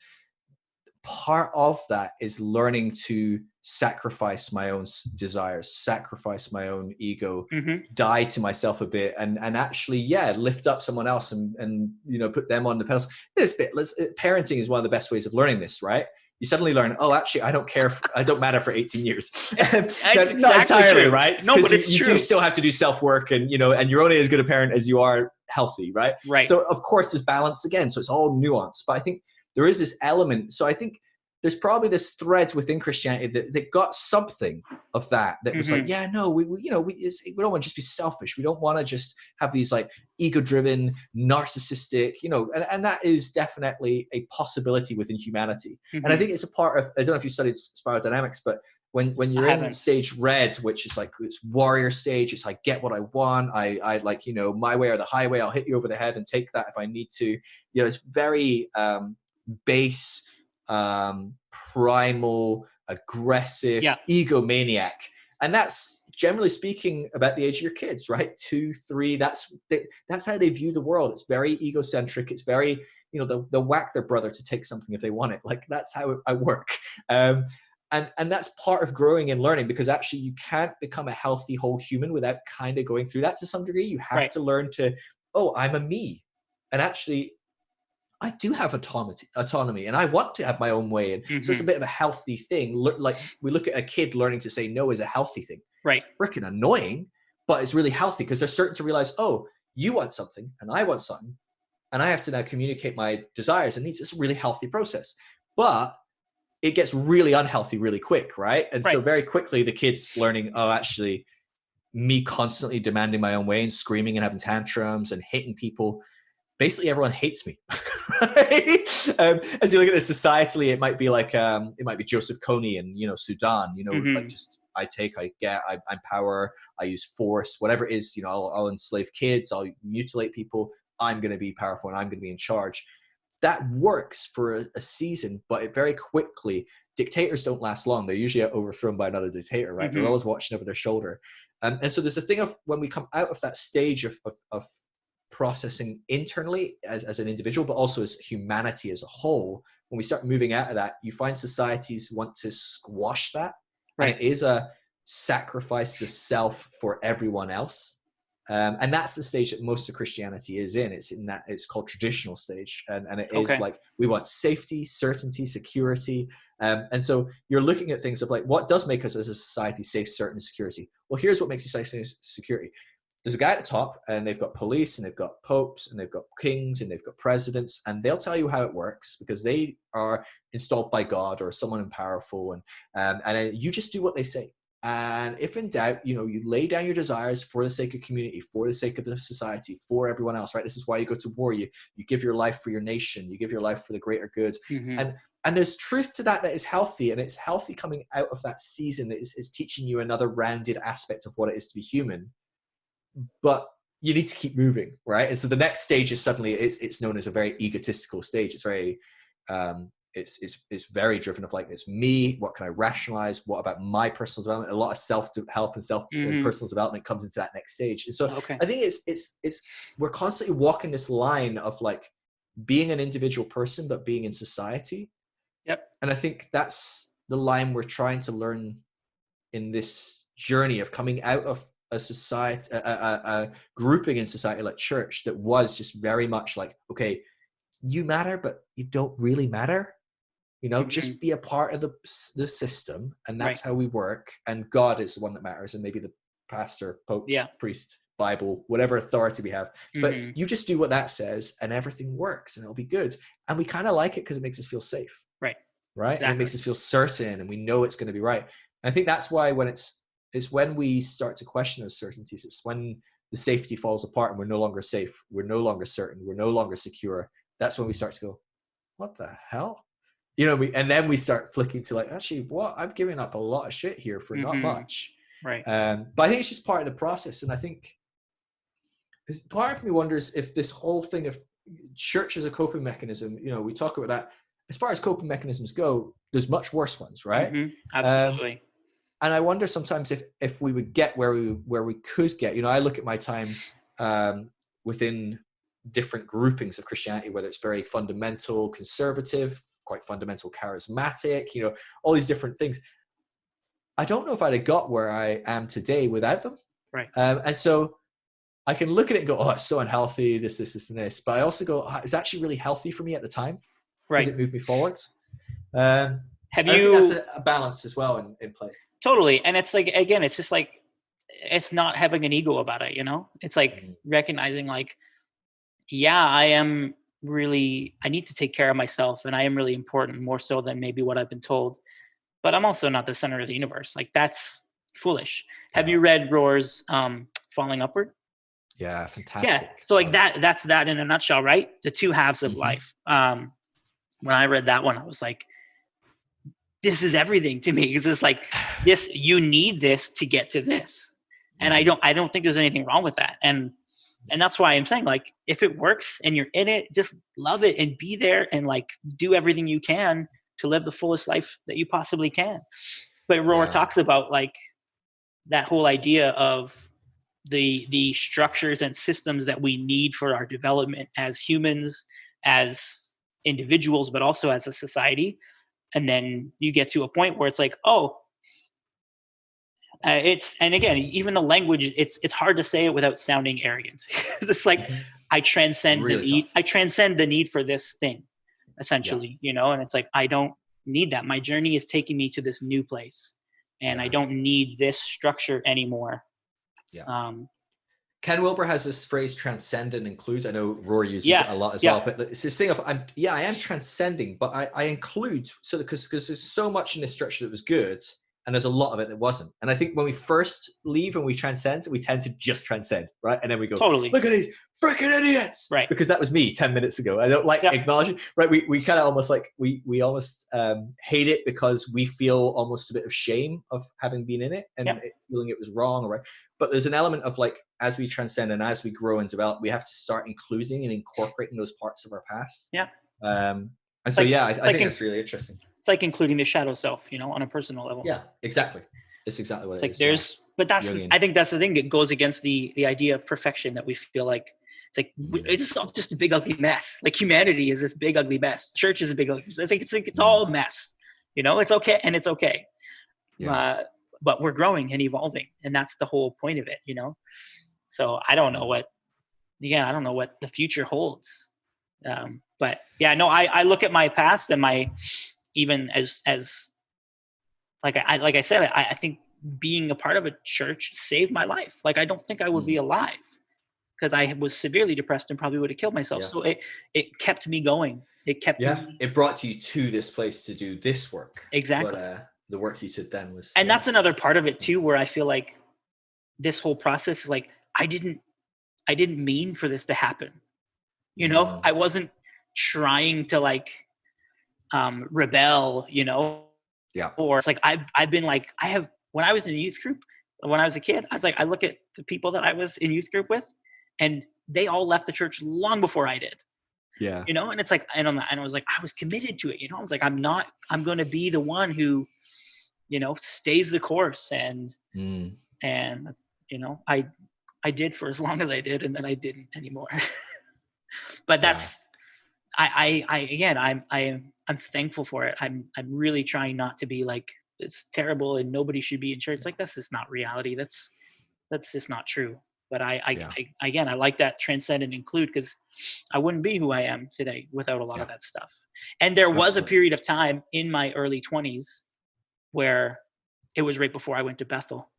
Part of that is learning to sacrifice my own desires, sacrifice my own ego, die to myself a bit, and actually, lift up someone else and put them on the pedestal. Parenting is one of the best ways of learning this, right? You suddenly learn, oh, actually, I don't care. I don't matter for 18 years. It's exactly not entirely true. right. No, but it's you true. do still have to do self-work and you're only as good a parent as you are healthy, right? Right. So of course there's balance again. So it's all nuance. But I think there is this element. So I think there's probably this thread within Christianity that got something of that was like, we don't want to just be selfish. We don't want to just have these like ego-driven, narcissistic, and that is definitely a possibility within humanity. And I think it's a part of, I don't know if you studied spiral dynamics, but when you're in stage red, which is like it's warrior stage, it's like get what I want. I like, my way or the highway, I'll hit you over the head and take that if I need to. It's very base, primal, aggressive, egomaniac. And that's generally speaking about the age of your kids, right? 2, 3, that's how they view the world. It's very egocentric. It's very, they'll whack their brother to take something if they want it. Like that's how I work. And that's part of growing and learning, because actually you can't become a healthy whole human without kind of going through that to some degree. You have to learn to, I'm a me. And actually, I do have autonomy and I want to have my own way. And so it's a bit of a healthy thing. Like we look at a kid learning to say no is a healthy thing. Right. It's freaking annoying, but it's really healthy because they're starting to realize, oh, you want something and I want something. And I have to now communicate my desires and needs. It's a really healthy process. But it gets really unhealthy really quick, right? And so very quickly the kid's learning, oh, actually, me constantly demanding my own way and screaming and having tantrums and hitting people. Basically, everyone hates me. Right? As you look at it societally, it might be like it might be Joseph Kony in Sudan. Like just I get, I'm power, I use force, whatever it is. I'll enslave kids, I'll mutilate people. I'm going to be powerful and I'm going to be in charge. That works for a season, but it very quickly, dictators don't last long. They're usually overthrown by another dictator, right? They're always watching over their shoulder. And so there's a thing of when we come out of that stage of processing internally as an individual, but also as humanity as a whole, when we start moving out of that, you find societies want to squash that. And it is a sacrifice of self for everyone else. And that's the stage that most of Christianity is in. It's called traditional stage. And it is like, we want safety, certainty, security. And so you're looking at things of like, what does make us as a society safe, certain, security? Well, here's what makes you safe, security. There's a guy at the top and they've got police and they've got popes and they've got kings and they've got presidents, and they'll tell you how it works because they are installed by God or someone powerful. And you just do what they say. And if in doubt, you lay down your desires for the sake of community, for the sake of the society, for everyone else, right? This is why you go to war. You give your life for your nation. You give your life for the greater good. And there's truth to that is healthy. And it's healthy coming out of that season that is teaching you another rounded aspect of what it is to be human. But you need to keep moving, right? And so the next stage is suddenly, it's known as a very egotistical stage. It's very, it's very driven of like, it's me, what can I rationalize, what about my personal development. A lot of self-help and personal development comes into that next stage. And so I think it's we're constantly walking this line of like being an individual person but being in society. And I think that's the line we're trying to learn in this journey of coming out of a society, a grouping in society like church that was just very much like, okay, you matter but you don't really matter. Just be a part of the system, and that's how we work. And God is the one that matters, and maybe the pastor, pope, priest, Bible, whatever authority we have. But you just do what that says, and everything works, and it'll be good. And we kind of like it because it makes us feel safe, right? Exactly. And it makes us feel certain, and we know it's going to be right. And I think that's why when it's when we start to question those certainties, it's when the safety falls apart, and we're no longer safe, we're no longer certain, we're no longer secure. That's when we start to go, what the hell? And then we start flicking to like, actually, what? I'm giving up a lot of shit here for not much. Right. But I think it's just part of the process. And I think part of me wonders if this whole thing of church as a coping mechanism, we talk about that. As far as coping mechanisms go, there's much worse ones, right? Absolutely. And I wonder sometimes if we would get where we could get. I look at my time within different groupings of Christianity, whether it's very fundamental, conservative, quite fundamental, charismatic, all these different things. I don't know if I'd have got where I am today without them. Right. And so I can look at it and go, oh, it's so unhealthy, this, and this. But I also go, oh, it's actually really healthy for me at the time. Right. Because it moved me forwards. I think that's a balance as well in play. Totally. And it's like, again, it's just like, it's not having an ego about it, It's like recognizing like, I need to take care of myself, and I am really important, more so than maybe what I've been told. But I'm also not the center of the universe. Like, that's foolish. Have you read Rohr's Falling Upward? Yeah, fantastic. Yeah. So like that's that in a nutshell, right? The two halves of life. When I read that one, I was like, this is everything to me. Because it's like this, you need this to get to this. And I don't think there's anything wrong with that. And that's why I'm saying, like, if it works and you're in it, just love it and be there and like do everything you can to live the fullest life that you possibly can. But Rohr talks about like that whole idea of the structures and systems that we need for our development as humans, as individuals, but also as a society. And then you get to a point where it's like, and again, even the language, it's hard to say it without sounding arrogant. It's like, I transcend really the need. Tough. I transcend the need for this thing, essentially, and it's like, I don't need that. My journey is taking me to this new place, and I don't need this structure anymore. Yeah. Ken Wilber has this phrase, transcend and include. I know Rohr uses it a lot as well, but it's this thing of, I am transcending, but I include, so because there's so much in this structure that was good, and there's a lot of it that wasn't. And I think when we first leave and we transcend, we tend to just transcend, right? And then we go, totally, look at these freaking idiots, right? Because that was me 10 minutes ago. I don't like acknowledging, right? We kind of almost like, we almost hate it because we feel almost a bit of shame of having been in it and feeling it was wrong, or right? But there's an element of like, as we transcend and as we grow and develop, we have to start including and incorporating those parts of our past. Yeah. And so, I think that's really interesting. It's like including the shadow self, on a personal level. Yeah, exactly. It's exactly what it is. But I think that's the thing. It goes against the idea of perfection that we feel like. It's like, it's all just a big ugly mess. Like, humanity is this big ugly mess. Church is a big ugly mess. It's all a mess. It's okay, and it's okay. Yeah. But we're growing and evolving, and that's the whole point of it. So I don't know what the future holds. But I look at my past and my, even as like I said, I think being a part of a church saved my life. Like, I don't think I would be alive because I was severely depressed and probably would have killed myself. Yeah. So it kept me going. It kept me. It brought you to this place to do this work. Exactly. But the work you did then was. And that's another part of it too, where I feel like this whole process is like, I didn't mean for this to happen. I wasn't trying to like rebel, or it's like I've been like, when I was in a youth group, when I was a kid, I was like, I look at the people that I was in youth group with, and they all left the church long before I did. Yeah. You know, and it's like, and I was like, I was committed to it. You know, I was like, I'm going to be the one who, you know, stays the course. And you know, I did for as long as I did, and then I didn't anymore. But that's, again, I'm thankful for it. I'm really trying not to be like, it's terrible and nobody should be in church. Like, that's just not reality. That's just not true. But again, I like that transcend and include, because I wouldn't be who I am today without a lot of that stuff. And there was a period of time in my early 20s where it was right before I went to Bethel,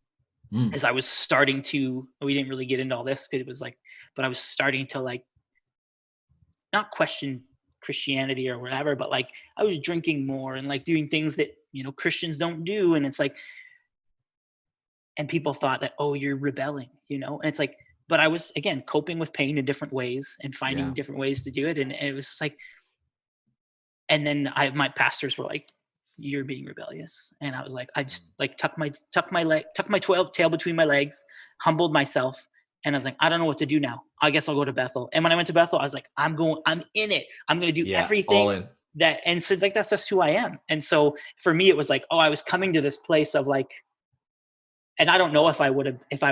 as I was starting to, we didn't really get into all this because it was like, but I was starting to like, not question Christianity or whatever, but like I was drinking more and like doing things that, you know, Christians don't do. And it's like, and people thought that, oh, you're rebelling, you know? And it's like, but I was, again, coping with pain in different ways and finding different ways to do it. And it was like, and then my pastors were like, you're being rebellious. And I was like, I just like tucked my tail between my legs, humbled myself. And I was like, I don't know what to do now. I guess I'll go to Bethel. And when I went to Bethel, I was like, I'm in it. I'm going to do everything that, and so like, that's just who I am. And so for me, it was like, oh, I was coming to this place of like, and I don't know if I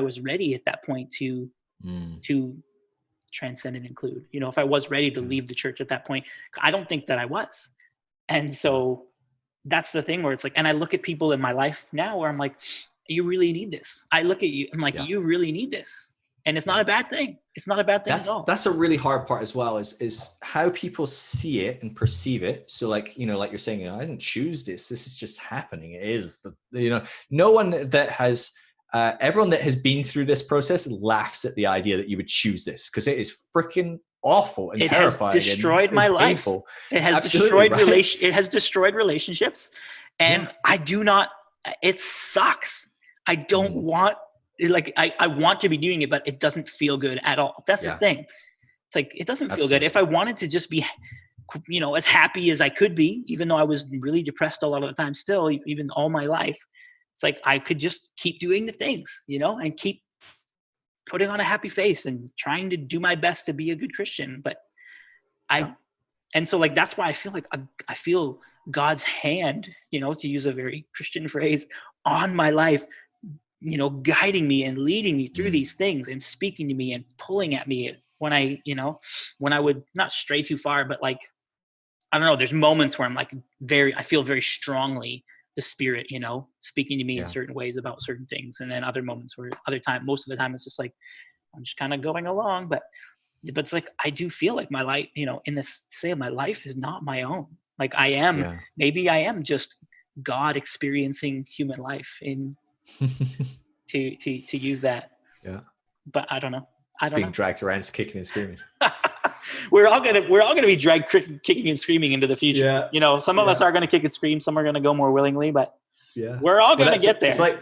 was ready at that point to transcend and include, you know, if I was ready to leave the church at that point. I don't think that I was. And so that's the thing where it's like, and I look at people in my life now where I'm like, you really need this. I look at you, I'm like, you really need this. And it's not a bad thing. It's not a bad thing at all. That's a really hard part as well, is how people see it and perceive it. So like, you know, like you're saying, you know, I didn't choose this. This is just happening. It is, you know, no one that has, everyone that has been through this process laughs at the idea that you would choose this, because it is freaking awful and terrifying. It has destroyed my life. It has destroyed It has destroyed relationships. And I do not, it sucks. I don't want, like, I want to be doing it, but it doesn't feel good at all. That's the thing. It's like, it doesn't feel good. If I wanted to just be, you know, as happy as I could be, even though I was really depressed a lot of the time still, even all my life, it's like, I could just keep doing the things, you know, and keep putting on a happy face and trying to do my best to be a good Christian. But and so like, that's why I feel like I feel God's hand, you know, to use a very Christian phrase, on my life, you know, guiding me and leading me through these things and speaking to me and pulling at me when I, you know, when I would not stray too far, but like, I don't know, there's moments where I'm like I feel very strongly the Spirit, you know, speaking to me in certain ways about certain things. And then other moments where most of the time it's just like, I'm just kind of going along, but it's like, I do feel like my life, you know, in this, to say my life is not my own. Like maybe I am just God experiencing human life in, to use that. Yeah. But I don't know. Being dragged around kicking and screaming. We're all gonna be dragged kicking and screaming into the future. Yeah. You know, some of us are gonna kick and scream, some are gonna go more willingly, but we're all gonna get there. It's like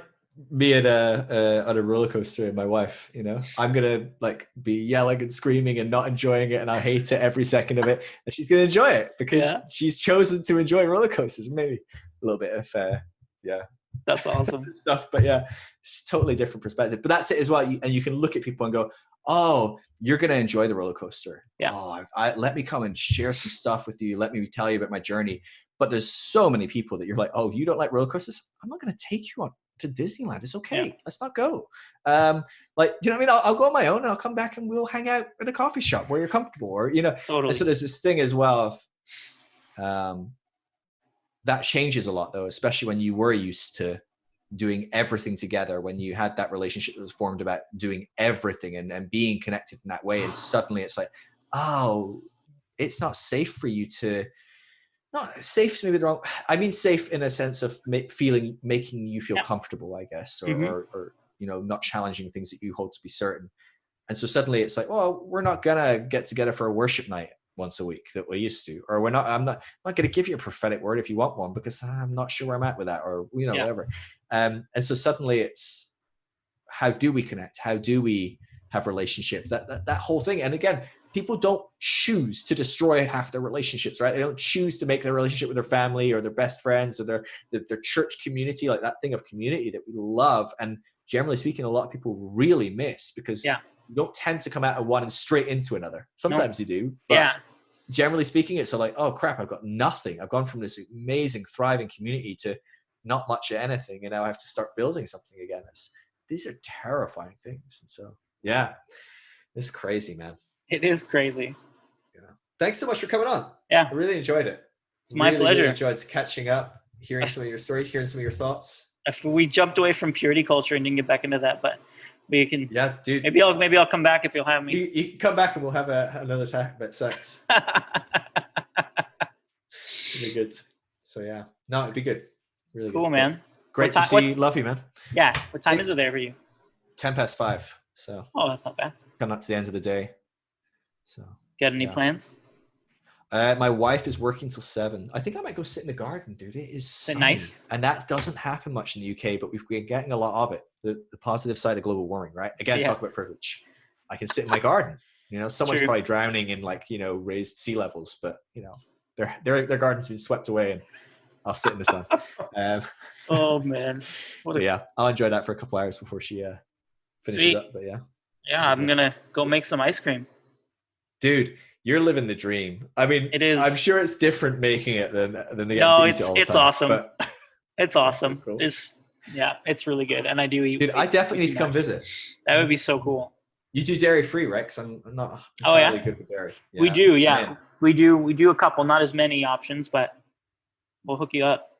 me at a roller coaster and my wife, you know, I'm gonna like be yelling and screaming and not enjoying it, and I hate it every second of it, and she's gonna enjoy it because she's chosen to enjoy roller coasters. Maybe a little bit of that's awesome stuff, but it's totally different perspective. But that's it as well. And you can look at people and go, oh, you're going to enjoy the roller coaster. Oh, let me come and share some stuff with you. Let me tell you about my journey. But there's so many people that you're like, oh, you don't like roller coasters? I'm not going to take you on to Disneyland. It's okay. Let's not go. Like, you know what I mean? I'll go on my own and I'll come back and we'll hang out at a coffee shop where you're comfortable, or, you know. Totally. And so there's this thing as well of, that changes a lot though, especially when you were used to doing everything together, when you had that relationship that was formed about doing everything and being connected in that way. And suddenly it's like, oh, it's not safe for you to, not safe, maybe the wrong, I mean, safe in a sense of making you feel comfortable, I guess, or, you know, not challenging things that you hold to be certain. And so suddenly it's like, well, we're not going to get together for a worship night once a week that we used to, or I'm not going to give you a prophetic word if you want one, because I'm not sure where I'm at with that, or, you know, whatever. And so suddenly it's, how do we connect? How do we have relationships? That whole thing. And again, people don't choose to destroy half their relationships, right? They don't choose to make their relationship with their family or their best friends or their church community, like that thing of community that we love. And generally speaking, a lot of people really miss, because you don't tend to come out of one and straight into another. Sometimes you do. But generally speaking, it's like, oh crap, I've got nothing. I've gone from this amazing, thriving community to not much of anything, and now I have to start building something again. These are terrifying things. And so, yeah, it's crazy, man. It is crazy. Yeah. Thanks so much for coming on. Yeah. I really enjoyed it. It's my pleasure. Really enjoyed catching up, hearing some of your stories, hearing some of your thoughts. If we jumped away from purity culture and didn't get back into that, but we can. Yeah, dude. Maybe I'll come back if you'll have me. You can come back and we'll have another talk about sex. It'd be good. So yeah, no, it'd be good. Really cool, good. man. Great to see you. Love you, man. Yeah. What time is it there for you? 5:10. So. Oh, that's not bad. Coming up to the end of the day. So. Got any plans? My wife is working till 7. I think I might go sit in the garden, dude. It is sunny. Nice. And that doesn't happen much in the UK, but we've been getting a lot of it. The positive side of global warming, right? Again, talk about privilege. I can sit in my garden. You know, someone's probably drowning in raised sea levels, but their garden's been swept away, and I'll sit in the sun. Oh man. I'll enjoy that for a couple hours before she finishes up. But yeah, I'm gonna go make some ice cream. Dude, you're living the dream. I mean, it is. I'm sure it's different making it than the No, it's awesome. But it's awesome. So cool. It's really good, and I do eat. Dude, I definitely need to come visit. That would be so cool. You do dairy free, right? Because I'm not really good with dairy. Yeah. We do, yeah. Man. We do a couple, not as many options, but we'll hook you up.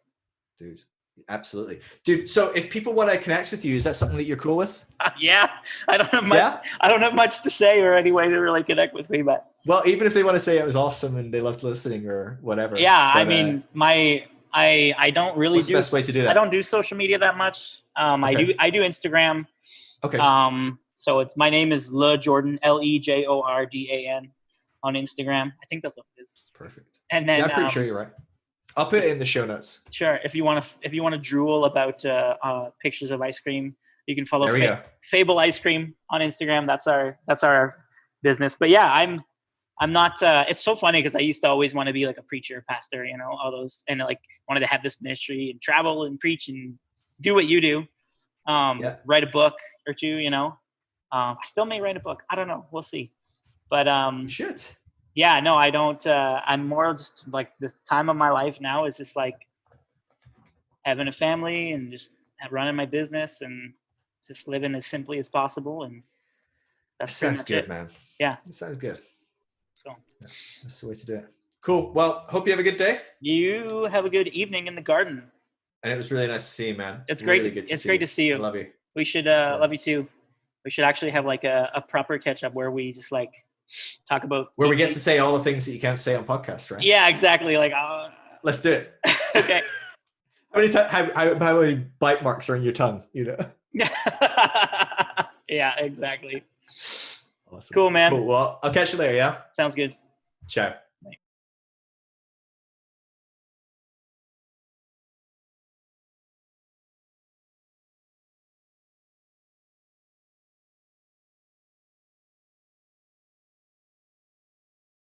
Dude, absolutely. Dude, so if people want to connect with you, is that something that you're cool with? Yeah. I don't have much. Yeah? I don't have much to say or any way to really connect with me, but. Well, even if they want to say it was awesome and they loved listening or whatever. Yeah, but, I mean, I don't really what's the best way to do that? I don't do social media that much. Okay. I do Instagram. Okay. So my name is LeJordan, LeJordan on Instagram. I think that's what it is. Perfect. And then I'm pretty sure you're right. I'll put it in the show notes. Sure. If you want to drool about pictures of ice cream, you can follow Fable Ice Cream on Instagram. That's our business. But yeah, I'm not. It's so funny because I used to always want to be like a preacher, pastor, all those, and wanted to have this ministry and travel and preach and do what you do. Write a book or two. I still may write a book. I don't know. We'll see. But shit. Yeah, no, I don't. I'm more just this time of my life now is just having a family and just running my business and just living as simply as possible. And that sounds good, man. Yeah, it sounds good. So that's the way to do it. Cool. Well, hope you have a good day. You have a good evening in the garden. And it was really nice to see you, man. It's great. Really It's great to see you. I love you. We should love you too. We should actually have a proper catch up where we just talk about where we get to say all the things that you can't say on podcasts, right? Yeah, exactly. Let's do it. Okay. How many bite marks are in your tongue? Yeah, exactly. Awesome. Cool, man. Cool. Well, I'll catch you later. Yeah. Sounds good. Ciao.